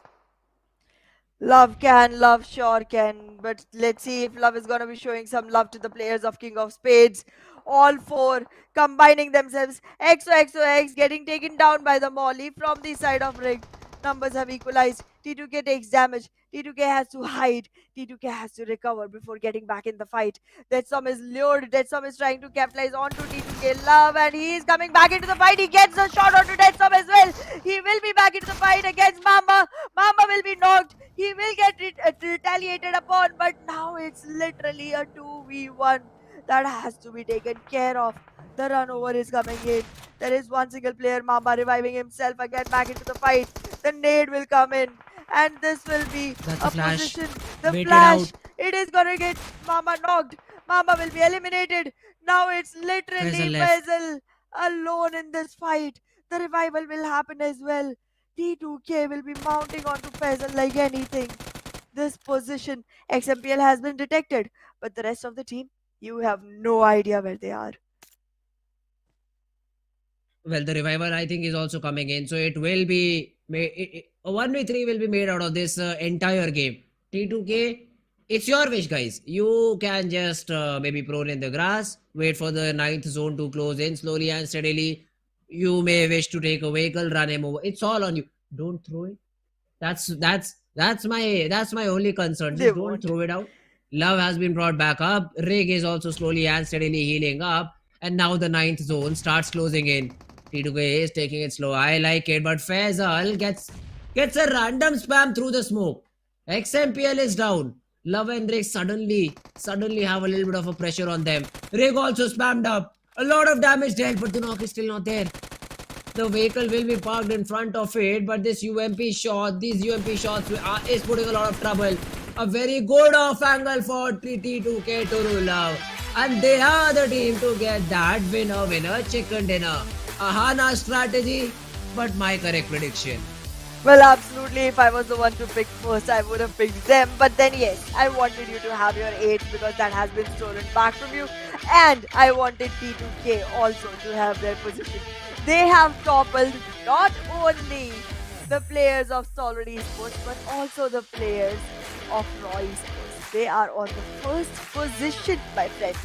Love can, Love sure can. But let's see if Love is going to be showing some love to the players of King of Spades. All four combining themselves. XOXOX getting taken down by the Molly from the side of Rig. Numbers have equalized. T2K takes damage. T2K has to hide. T2K has to recover before getting back in the fight. Deadstorm is lured. Deadstorm is trying to capitalize onto T2K Love, and he is coming back into the fight. He gets a shot onto Deadstorm as well. He will be back into the fight against Mamba. Mamba will be knocked. He will get retaliated upon, but now it's literally a 2v1 that has to be taken care of. The run over is coming in. There is one single player, Mamba, reviving himself again back into the fight. The nade will come in, and this will be That's a a flash. position. The Wait it flash. out. It is gonna get Mamba knocked. Mamba will be eliminated. Now it's literally Faisal left. Faisal alone in this fight. The revival will happen as well. T2K will be mounting onto Faisal like anything. This position, XMPL has been detected, but the rest of the team, you have no idea where they are. Well, the revival I think is also coming in, so it will be a 1v3 will be made out of this entire game. T2K, it's your wish, guys. You can just maybe prone in the grass, wait for the ninth zone to close in slowly and steadily. You may wish to take a vehicle, run him over. It's all on you. Don't throw it. That's my only concern. They Just don't won't. throw it out. Love has been brought back up. Rig is also slowly and steadily healing up. And now the ninth zone starts closing in. T2K is taking it slow. I like it, but Faisal gets a random spam through the smoke. XMPL is down. Love and Rig suddenly have a little bit of a pressure on them. Rig also spammed up. A lot of damage dealt, but the knock is still not there. The vehicle will be parked in front of it, but these UMP shots is putting a lot of trouble. A very good off angle for T2K to rule out. And they are the team to get that winner chicken dinner. A Hana strategy, but my correct prediction. Well, absolutely. If I was the one to pick first, I would have picked them. But then, yes, I wanted you to have your 8 because that has been stolen back from you. And I wanted T2K also to have their position. They have toppled not only the players of Stalwart Esports, but also the players of Raw Esports. They are on the first position, my friend.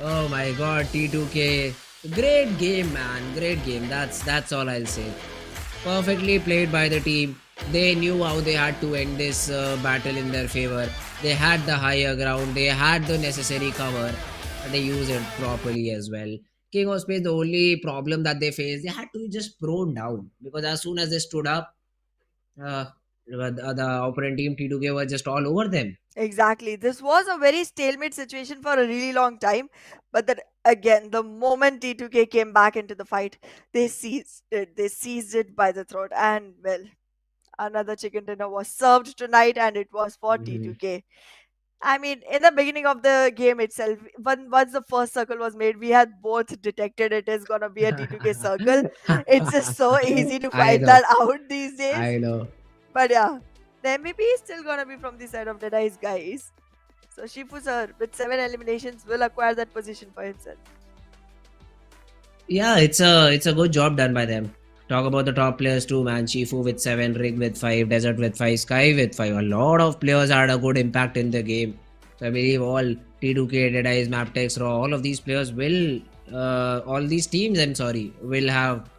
Oh my god, T2K. Great game, man. Great game. That's all I'll say. Perfectly played by the team. They knew how they had to end this battle in their favor. They had the higher ground. They had the necessary cover. And they used it properly as well. King of Spades, the only problem that they faced, they had to just prone down. Because as soon as they stood up, the opponent team T2K was just all over them. Exactly. This was a very stalemate situation for a really long time. But then again, the moment T2K came back into the fight, they seized it. They seized it by the throat. And well, another chicken dinner was served tonight, and it was for Mhm. T2K. I mean, in the beginning of the game itself, once the first circle was made, we had both detected it is gonna be a T2K circle. It's just so easy to I find know. that out these days. I know. But yeah, the MVP is still gonna be from the side of DEADEYES, guys. So Shifu sir, with 7 eliminations, will acquire that position for himself. Yeah, it's a good job done by them. Talk about the top players too, man. Shifu with 7, Rig with 5, Desert with 5, Sky with 5. A lot of players had a good impact in the game. So I believe all T2K, DEADEYES, Mabetex, Raw, all of these players will, all these teams, I'm sorry, will have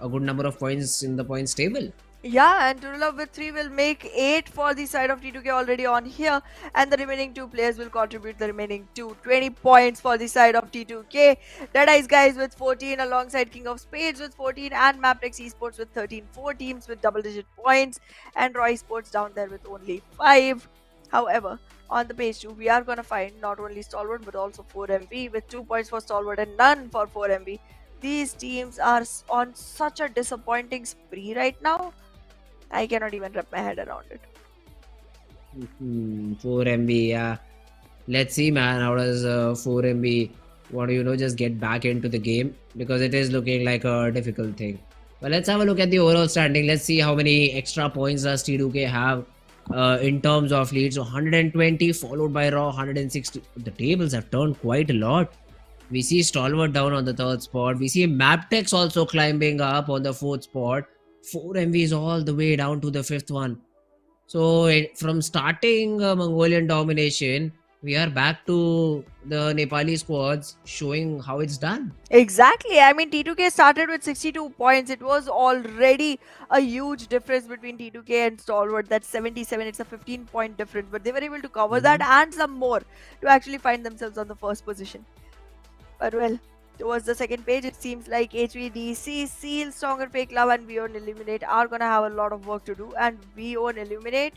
a good number of points in the points table. Yeah, and Turulov with 3 will make 8 for the side of T2K already on here, and the remaining 2 players will contribute the remaining 20 points for the side of T2K. DEADEYES guys with 14 alongside King of Spades with 14 and Mabetex Esports with 13. 4 teams with double-digit points, and Raw Esports down there with only 5. However, on the page 2, we are going to find not only Stalwart but also 4MV with 2 points for Stalwart and none for 4MV. These teams are on such a disappointing spree right now. I cannot even wrap my head around it. 4MB, yeah. Let's see, man. How does 4MB want to, just get back into the game? Because it is looking like a difficult thing. But let's have a look at the overall standing. Let's see how many extra points does T2K have in terms of leads. So 120 followed by Raw 160. The tables have turned quite a lot. We see Stalwart down on the 3rd spot. We see Mabetex also climbing up on the 4th spot. 4MV is all the way down to the 5th one. So from starting Mongolian domination, we are back to the Nepali squads showing how it's done. Exactly. I mean, T2K started with 62 points. It was already a huge difference between T2K and Stalwart. That's 77. It's a 15-point difference. But they were able to cover that and some more to actually find themselves on the first position. But well, towards the second page, it seems like HVDC, Seal, Stronger, FAKELOVE, and We Own Illuminate are gonna have a lot of work to do. And We Own Illuminate,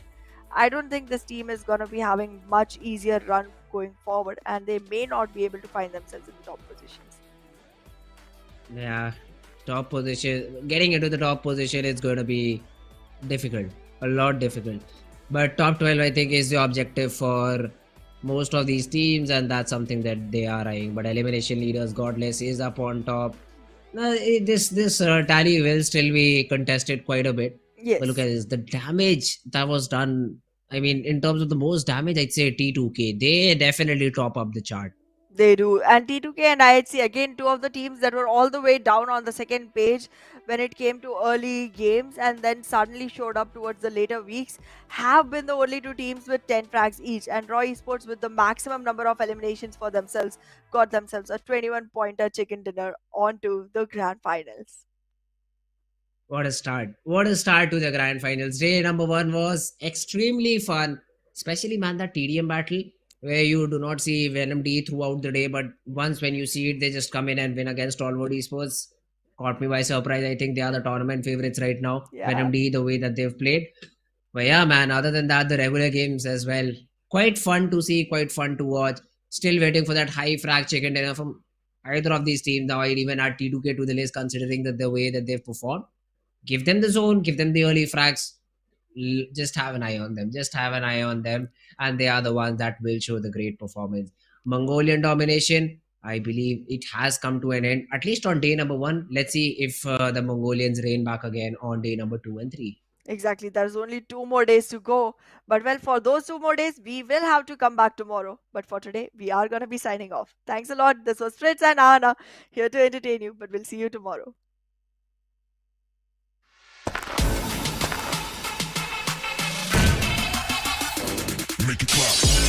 I don't think this team is gonna be having much easier run going forward, and they may not be able to find themselves in the top positions. Yeah, top position. Getting into the top position is going to be difficult, a lot difficult. But top 12, I think, is the objective for most of these teams, and that's something that they are eyeing. But elimination leaders, Godless, is up on top. This tally will still be contested quite a bit. Yes. But look at this, the damage that was done. I mean, in terms of the most damage, I'd say T2K. They definitely top up the chart. They do. And T2K and IHC, again, two of the teams that were all the way down on the second page when it came to early games and then suddenly showed up towards the later weeks, have been the only two teams with 10 frags each. And Raw Esports, with the maximum number of eliminations for themselves, got themselves a 21-pointer chicken dinner onto the grand finals. What a start. What a start to the grand finals. Day number 1 was extremely fun. Especially, man, that TDM battle where you do not see Venom D throughout the day, but once when you see it, they just come in and win against Stalwart Esports. Caught me by surprise. I think they are the tournament favorites right now. Yeah. Venom D, the way that they've played. But yeah, man, other than that, the regular games as well. Quite fun to see, quite fun to watch. Still waiting for that high frag chicken dinner from either of these teams. Now, I'd even add T2K to the list considering that the way that they've performed. Give them the zone, give them the early frags. Just have an eye on them. Just have an eye on them. And they are the ones that will show the great performance. Mongolian domination, I believe it has come to an end, at least on day number 1. Let's see if the Mongolians reign back again on day number 2 and 3. Exactly. There's only 2 more days to go. But well, for those 2 more days, we will have to come back tomorrow. But for today, we are going to be signing off. Thanks a lot. This was Fritz and Anna here to entertain you. But we'll see you tomorrow. Make it clap.